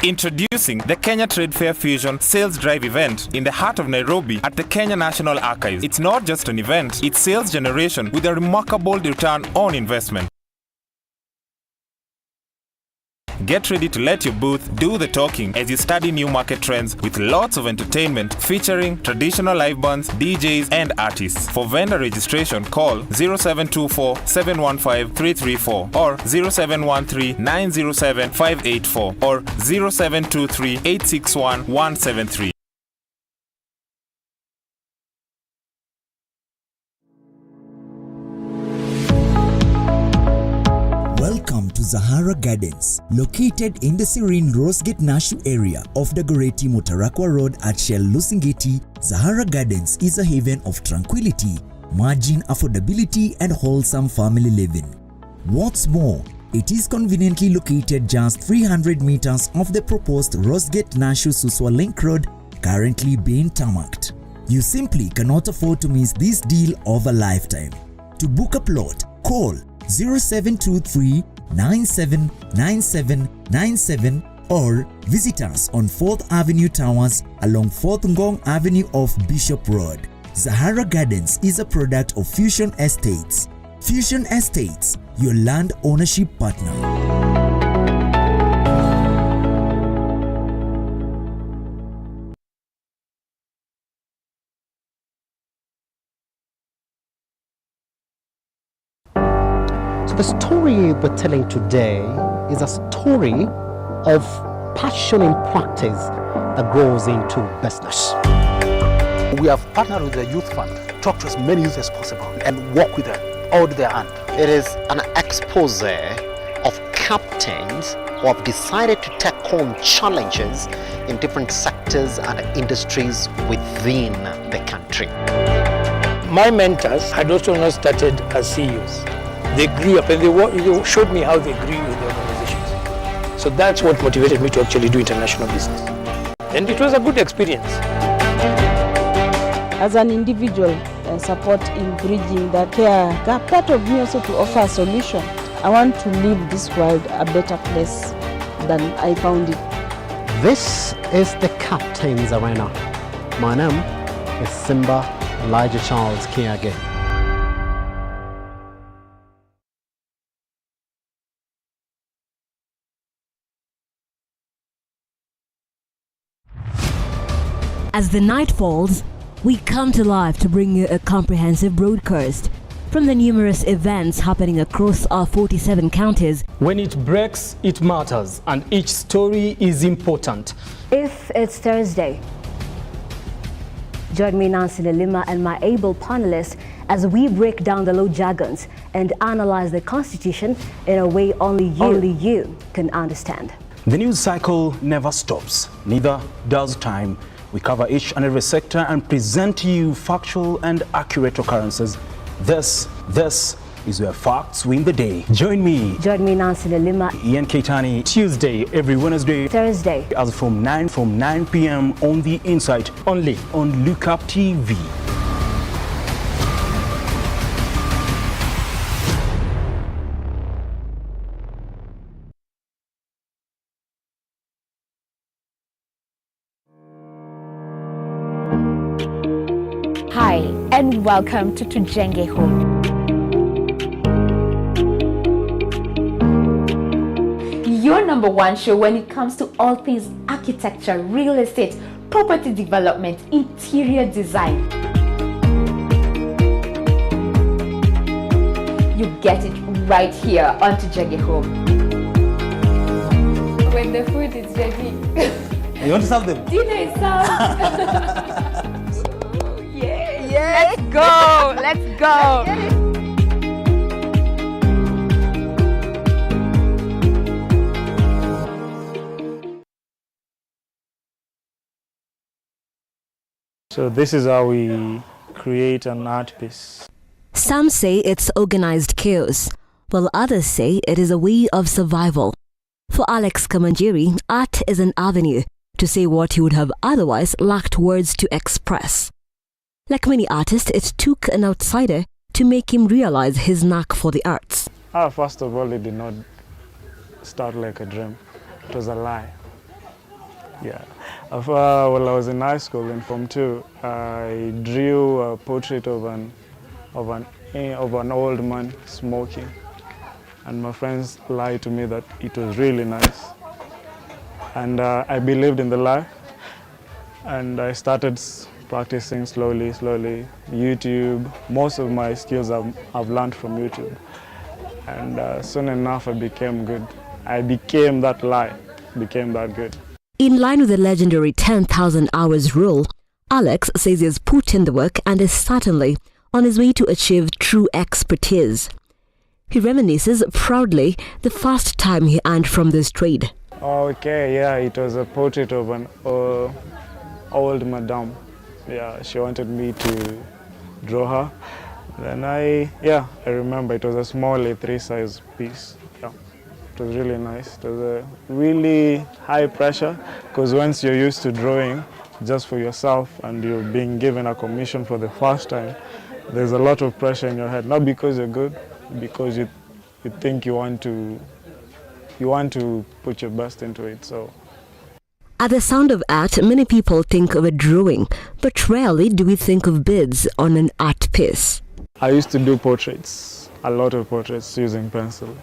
Introducing the Kenya Trade Fair Fusion Sales Drive event in the heart of Nairobi at the Kenya National Archives. It's not just an event, it's sales generation with a remarkable return on investment. Get ready to let your booth do the talking as you study new market trends with lots of entertainment featuring traditional live bands, DJs, and artists. For vendor registration, call 0724 715 334 or 0713 907 584 or 0723 861 173. Welcome to Zahara Gardens, located in the serene Rosegate Nashu area of Dagoretti Motarakwa Road at Shell Lusingeti. Zahara Gardens is a haven of tranquility, margin affordability and wholesome family living. What's more, it is conveniently located just 300 meters off the proposed Rosegate Nashu Suswa Link Road, currently being tarmacked. You simply cannot afford to miss this deal of a lifetime. To book a plot, call 0723 979797 or visit us on 4th Avenue Towers along 4th Ngong Avenue off Bishop Road. Zahara Gardens is a product of Fusion Estates. Fusion Estates, your land ownership partner. The story we're telling today is a story of passion in practice that grows into business. We have partnered with the Youth Fund, talk to as many youth as possible and work with them, hold their hand. It is an expose of captains who have decided to take on challenges in different sectors and industries within the country. My mentors had also not started as CEOs. They grew up and they showed me how they grew in the organizations. So that's what motivated me to actually do international business. And it was a good experience. As an individual, support in bridging the care gap, part of me also to offer a solution. I want to leave this world a better place than I found it. This is the Captain's Arena. My name is Simba Elijah Charles Kiage. As the night falls, we come to life to bring you a comprehensive broadcast from the numerous events happening across our 47 counties. When it breaks, it matters, and each story is important. If it's Thursday, join me, Nancy Lima, and my able panelists as we break down the law jargons and analyze the Constitution in a way only you can understand. The news cycle never stops, neither does time. We cover each and every sector and present to you factual and accurate occurrences. This is where facts win the day. Join me, Nancy Lima, Ian Keitani, Tuesday, every Wednesday, Thursday, as from 9 p.m. on The Insight, only on Lookuptv. Hi, and welcome to Tujenge Home. Your number one show when it comes to all things architecture, real estate, property development, interior design. You get it right here on Tujenge Home. When the food is ready. You want to serve them? Dinner is served. Yeah. Let's go. Let's go. So this is how we create an art piece. Some say it's organized chaos, while others say it is a way of survival. For Alex Kamanjiri, art is an avenue to say what he would have otherwise lacked words to express. Like many artists, it took an outsider to make him realize his knack for the arts. First of all, it did not start like a dream. It was a lie. Yeah. While I was in high school in Form 2, I drew a portrait of an old man smoking. and my friends lied to me that it was really nice. And I believed in the lie, and I started practicing slowly. YouTube, most of my skills I've learned from YouTube. And soon enough I became good. I became that lie, became that good. In line with the legendary 10,000 hours rule, Alex says he has put in the work and is certainly on his way to achieve true expertise. He reminisces proudly the first time he earned from this trade. Okay, yeah, it was a portrait of an old madam. Yeah, she wanted me to draw her. Then I remember it was a small A3 size piece. Yeah, it was really nice. It was a really high pressure because once you're used to drawing just for yourself and you're being given a commission for the first time, there's a lot of pressure in your head. Not because you're good, because you think you want to put your best into it. So. At the sound of art, many people think of a drawing, but rarely do we think of beads on an art piece. I used to do portraits, a lot of portraits using pencil.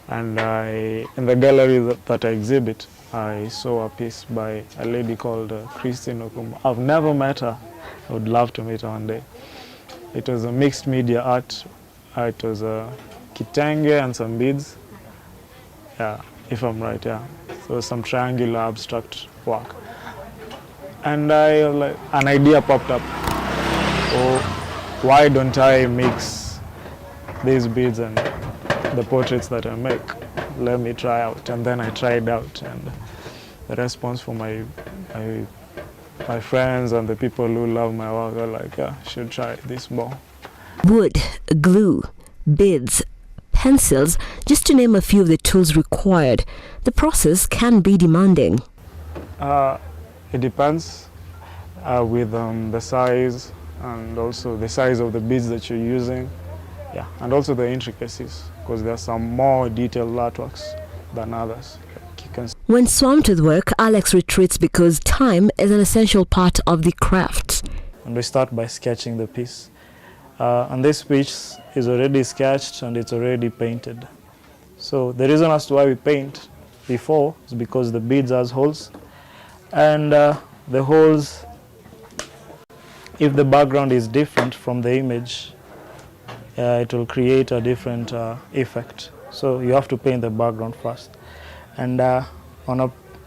And in the gallery that I exhibit, I saw a piece by a lady called Christine Okumba. I've never met her. I would love to meet her one day. It was a mixed media art. It was a kitenge and some beads. Yeah, if I'm right, yeah. So some triangular abstract work. And an idea popped up. Oh, why don't I mix these beads and the portraits that I make? Let me try out. And then I tried out, and the response from my friends and the people who love my work are like, yeah, you should try this more. Wood, glue, beads, pencils, just to name a few of the tools required. The process can be demanding. It depends with the size and also the size of the beads that you're using. Yeah, and also the intricacies, because there are some more detailed artworks than others. When swamped with work, Alex retreats because time is an essential part of the craft. And we start by sketching the piece. And this piece is already sketched and it's already painted. So the reason as to why we paint before is because the beads has holes. And the holes, if the background is different from the image, it will create a different effect. So you have to paint the background first. And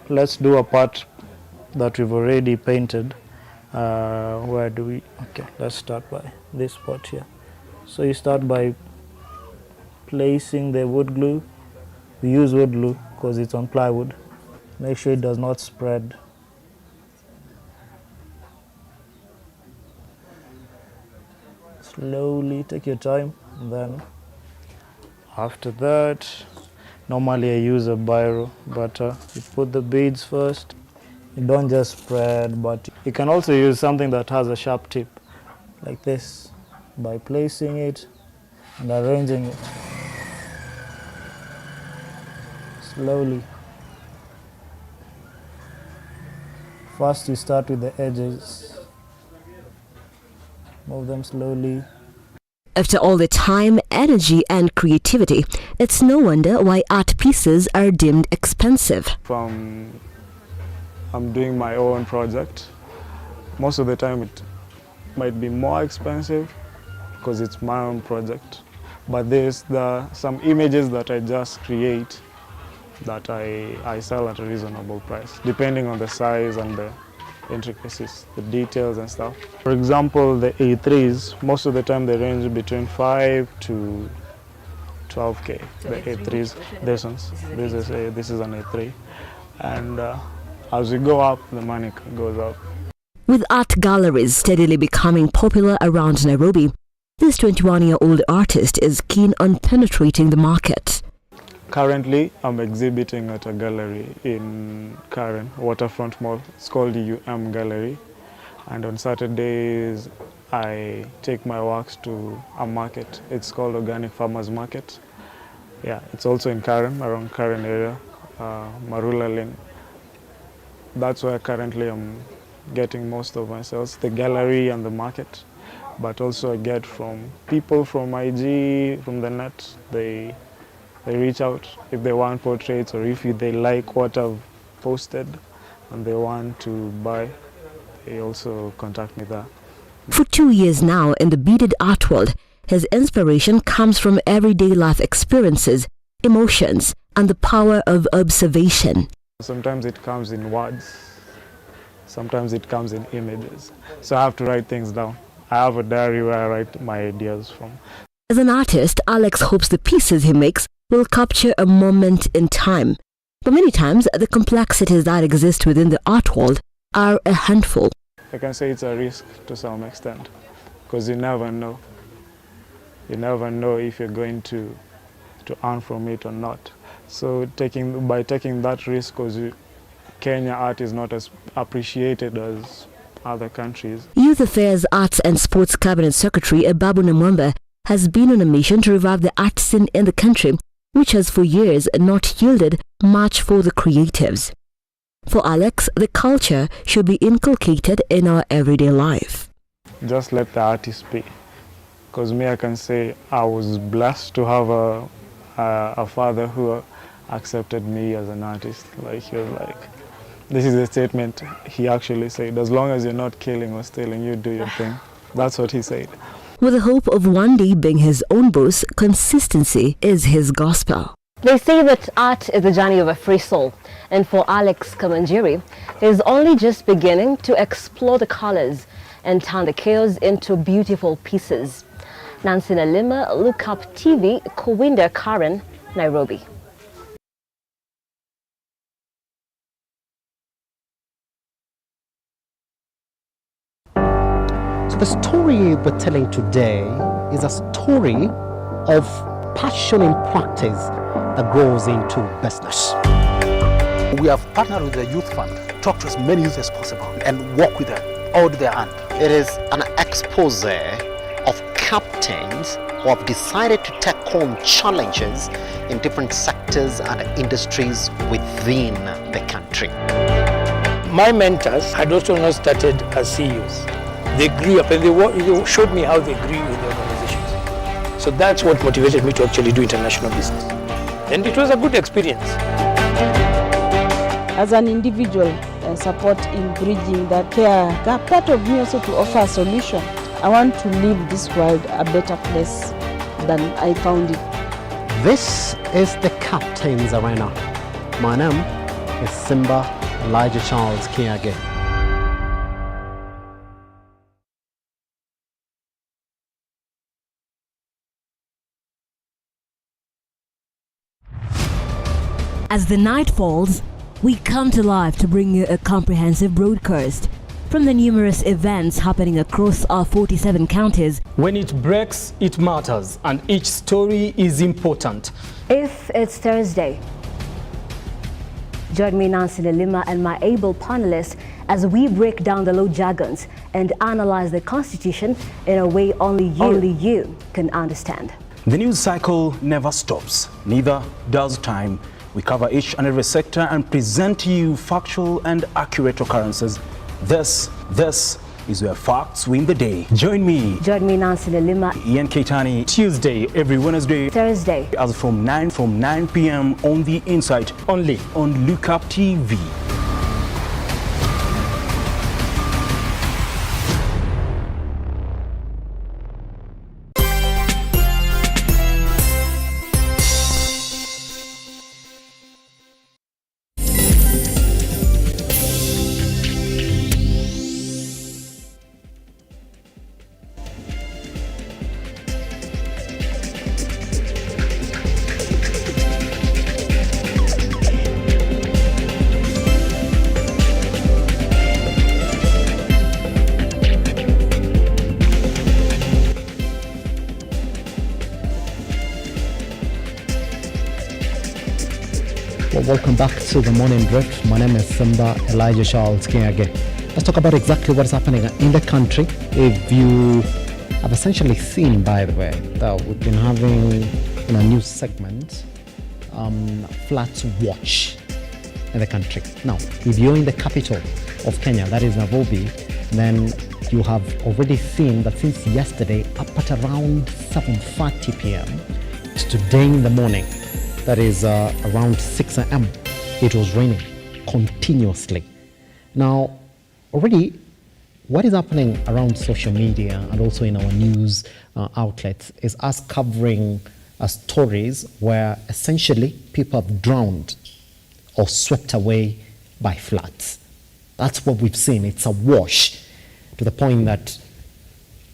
let's do a part that we've already painted. Where do we? Okay, let's start by this part here. So you start by placing the wood glue. We use wood glue because it's on plywood. Make sure it does not spread. Slowly, take your time. And then after that, normally I use a biro, but you put the beads first. You don't just spread, but you can also use something that has a sharp tip, like this, by placing it and arranging it slowly. First you start with the edges, move them slowly. After all the time, energy and creativity, it's no wonder why art pieces are deemed expensive. I'm doing my own project. Most of the time it might be more expensive because it's my own project. But there's some images that I just create that I sell at a reasonable price, depending on the size and the intricacies, the details and stuff. For example, the A3s, most of the time they range between 5 to 12K. So the A3s, this one's, this is an A3. And as we go up, the money goes up. With art galleries steadily becoming popular around Nairobi, this 21-year-old artist is keen on penetrating the market. Currently, I'm exhibiting at a gallery in Karen, Waterfront Mall. It's called the Gallery. And on Saturdays, I take my works to a market. It's called Organic Farmers Market. Yeah, it's also in Karen, around Karen area, Marula Lane. That's where currently I'm getting most of my sales, the gallery and the market. But also I get from people from IG, from the net. They They reach out if they want portraits or if they like what I've posted and they want to buy, they also contact me there. For 2 years now in the beaded art world, his inspiration comes from everyday life experiences, emotions, and the power of observation. Sometimes it comes in words, sometimes it comes in images. So I have to write things down. I have a diary where I write my ideas from. As an artist, Alex hopes the pieces he makes will capture a moment in time. But many times, the complexities that exist within the art world are a handful. I can say it's a risk to some extent, because you never know. You never know if you're going to earn from it or not. So by taking that risk, because Kenya art is not as appreciated as other countries. Youth Affairs, Arts and Sports Cabinet Secretary Babu Namwamba has been on a mission to revive the art scene in the country, which has for years not yielded much for the creatives. For Alex, the culture should be inculcated in our everyday life. Just let the artist be. Because me, I can say I was blessed to have a father who accepted me as an artist. Like, he was like, this is a statement he actually said, as long as you're not killing or stealing, you do your thing. That's what he said. With the hope of one day being his own boss, consistency is his gospel. They say that art is the journey of a free soul, and for Alex Kamanjiri, he is only just beginning to explore the colors and turn the chaos into beautiful pieces. Nancy Nalima, Lookuptv, Kuwinda Karen, Nairobi. So the story we're telling today is a story of passion in practice that grows into business. We have partnered with the Youth Fund, talk to as many youth as possible and work with them all their hand. It is an expose of captains who have decided to take on challenges in different sectors and industries within the country. My mentors had also not started as CEOs. They grew up and they showed me how they grew in the organizations. So that's what motivated me to actually do international business. And it was a good experience. As an individual, support in bridging that care gap, part of me also to offer a solution. I want to leave this world a better place than I found it. This is the Captain's Arena. My name is Simba Elijah Charles Kiage. As the night falls, we come to life to bring you a comprehensive broadcast from the numerous events happening across our 47 counties. When it breaks, it matters, and each story is important. If it's Thursday, join me, Nancy Nalima, and my able panelists as we break down the law jargons and analyze the Constitution in a way only you can understand. The news cycle never stops, neither does time. We cover each and every sector and present to you factual and accurate occurrences. This is where facts win the day. Join me, Nancy Nalima, Ian Keitani, Tuesday, every Wednesday, Thursday, as from 9 p.m. on The Insight, only on Lookuptv. Welcome back to the Morning Drift. My name is Simba Elijah Charles Kiage. Let's talk about exactly what's happening in the country. If you have essentially seen, by the way, that we've been having in a news segment, floods watch in the country. Now, if you're in the capital of Kenya, that is Nairobi, then you have already seen that since yesterday up at around 7:30 p.m. to today in the morning, that is around 6 a.m., it was raining continuously. Now, already, what is happening around social media and also in our news outlets is us covering stories where essentially people have drowned or swept away by floods. That's what we've seen. It's a wash to the point that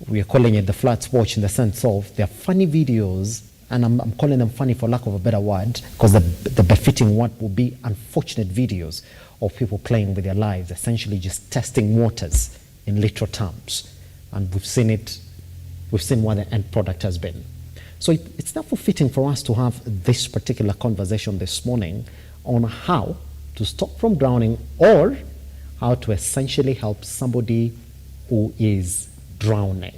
we are calling it the floods watch, in the sense of they're funny videos, and I'm calling them funny for lack of a better word, because the befitting word would be unfortunate videos of people playing with their lives, essentially just testing waters in literal terms. And we've seen what the end product has been. So it's therefore fitting for us to have this particular conversation this morning on how to stop from drowning, or how to essentially help somebody who is drowning.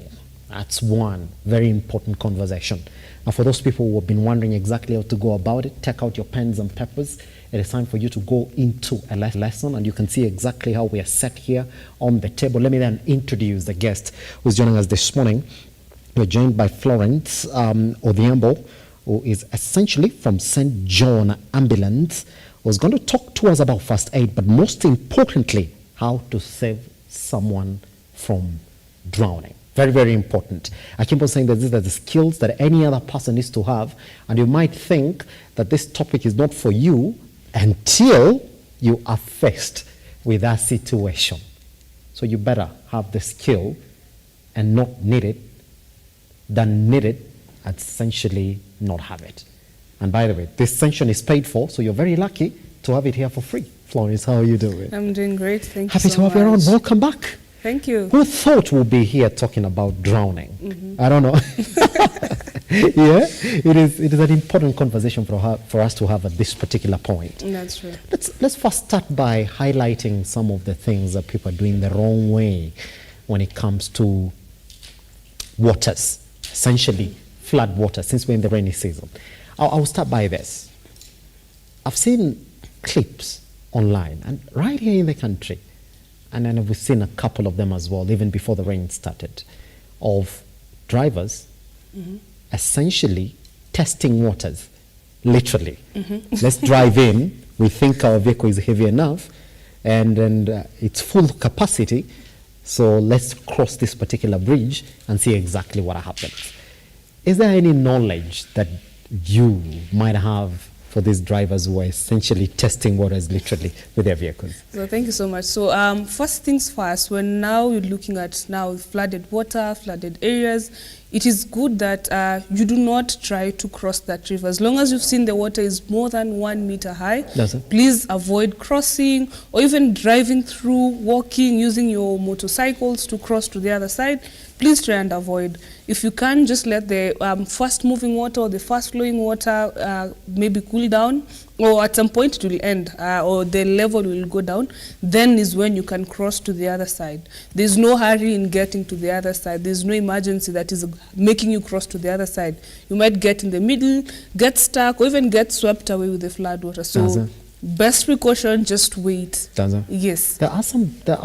That's one very important conversation. Now, for those people who have been wondering exactly how to go about it, take out your pens and papers. It is time for you to go into a lesson, and you can see exactly how we are set here on the table. Let me then introduce the guest who's joining us this morning. We're joined by Florence Odhiambo, who is essentially from St. John Ambulance, who's going to talk to us about first aid, but most importantly, how to save someone from drowning. Very, very important. I keep on saying that these are the skills that any other person needs to have, and you might think that this topic is not for you until you are faced with that situation. So you better have the skill and not need it than need it and essentially not have it. And by the way, this session is paid for, so you're very lucky to have it here for free. Florence, how are you doing? I'm doing great, thank Happy you so to have you around. Welcome back. Thank you. Who thought we'll be here talking about drowning? I don't know. Yeah, it is an important conversation for us to have at this particular point. That's true. Let's first start by highlighting some of the things that people are doing the wrong way when it comes to waters, essentially flood water, since we're in the rainy season. I'll start by this. I've seen clips online and right here in the country, and then we've seen a couple of them as well, even before the rain started, of drivers essentially testing waters, literally. Let's drive in, we think our vehicle is heavy enough, and it's full capacity, so let's cross this particular bridge and see exactly what happens. Is there any knowledge that you might have for these drivers who are essentially testing waters literally with their vehicles? So thank you so much. So first things first, when now you're looking at now flooded water, flooded areas, it is good that you do not try to cross that river. As long as you've seen the water is more than 1 meter high, please avoid crossing or even driving through, walking, using your motorcycles to cross to the other side. Please try and avoid. If you can, just let the fast moving water or the fast flowing water maybe cool down, or at some point it will end or the level will go down. Then is when you can cross to the other side. There's no hurry in getting to the other side. There's no emergency that is making you cross to the other side. You might get in the middle, get stuck, or even get swept away with the flood water. So best precaution, just wait. Yes. There are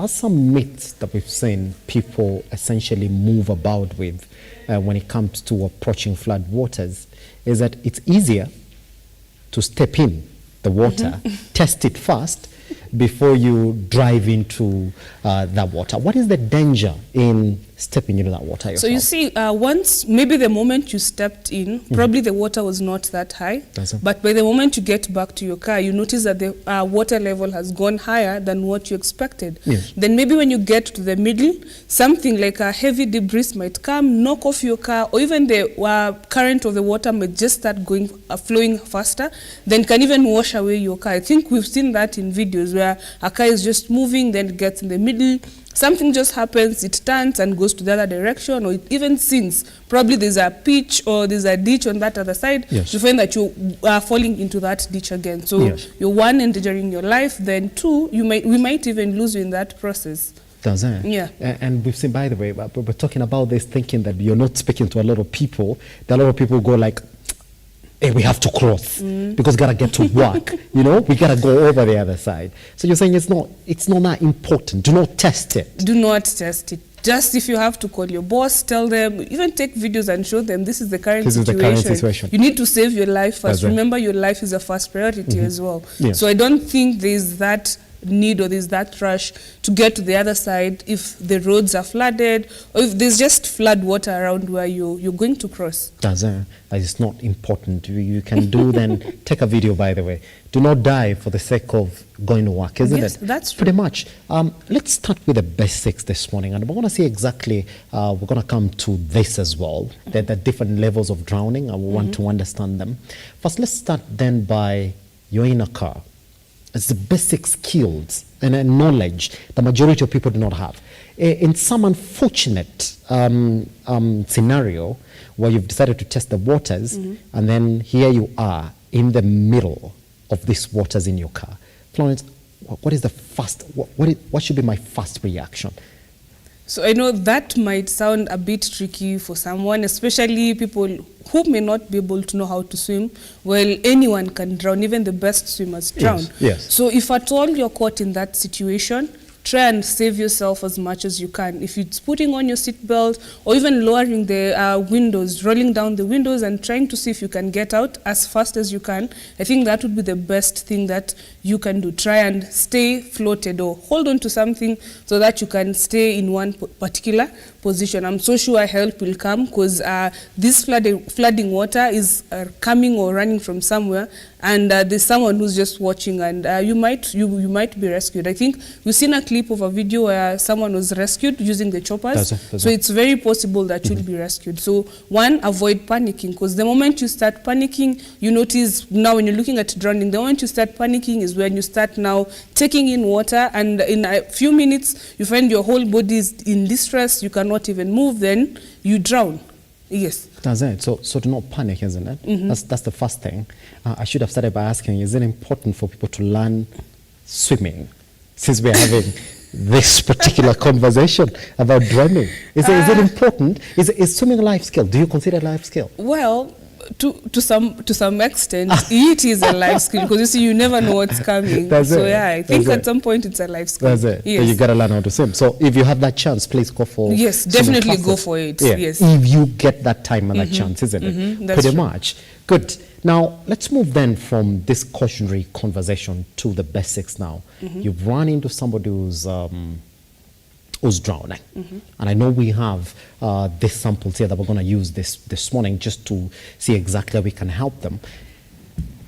some myths that we've seen people essentially move about with when it comes to approaching flood waters, is that it's easier to step in the water, test it first before you drive into that water. What is the danger in stepping into that water yourself? So you see, once, maybe the moment you stepped in, probably the water was not that high, but by the moment you get back to your car, you notice that the water level has gone higher than what you expected. Then maybe when you get to the middle, something like a heavy debris might come, knock off your car, or even the current of the water might just start going, flowing faster, then can even wash away your car. I think we've seen that in videos where a car is just moving, then it gets in the middle, something just happens, it turns and goes to the other direction, or it even sinks. Probably there's a pitch or there's a ditch on that other side. You find that you are falling into that ditch again. So you're one, endangering your life, then two, we might even lose you in that process. Yeah. And we've seen, by the way, we're talking about this thinking that you're not speaking to a lot of people. There are a lot of people who go like, hey, we have to cross because we gotta get to work. You know, we gotta go over the other side. So you're saying it's not that important. Do not test it. Do not test it. Just if you have to call your boss, tell them, even take videos and show them this is the current situation. You need to save your life first. Remember, your life is a first priority as well. Yes. So I don't think there's that need or there's that rush to get to the other side if the roads are flooded or if there's just flood water around where you're going to cross. That is not important. You can do then take a video, by the way. Do not die for the sake of going to work, isn't it? Yes, that's true. Pretty much. Let's start with the basics this morning, and we're going to see exactly, we're going to come to this as well, the different levels of drowning, and we want to understand them. First, let's start then by you're in a car. It's the basic skills and knowledge the majority of people do not have. In some unfortunate scenario where you've decided to test the waters, and then here you are in the middle of these waters in your car. Florence, what is the first, what should be my first reaction? So I know that might sound a bit tricky for someone, especially people who may not be able to know how to swim. Well, anyone can drown, even the best swimmers drown. Yes. So if at all you're caught in that situation, try and save yourself as much as you can. If it's putting on your seatbelt or even lowering the windows, rolling down the windows and trying to see if you can get out as fast as you can, I think that would be the best thing that you can do. Try and stay floated or hold on to something so that you can stay in one particular position. I'm so sure help will come because this flooding water is coming or running from somewhere, and there's someone who's just watching, and you might be rescued. I think we've seen a clip of a video where someone was rescued using the choppers. So it's very possible that you'll be rescued. So one, avoid panicking, because the moment you start panicking, you notice now when you're looking at drowning, the moment you start panicking is when you start now taking in water, and in a few minutes you find your whole body is in distress, you cannot even move, then you drown. Yes. That's it. So do not panic, isn't it? That's the first thing. I should have started by asking, is it important for people to learn swimming, since we're having this particular conversation about drowning? Is it important? Is swimming a life skill? Do you consider it a life skill? Well, to some extent, it is a life skill, because you see, you never know what's coming. I think at some point it's a life skill. That's it. Yes. You got to learn how to swim. So if you have that chance, please go for Yes, definitely go for it. Yeah. Yes. If you get that time and that chance, isn't it? That's Pretty true. much. Good. Now, let's move then from this cautionary conversation to the basics now. You've run into somebody who's drowning. And I know we have this samples here that we're going to use this morning just to see exactly how we can help them.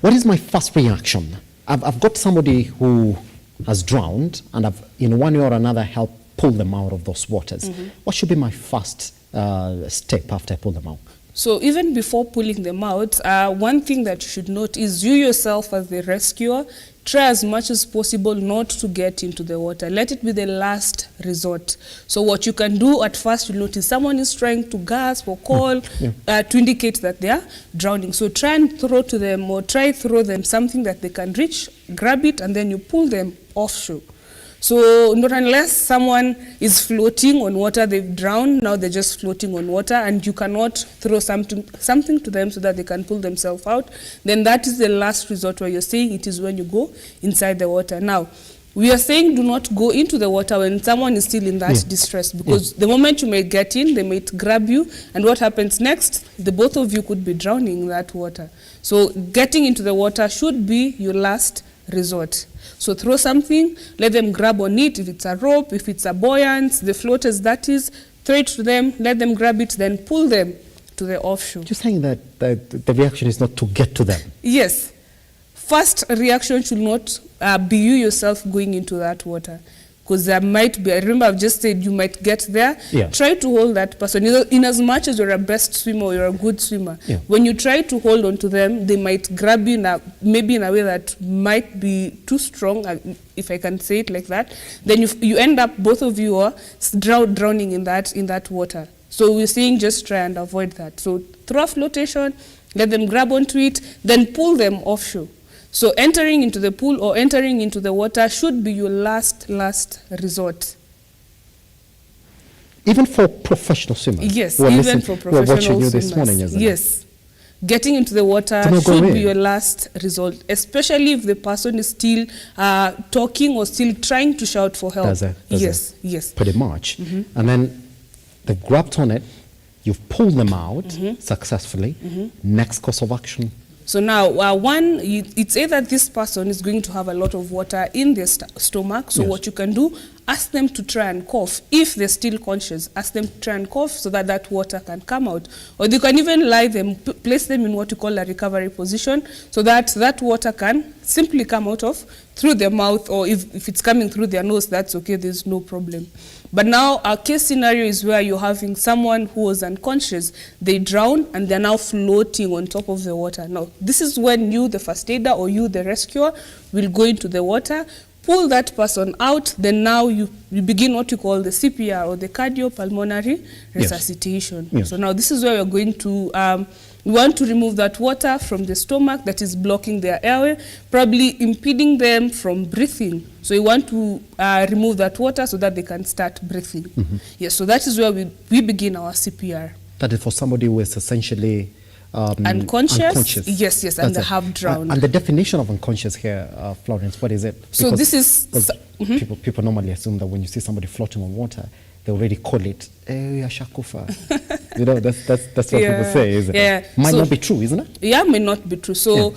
What is my first reaction? I've got somebody who has drowned, and I've, in one way or another, helped pull them out of those waters. What should be my first step after I pull them out? So even before pulling them out, one thing that you should note is you yourself as the rescuer, try as much as possible not to get into the water. Let it be the last resort. So what you can do at first, you'll notice someone is trying to gasp or call to indicate that they are drowning. So try and throw to them, or throw them something that they can reach, grab it, and then you pull them offshore. So not unless someone is floating on water, they've drowned, now they're just floating on water, and you cannot throw something to them so that they can pull themselves out, then that is the last resort where you're saying it is when you go inside the water. Now, we are saying do not go into the water when someone is still in that distress, because the moment you may get in, they might grab you, and what happens next? The both of you could be drowning in that water. So getting into the water should be your last resort. So throw something, let them grab on it. If it's a rope, if it's a buoyant, the floaters, that is, throw it to them, let them grab it, then pull them to the offshore. You're saying that the reaction is not to get to them? Yes. First reaction should not be you yourself going into that water. Because there might be, I remember I've just said you might get there. Try to hold that person. In as much as you're a best swimmer or you're a good swimmer, when you try to hold on to them, they might grab you maybe in a way that might be too strong, if I can say it like that. Then you end up, both of you are drowning in that water. So we're saying just try and avoid that. So throw a flotation, let them grab onto it, then pull them offshore. So entering into the pool or entering into the water should be your last resort. Even for professional swimmers? Yes, even for professional swimmers. Watching you this morning, isn't it? Yes. Getting into the water should be your last resort, especially if the person is still talking or still trying to shout for help. Does it? Yes, yes. Pretty much. And then They've grabbed on it. You've pulled them out successfully. Next course of action. So now, it's either this person is going to have a lot of water in their stomach, so what you can do, ask them to try and cough. If they're still conscious, ask them to try and cough so that that water can come out. Or you can even lie them, place them in what you call a recovery position, so that that water can simply come out of through their mouth, or if it's coming through their nose, that's okay, there's no problem. But now our case scenario is where you're having someone who was unconscious, they drown and they're now floating on top of the water. Now, this is when you, the first aider, or you, the rescuer, will go into the water, pull that person out, then now you begin what you call the CPR, or the cardiopulmonary resuscitation. Yes. So now this is where we're going to, we want to remove that water from the stomach that is blocking their airway, probably impeding them from breathing. So we want to remove that water so that they can start breathing. Yes, so that is where we begin our CPR. That is for somebody who is essentially unconscious. Yes, and they have drowned. And the definition of unconscious here, Florence, what is it? So this is people normally assume that when you see somebody floating on water, they already call it ashakufa. You know, that's what people say, isn't it? Might not be true, isn't it? Yeah, may not be true. So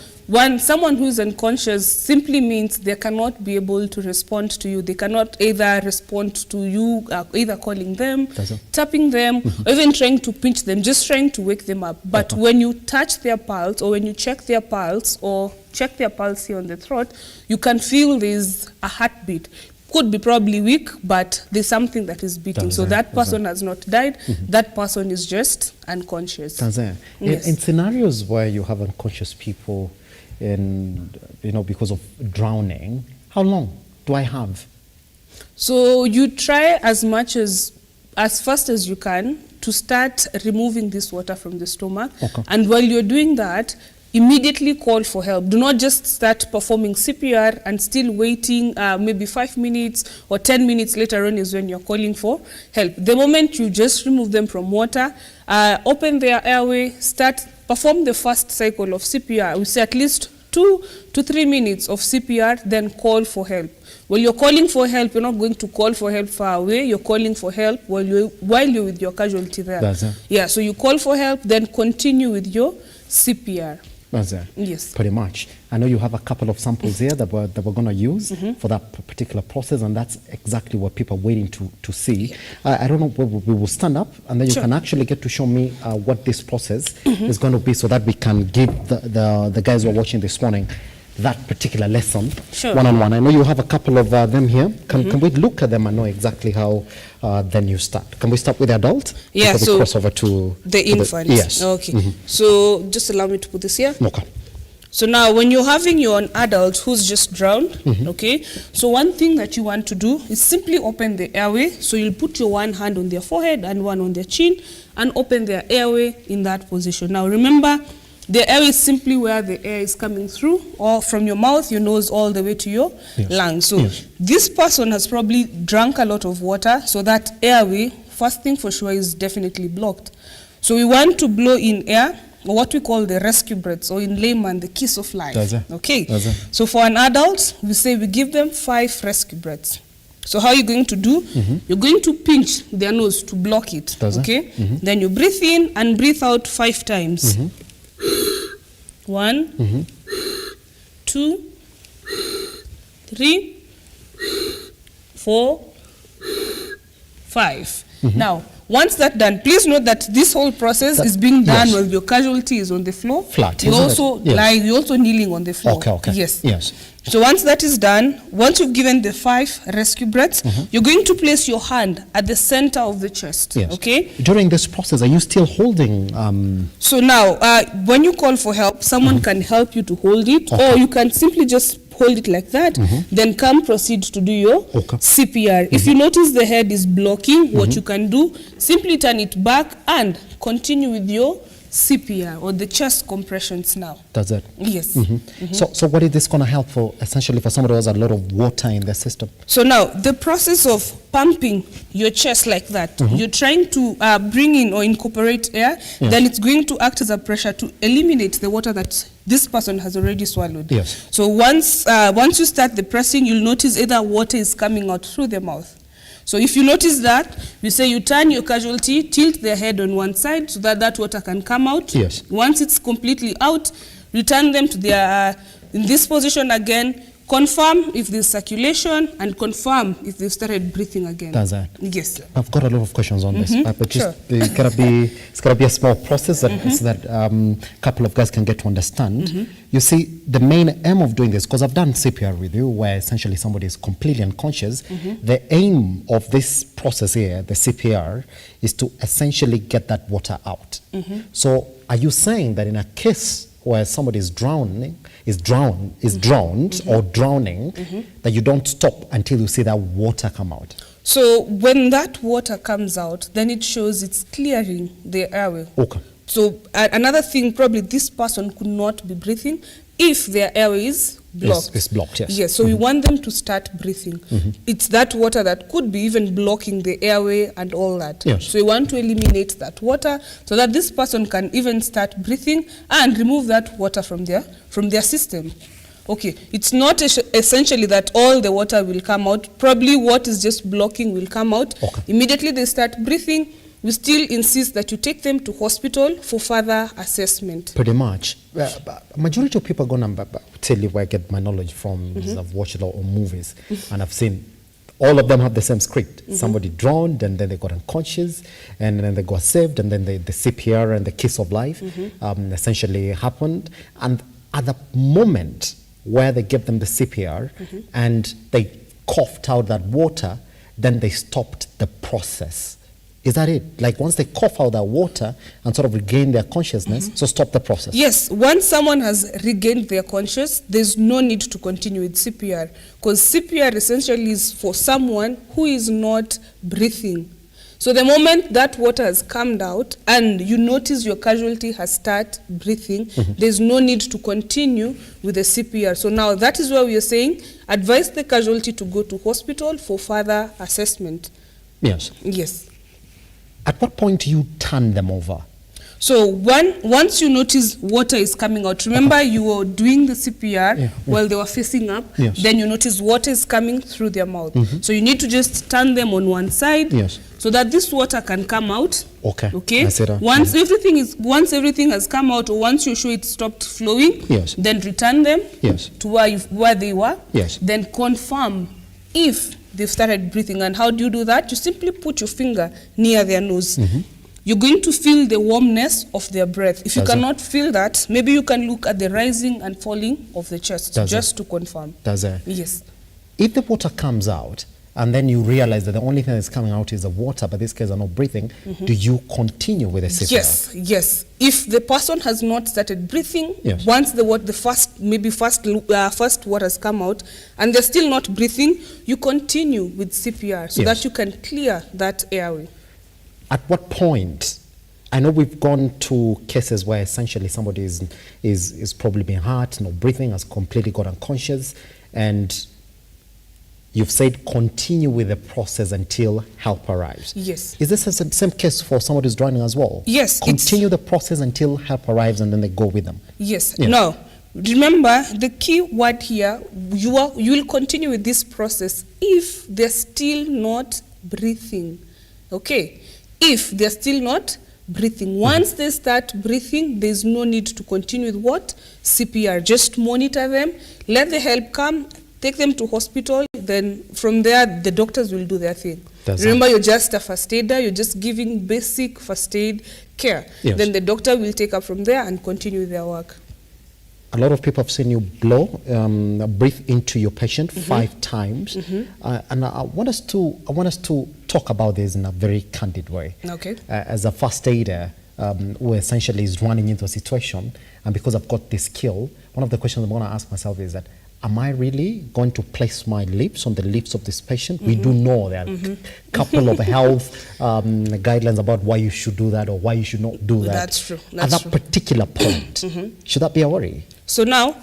someone who is unconscious simply means they cannot be able to respond to you. They cannot either respond to you, either calling them, tapping them, or even trying to pinch them, just trying to wake them up. But when you touch their pulse, or when you check their pulse, or check their pulse here on the throat, you can feel there's a heartbeat. Could be probably weak, but there's something that is beating. So that person has not died. That person is just unconscious. Yes. In scenarios where you have unconscious people, because of drowning, how long do I have? So you try as fast as you can to start removing this water from the stomach. And while you're doing that, immediately call for help. Do not just start performing CPR and still waiting maybe 5 minutes or 10 minutes later on is when you're calling for help. The moment you just remove them from water, open their airway, perform the first cycle of CPR. We say at least 2 to 3 minutes of CPR, then call for help. While you're calling for help, you're not going to call for help far away. You're calling for help while you're with your casualty there. Yeah, so you call for help, then continue with your CPR. Yes. Pretty much. I know you have a couple of samples here that we're going to use for that particular process, and that's exactly what people are waiting to see. I don't know, we will stand up, and then you can actually get to show me what this process is going to be, so that we can give the guys who are watching this morning that particular lesson one-on-one. I know you have a couple of them here. Can we look at them and know exactly how then you start? Can we start with the adult? Yeah, so cross over to the infant. Yes. Okay. So just allow me to put this here. Okay. So now when you're having your adult who's just drowned, okay, so one thing that you want to do is simply open the airway. So you'll put your one hand on their forehead and one on their chin and open their airway in that position. Now remember, the airway is simply where the air is coming through, or from your mouth, your nose, all the way to your lungs. So this person has probably drunk a lot of water, so that airway, first thing for sure, is definitely blocked. So we want to blow in air, or what we call the rescue breaths, or in layman, the kiss of life. Okay. So for an adult, we say we give them 5 rescue breaths. So how are you going to do? You're going to pinch their nose to block it. Okay. Then you breathe in and breathe out 5 times. 1, 2, 3, 4, 5. Now, once that's done, please note that this whole process is being done while your casualty is on the floor. Flat. You're also lying, you're also kneeling on the floor. Okay. Yes. So once that is done, once you've given the 5 rescue breaths, you're going to place your hand at the center of the chest. Okay? During this process, are you still holding? So now, when you call for help, someone can help you to hold it, or you can simply just hold it like that, then proceed to do your CPR. If you notice the head is blocking, what you can do, simply turn it back and continue with your CPR, or the chest compressions now. That's it? Yes. So what is this going to help for, essentially, for somebody who has a lot of water in their system? So now, the process of pumping your chest like that, you're trying to bring in or incorporate air, then it's going to act as a pressure to eliminate the water that this person has already swallowed. So once you start the pressing, you'll notice either water is coming out through the mouth. So if you notice that, we say you turn your casualty, tilt their head on one side so that that water can come out. Yes. Once it's completely out, return them to their, in this position again, confirm if there's circulation and confirm if they've started breathing again. That's that. Yes. I've got a lot of questions on this, but just Sure. it's gotta be a small process that, so that a couple of guys can get to understand. You see, the main aim of doing this, because I've done CPR with you, where essentially somebody is completely unconscious. The aim of this process here, the CPR, is to essentially get that water out. So, are you saying that in a case where somebody is drowned or drowning, that you don't stop until you see that water come out? So when that water comes out, then it shows it's clearing the airway. Okay. So another thing, probably this person could not be breathing if their airway is blocked. It's blocked, yes. Yes, so we want them to start breathing. It's that water that could be even blocking the airway and all that. Yes. So we want to eliminate that water so that this person can even start breathing and remove that water from their system. Okay, it's not essentially that all the water will come out. Probably what is just blocking will come out. Okay. Immediately they start breathing. We still insist that you take them to hospital for further assessment. Pretty much. Majority of people are going to tell you where I get my knowledge from. I've watched a lot of movies and I've seen all of them have the same script. Somebody drowned and then they got unconscious and then they got saved and then the CPR and the kiss of life essentially happened. And at the moment where they gave them the CPR and they coughed out that water, then they stopped the process. Is that it? Like once they cough out that water and sort of regain their consciousness, so stop the process? Yes, once someone has regained their consciousness, there's no need to continue with CPR because CPR essentially is for someone who is not breathing. So the moment that water has come out and you notice your casualty has started breathing, there's no need to continue with the CPR. So now that is why we are saying advise the casualty to go to hospital for further assessment. Yes. Yes. At what point do you turn them over? So once you notice water is coming out, remember you were doing the CPR while they were facing up, then you notice water is coming through their mouth. So you need to just turn them on one side so that this water can come out. Okay. Okay. Once everything has come out or once you're sure it stopped flowing, then return them to where they were. Then confirm if they've started breathing. And how do you do that? You simply put your finger near their nose. You're going to feel the warmness of their breath. If you cannot feel that, maybe you can look at the rising and falling of the chest just to confirm. Yes. If the water comes out and then you realize that the only thing that's coming out is the water, but these guys are not breathing, do you continue with the CPR? Yes. If the person has not started breathing, once the first water has come out and they're still not breathing, you continue with CPR so that you can clear that airway. At what point? I know we've gone to cases where essentially somebody is probably being hurt, not breathing, has completely got unconscious, and you've said continue with the process until help arrives. Yes. Is this the same case for somebody who's drowning as well? Yes. Continue the process until help arrives and then they go with them. Yes. Now, remember the key word here, you will continue with this process if they're still not breathing. Okay. If they're still not breathing. Once they start breathing, there's no need to continue with what? CPR. Just monitor them, let the help come, take them to hospital, then from there, the doctors will do their thing. Remember, you're just a first aider, you're just giving basic first aid care. Then the doctor will take up from there and continue their work. A lot of people have seen you breathe into your patient 5 times. And I want us to talk about this in a very candid way. Okay. As a first aider, who essentially is running into a situation, and because I've got this skill, one of the questions I'm going to ask myself is that, am I really going to place my lips on the lips of this patient? We do know there are a couple of health guidelines about why you should do that or why you should not do that. That's true. At that particular point, should that be a worry? So now,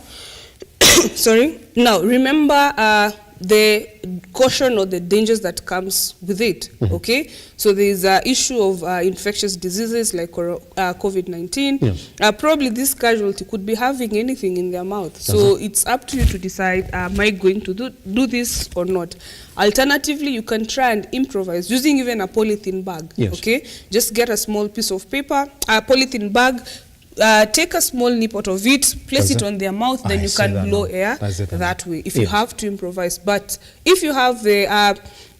now remember the caution or the dangers that comes with it, okay? So there's an issue of infectious diseases like COVID-19. Yes. Probably this casualty could be having anything in their mouth. So it's up to you to decide, am I going to do this or not? Alternatively, you can try and improvise using even a polythene bag, okay? Just get a small piece of paper, a polythene bag, take a small nip out of it, place it on their mouth, then you can blow air that way if you have to improvise. But if you have the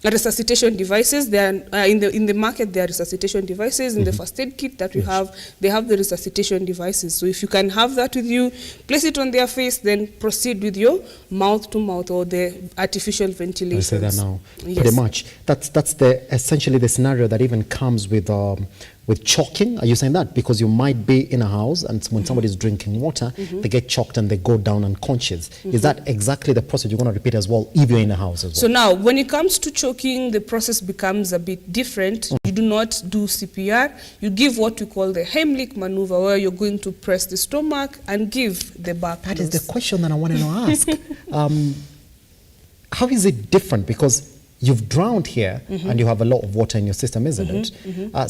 resuscitation devices, then in the market there are resuscitation devices. In the first aid kit that we have, they have the resuscitation devices. So if you can have that with you, place it on their face, then proceed with your mouth to mouth or the artificial ventilation. I say that now. Pretty much. That's essentially the scenario that even comes with choking. Are you saying that? Because you might be in a house and when somebody's drinking water, they get choked and they go down unconscious. Is that exactly the process you're going to repeat as well if you're in a house as well? So now, when it comes to choking, the process becomes a bit different. You do not do CPR. You give what we call the Heimlich maneuver, where you're going to press the stomach and give the back. That is the question that I wanted to ask. How is it different? Because you've drowned here and you have a lot of water in your system, isn't it?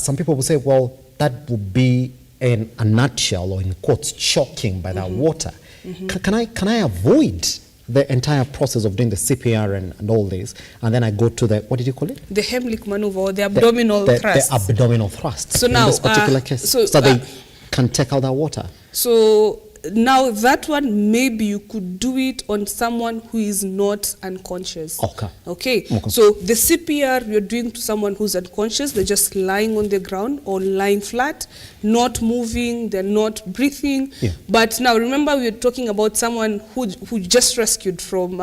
Some people will say, well, that would be in a nutshell or in quotes choking by that water. Can I avoid the entire process of doing the CPR and all this, and then I go to the, what did you call it? The Heimlich maneuver, or the abdominal thrust. The abdominal thrust. So in now, this particular case, so they can take out that water. So now that one, maybe you could do it on someone who is not unconscious. Okay. So the CPR you're doing to someone who's unconscious, they're just lying on the ground or lying flat, not moving, they're not breathing. But now remember, we're talking about someone who just rescued from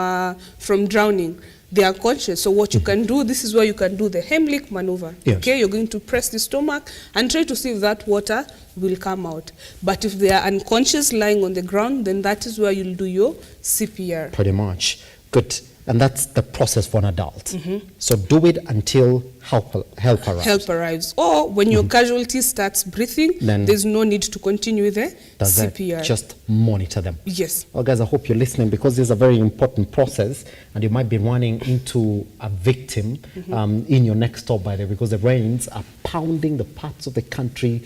drowning. They are conscious. So what you can do, this is where you can do the Heimlich maneuver. Okay, you're going to press the stomach and try to see if that water will come out. But if they are unconscious lying on the ground, then that is where you'll do your CPR. Pretty much. Good. And that's the process for an adult. So do it until help arrives. Help arrives. Or when your casualty starts breathing, then there's no need to continue with the CPR. Just monitor them. Yes. Well, guys, I hope you're listening, because this is a very important process, and you might be running into a victim in your next stop, by the way, because the rains are pounding the parts of the country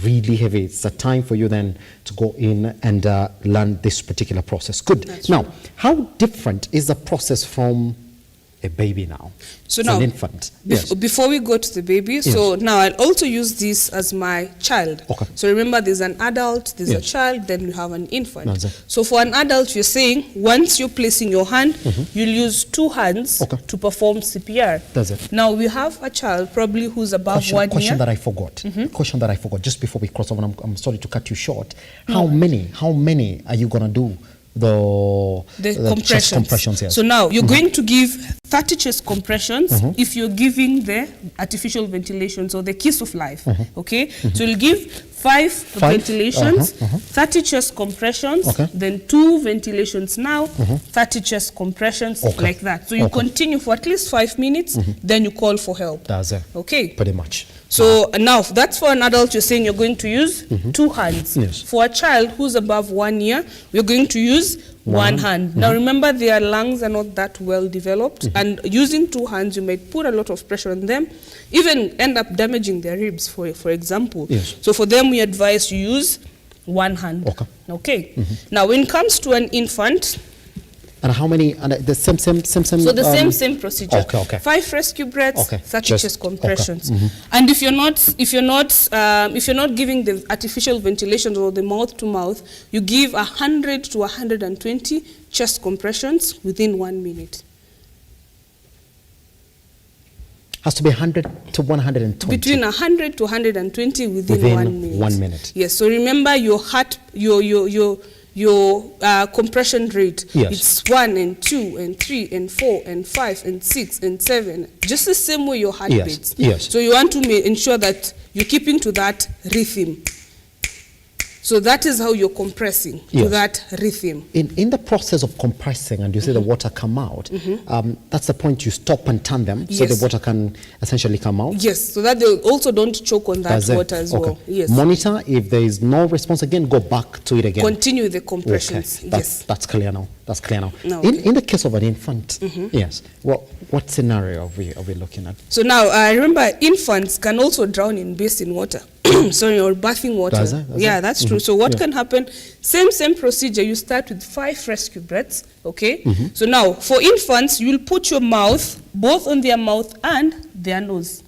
really heavy. It's a time for you then to go in and learn this particular process. Good. That's now, how different is the process from a baby now? So it's now, an infant. Before we go to the baby, so now I'll also use this as my child. So remember, there's an adult, there's a child, then you have an infant. So for an adult, you're saying once you're placing your hand, you'll use two hands to perform CPR. Now we have a child probably who's above 1 year. Question that I forgot. Question that I forgot just before we cross over. I'm sorry to cut you short. How many are you gonna do? The chest compressions, yes. So now you're going to give 30 chest compressions if you're giving the artificial ventilations or the kiss of life. Okay, so you'll give 5 ventilations, 30 chest compressions, then 2 ventilations now, 30 chest compressions, like that. So you continue for at least 5 minutes, then you call for help. That's it. Okay. Pretty much. So now that's for an adult. You're saying you're going to use 2 hands. For a child who's above 1 year, we're going to use 1 hand. Now remember, their lungs are not that well developed, and using 2 hands, you might put a lot of pressure on them, even end up damaging their ribs, for example. So for them, we advise you use 1 hand. Okay. Now when it comes to an infant, and how many? And the same. So the same procedure. 5 rescue breaths, 30 chest compressions. And if you're not giving the artificial ventilation or the mouth to mouth, you give 100 to 120 chest compressions within 1 minute. Has to be 100 to 120. Between 100 to 120 within 1 minute. 1 minute. Yes. So remember, your heart, your compression rate, it's 1 and 2 and 3 and 4 and 5 and 6 and 7, just the same way your heart beats. So you want to ensure that you're keeping to that rhythm. So that is how you're compressing to that rhythm. In the process of compressing, and you see the water come out, that's the point you stop and turn them so the water can essentially come out? Yes, so that they also don't choke on that water as well. Yes. Monitor, if there is no response again, go back to it again. Continue the compressions. That's clear now. That's clear now. No, In the case of an infant, yes, what scenario are we looking at? So now, remember, infants can also drown in basin water. So your bathing water. Does it? That's true. So what can happen? Same procedure. You start with 5 rescue breaths. Okay. So now, for infants, you will put your mouth both on their mouth and their nose.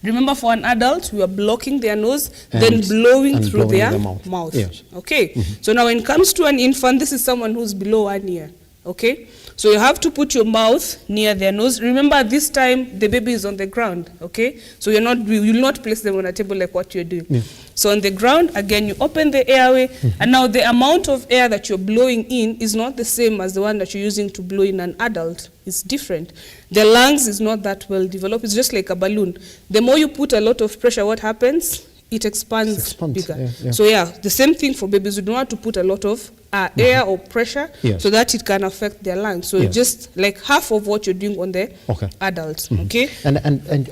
Remember, for an adult, we are blocking their nose, then blowing through their mouth. Yes. Okay. So now, when it comes to an infant, this is someone who's below 1 year. Okay. So you have to put your mouth near their nose. Remember, this time the baby is on the ground. Okay. So you will not place them on a table like what you're doing. So on the ground, again, you open the airway, and now the amount of air that you're blowing in is not the same as the one that you're using to blow in an adult. It's different. The lungs is not that well developed. It's just like a balloon. The more you put a lot of pressure, what happens? It expands bigger. So the same thing for babies. You don't want to put a lot of air or pressure so that it can affect their lungs. So just like half of what you're doing on the adults. Okay. And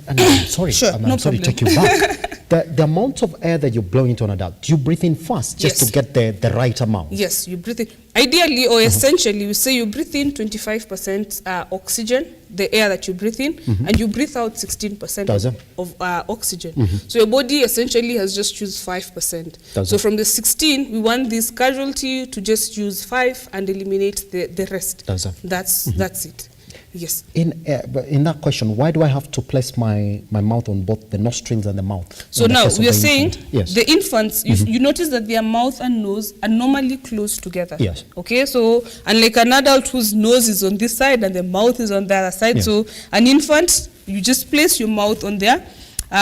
sorry, I'm sorry to take you back. The amount of air that you're blowing into an adult, do you breathe in fast just to get the right amount? Yes, you breathe in. Ideally or essentially, we say you breathe in 25% oxygen, the air that you breathe in, and you breathe out 16% of oxygen. So your body essentially has just used 5%. So from the 16, we want this casualty to just use 5 and eliminate the rest. That's it. Yes. In that question, why do I have to place my mouth on both the nostrils and the mouth? So now we are saying the infants, you notice that their mouth and nose are normally close together. Yes. Okay, so unlike an adult whose nose is on this side and the mouth is on the other side, so an infant, you just place your mouth on their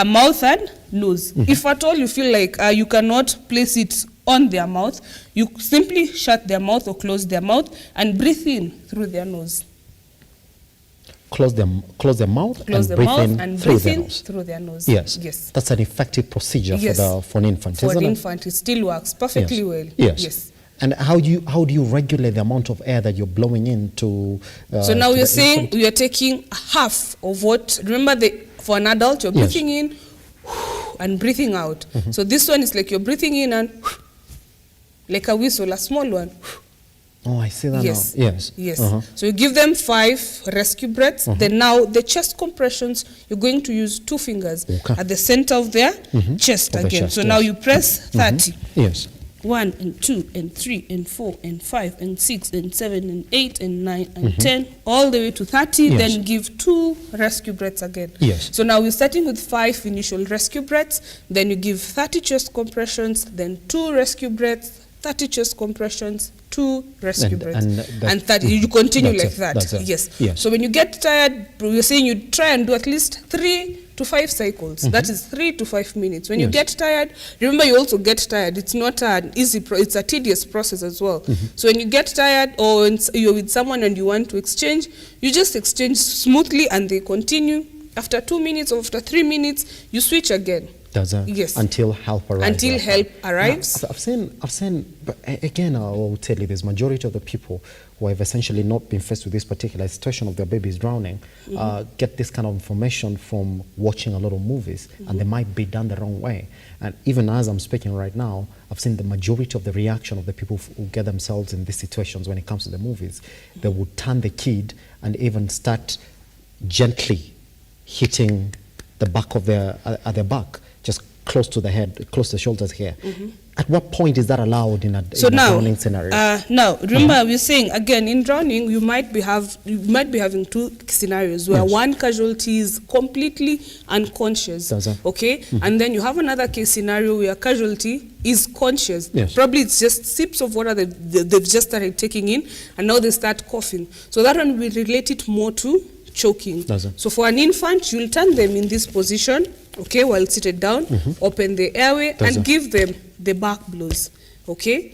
mouth and nose. If at all you feel like you cannot place it on their mouth, you simply shut their mouth or close their mouth and breathe in through their nose. Close their mouth and breathe in through their nose. Yes. That's an effective procedure for an infant, for isn't an it? infant, it still works perfectly well. Yes. And how do you regulate the amount of air that you're blowing into? So now you're saying we are taking half of what. Remember, for an adult, you're breathing in and breathing out. So this one is like you're breathing in and like a whistle, a small one. Oh, I see that now. Yes. So you give them 5 rescue breaths. Then now the chest compressions, you're going to use 2 fingers at the center of their chest again. So now you press 30. Yes. 1 and 2 and 3 and 4 and 5 and 6 and 7 and 8 and 9 and 10, all the way to 30. Then give 2 rescue breaths again. So now we're starting with 5 initial rescue breaths. Then you give 30 chest compressions. Then 2 rescue breaths. 30 chest compressions, 2 rescue breaths, and 30. You continue like that. Yes. So when you get tired, we're saying you try and do at least 3 to 5 cycles. That is 3 to 5 minutes. When you get tired, remember you also get tired. It's not an easy it's a tedious process as well. So when you get tired or you're with someone and you want to exchange, you just exchange smoothly and they continue. After 2 minutes or after 3 minutes, you switch again. Yes. Until help arrives. Until help arrives. Now, I've seen, but again, I will tell you, there's majority of the people who have essentially not been faced with this particular situation of their babies drowning, get this kind of information from watching a lot of movies, and they might be done the wrong way. And even as I'm speaking right now, I've seen the majority of the reaction of the people who get themselves in these situations when it comes to the movies. They would turn the kid and even start gently hitting the back of their back, just close to the head, close to the shoulders here. At what point is that allowed in a drowning scenario? Now, remember, we're saying again, in drowning, you might be having 2 scenarios where one casualty is completely unconscious, okay, and then you have another case scenario where casualty is conscious. Probably it's just sips of water they've just started taking in, and now they start coughing. So that one we relate it more to choking. So for an infant, you'll turn them in this position, okay, while seated down, open the airway, and give them the back blows, okay?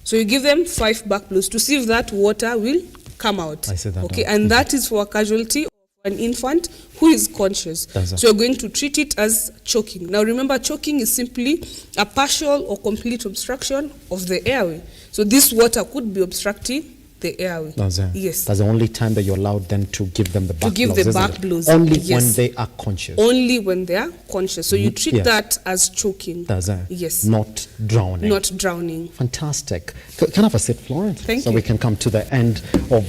So you give them 5 back blows to see if that water will come out. I see that. Okay, and that is for a casualty of an infant who is conscious. So you're going to treat it as choking. Now remember, choking is simply a partial or complete obstruction of the airway. So this water could be obstructing the airway. That's it. Yes. That's the only time that you're allowed then to give them the back blows. To give the back blows. Only yes. when they are conscious. Only when they are conscious. So you treat yes. that as choking. That's it. Yes. Not drowning. Not drowning. Fantastic. Can I have a seat, Florence? Thank so you. we can come to the end of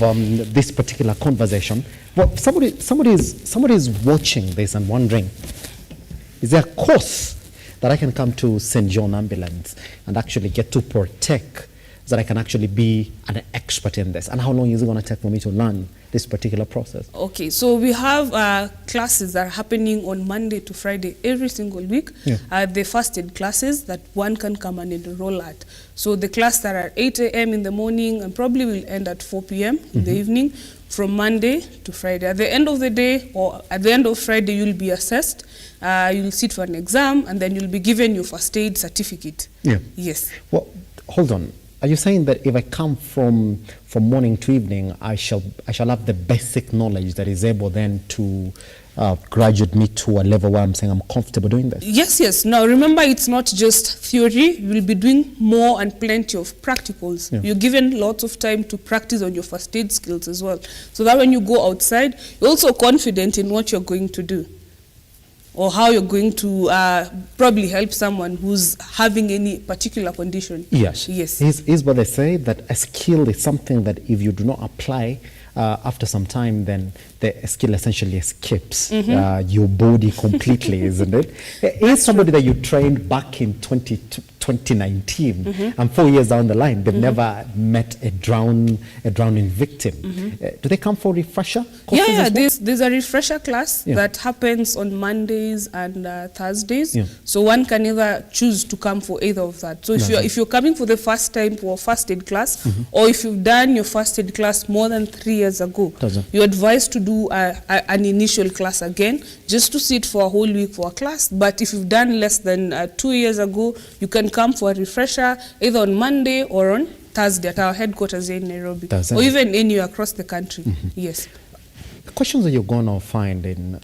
this particular conversation. Well, somebody is watching this and wondering, is there a course that I can come to St. John Ambulance and actually get to partake, so that I can actually be an expert in this? And how long is it going to take for me to learn this particular process? Okay, so we have classes that are happening on Monday to Friday every single week. Yeah. The first aid classes that one can come and enroll at. So the class that are 8 a.m. in the morning and probably will end at 4 p.m. in the evening, from Monday to Friday. At the end of the day or at the end of Friday, you'll be assessed. You'll sit for an exam and then you'll be given your first aid certificate. Yeah. Yes. Well, hold on. Are you saying that if I come from morning to evening, I shall have the basic knowledge that is able then to graduate me to a level where I'm saying I'm comfortable doing this? Yes, yes. Now remember, it's not just theory. You'll be doing more and plenty of practicals. Yeah. You're given lots of time to practice on your first aid skills as well. So that when you go outside, you're also confident in what you're going to do, or how you're going to probably help someone who's having any particular condition. Yes. Yes. Is what they say, that a skill is something that if you do not apply after some time, then the skill essentially escapes your body completely, isn't it? Is somebody that you trained back in 2019 and 4 years down the line, they've never met a drowning victim. Do they come for refresher courses? Yeah, well? there's a refresher class that happens on Mondays and Thursdays. So one can either choose to come for either of that. So if you're coming for the first time for a first aid class, or if you've done your first aid class more than 3 years ago, you're advised to do an initial class again, just to sit for a whole week for a class. But if you've done less than 2 years ago, you can come for a refresher either on Monday or on Thursday at our headquarters here in Nairobi, or even anywhere across the country. Yes. The questions that you're going to find in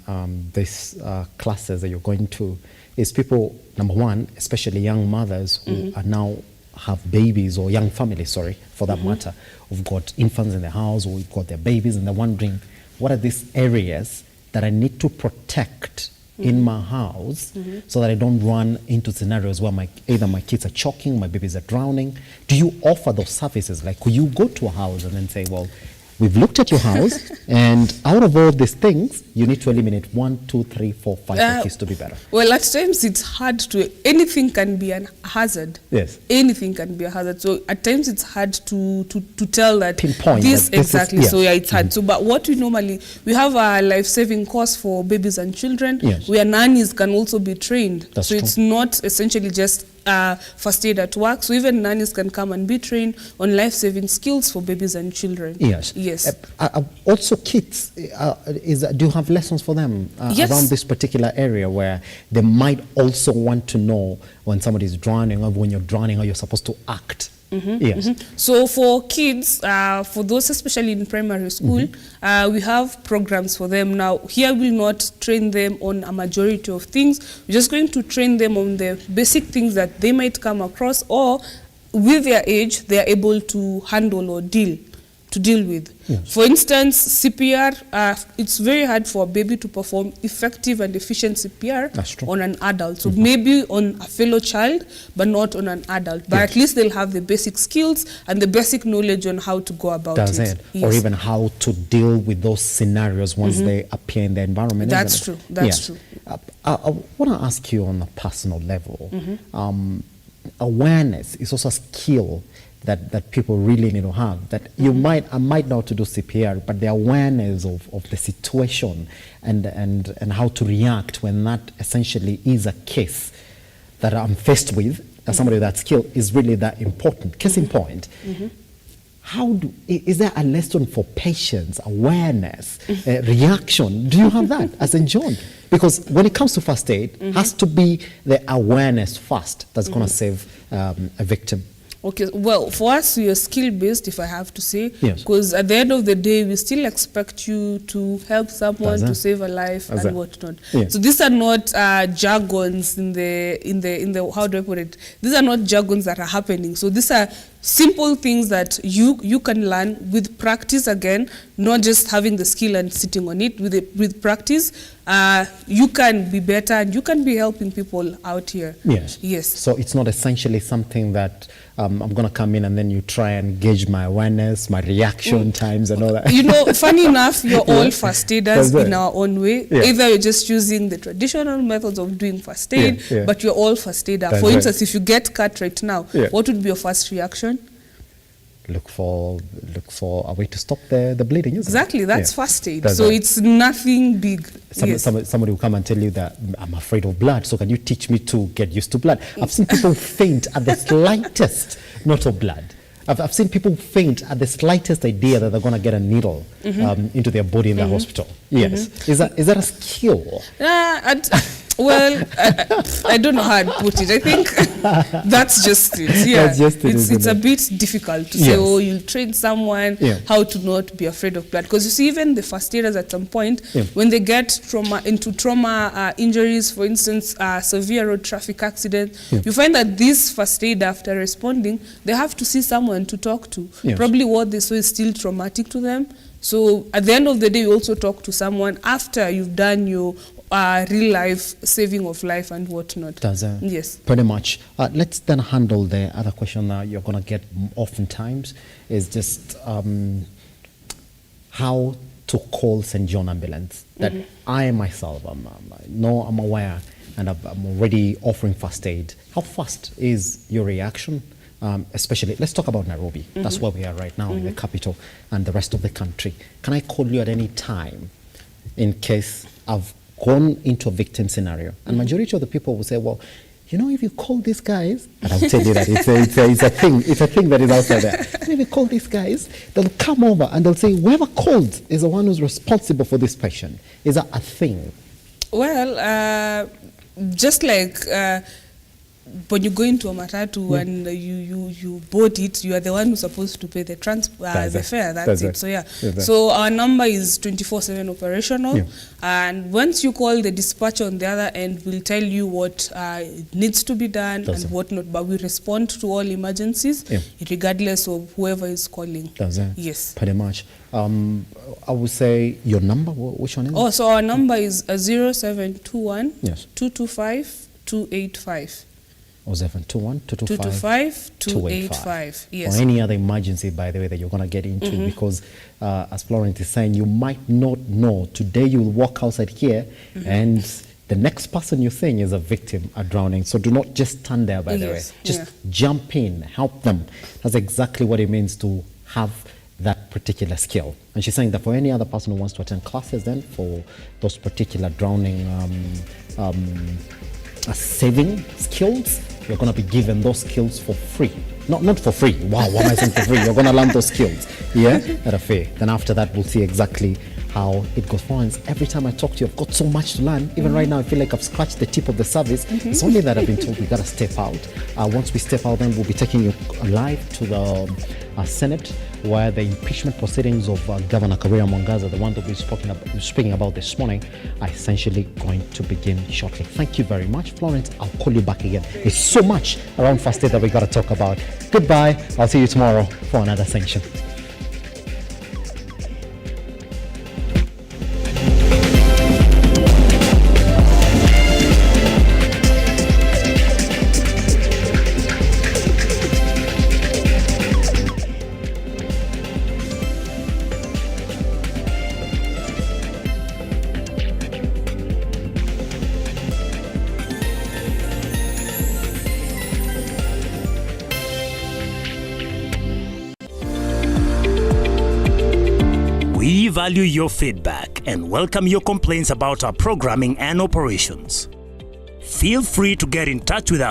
these classes that you're going to is people, number one, especially young mothers who are now have babies, or young families, sorry, for that matter, who've got infants in the house, or who've got their babies, and they're wondering, what are these areas that I need to protect in my house so that I don't run into scenarios where either my kids are choking, my babies are drowning? Do you offer those services? Like, could you go to a house and then say, well, we've looked at your house, and out of all these things, you need to eliminate 1, 2, 3, 4, 5 for kids to be better? Well, at times it's hard to, anything can be a hazard. Yes. Anything can be a hazard. So at times it's hard to tell that pinpoint this that exactly. Is, so yeah, it's hard. So, but what we have a life-saving course for babies and children, where nannies can also be trained. That's so true. It's not essentially just first aid at work. So even nannies can come and be trained on life-saving skills for babies and children. Yes. Yes. Also kids, do you have lessons for them around this particular area where they might also want to know when somebody is drowning, or when you're drowning, how you're supposed to act? Yes. So for kids, for those especially in primary school, we have programs for them. Now, here we'll not train them on a majority of things. We're just going to train them on the basic things that they might come across, or with their age, they are able to handle or deal with. Yes. For instance, CPR, it's very hard for a baby to perform effective and efficient CPR on an adult. So maybe on a fellow child, but not on an adult. But at least they'll have the basic skills and the basic knowledge on how to go about it. Yes. Or even how to deal with those scenarios once they appear in the environment. That's true. That's true. I want to ask you on a personal level. Awareness is also a skill that people really need to have, that I might know how to do CPR, but the awareness of the situation and how to react when that essentially is a case that I'm faced with, as somebody with that skill, is really that important. Case in point, is there a lesson for patience, awareness, reaction? Do you have that as in John? Because when it comes to first aid, has to be the awareness first that's going to save a victim. Okay, well, for us, we are skill-based, if I have to say, Yes. because at the end of the day, we still expect you to help someone to save a life and whatnot. Yes. So these are not jargons in the how do I put it? These are not jargons that are happening. So these are simple things that you can learn with practice again, not just having the skill and sitting on it. With practice, you can be better and you can be helping people out here. Yes. Yes. So it's not essentially something that I'm going to come in and then you try and gauge my awareness, my reaction times and all that. You know, funny enough, you're all first aiders in our own way. Yeah. Either you're just using the traditional methods of doing first aid, but you're all first aider. For instance, if you get cut right now, what would be your first reaction? Look for a way to stop the bleeding, isn't Exactly, it? that's first aid. So it's nothing big. Somebody will come and tell you that I'm afraid of blood, so can you teach me to get used to blood? I've seen people faint at the slightest note of blood. I've seen people faint at the slightest idea that they're going to get a needle into their body in the hospital. Yes. Is that a skill? Well, I don't know how I'd put it. I think that's just it. Yeah, that's just it, it's a bit difficult to say, oh, you'll train someone how to not be afraid of blood. Because you see, even the first aiders at some point, when they get trauma injuries, for instance, severe road traffic accident, you find that this first aid, after responding, they have to see someone to talk to. Probably what they saw is still traumatic to them. So at the end of the day, you also talk to someone after you've done your real life saving of life and whatnot. Yes. Pretty much. Let's then handle the other question that you're going to get oftentimes is just how to call St. John Ambulance. That I myself, I'm aware and I'm already offering first aid. How fast is your reaction? Especially, let's talk about Nairobi. That's where we are right now in the capital and the rest of the country. Can I call you at any time in case I've gone into a victim scenario? And majority of the people will say, well, you know, if you call these guys, and I'll tell you that it's a thing that is out there. And if you call these guys, they'll come over and they'll say, whoever called is the one who's responsible for this patient. Is that a thing? Well, just like when you go into a matatu and you board it, you are the one who's supposed to pay the the fare. That's it. So so our number is 24/7 operational, and once you call, the dispatcher on the other end will tell you what needs to be done and what not. But we respond to all emergencies, regardless of whoever is calling. Yes, pretty much. I would say your number. Which one is it? Oh, so our number is 0721 225 285. 0721-225-285. Yes. Or any other emergency, by the way, that you're going to get into, because as Florence is saying, you might not know. Today you'll walk outside here and the next person you're seeing is a victim, a drowning. So do not just stand there, by the way. Just jump in, help them. That's exactly what it means to have that particular skill. And she's saying that for any other person who wants to attend classes then for those particular drowning saving skills, you're going to be given those skills for free. Not for free. Wow, why am I saying for free? You're going to learn those skills, at a fee. Then after that, we'll see exactly how it goes. Florence, every time I talk to you, I've got so much to learn. Even right now, I feel like I've scratched the tip of the surface. It's only that I've been told we got to step out. Once we step out, then we'll be taking you live to the Senate, where the impeachment proceedings of Governor Karia Mwangaza, the one that we're speaking about this morning, are essentially going to begin shortly. Thank you very much, Florence. I'll call you back again. There's so much around first aid that we got to talk about. Goodbye. I'll see you tomorrow for another section. We value your feedback and welcome your complaints about our programming and operations. Feel free to get in touch with us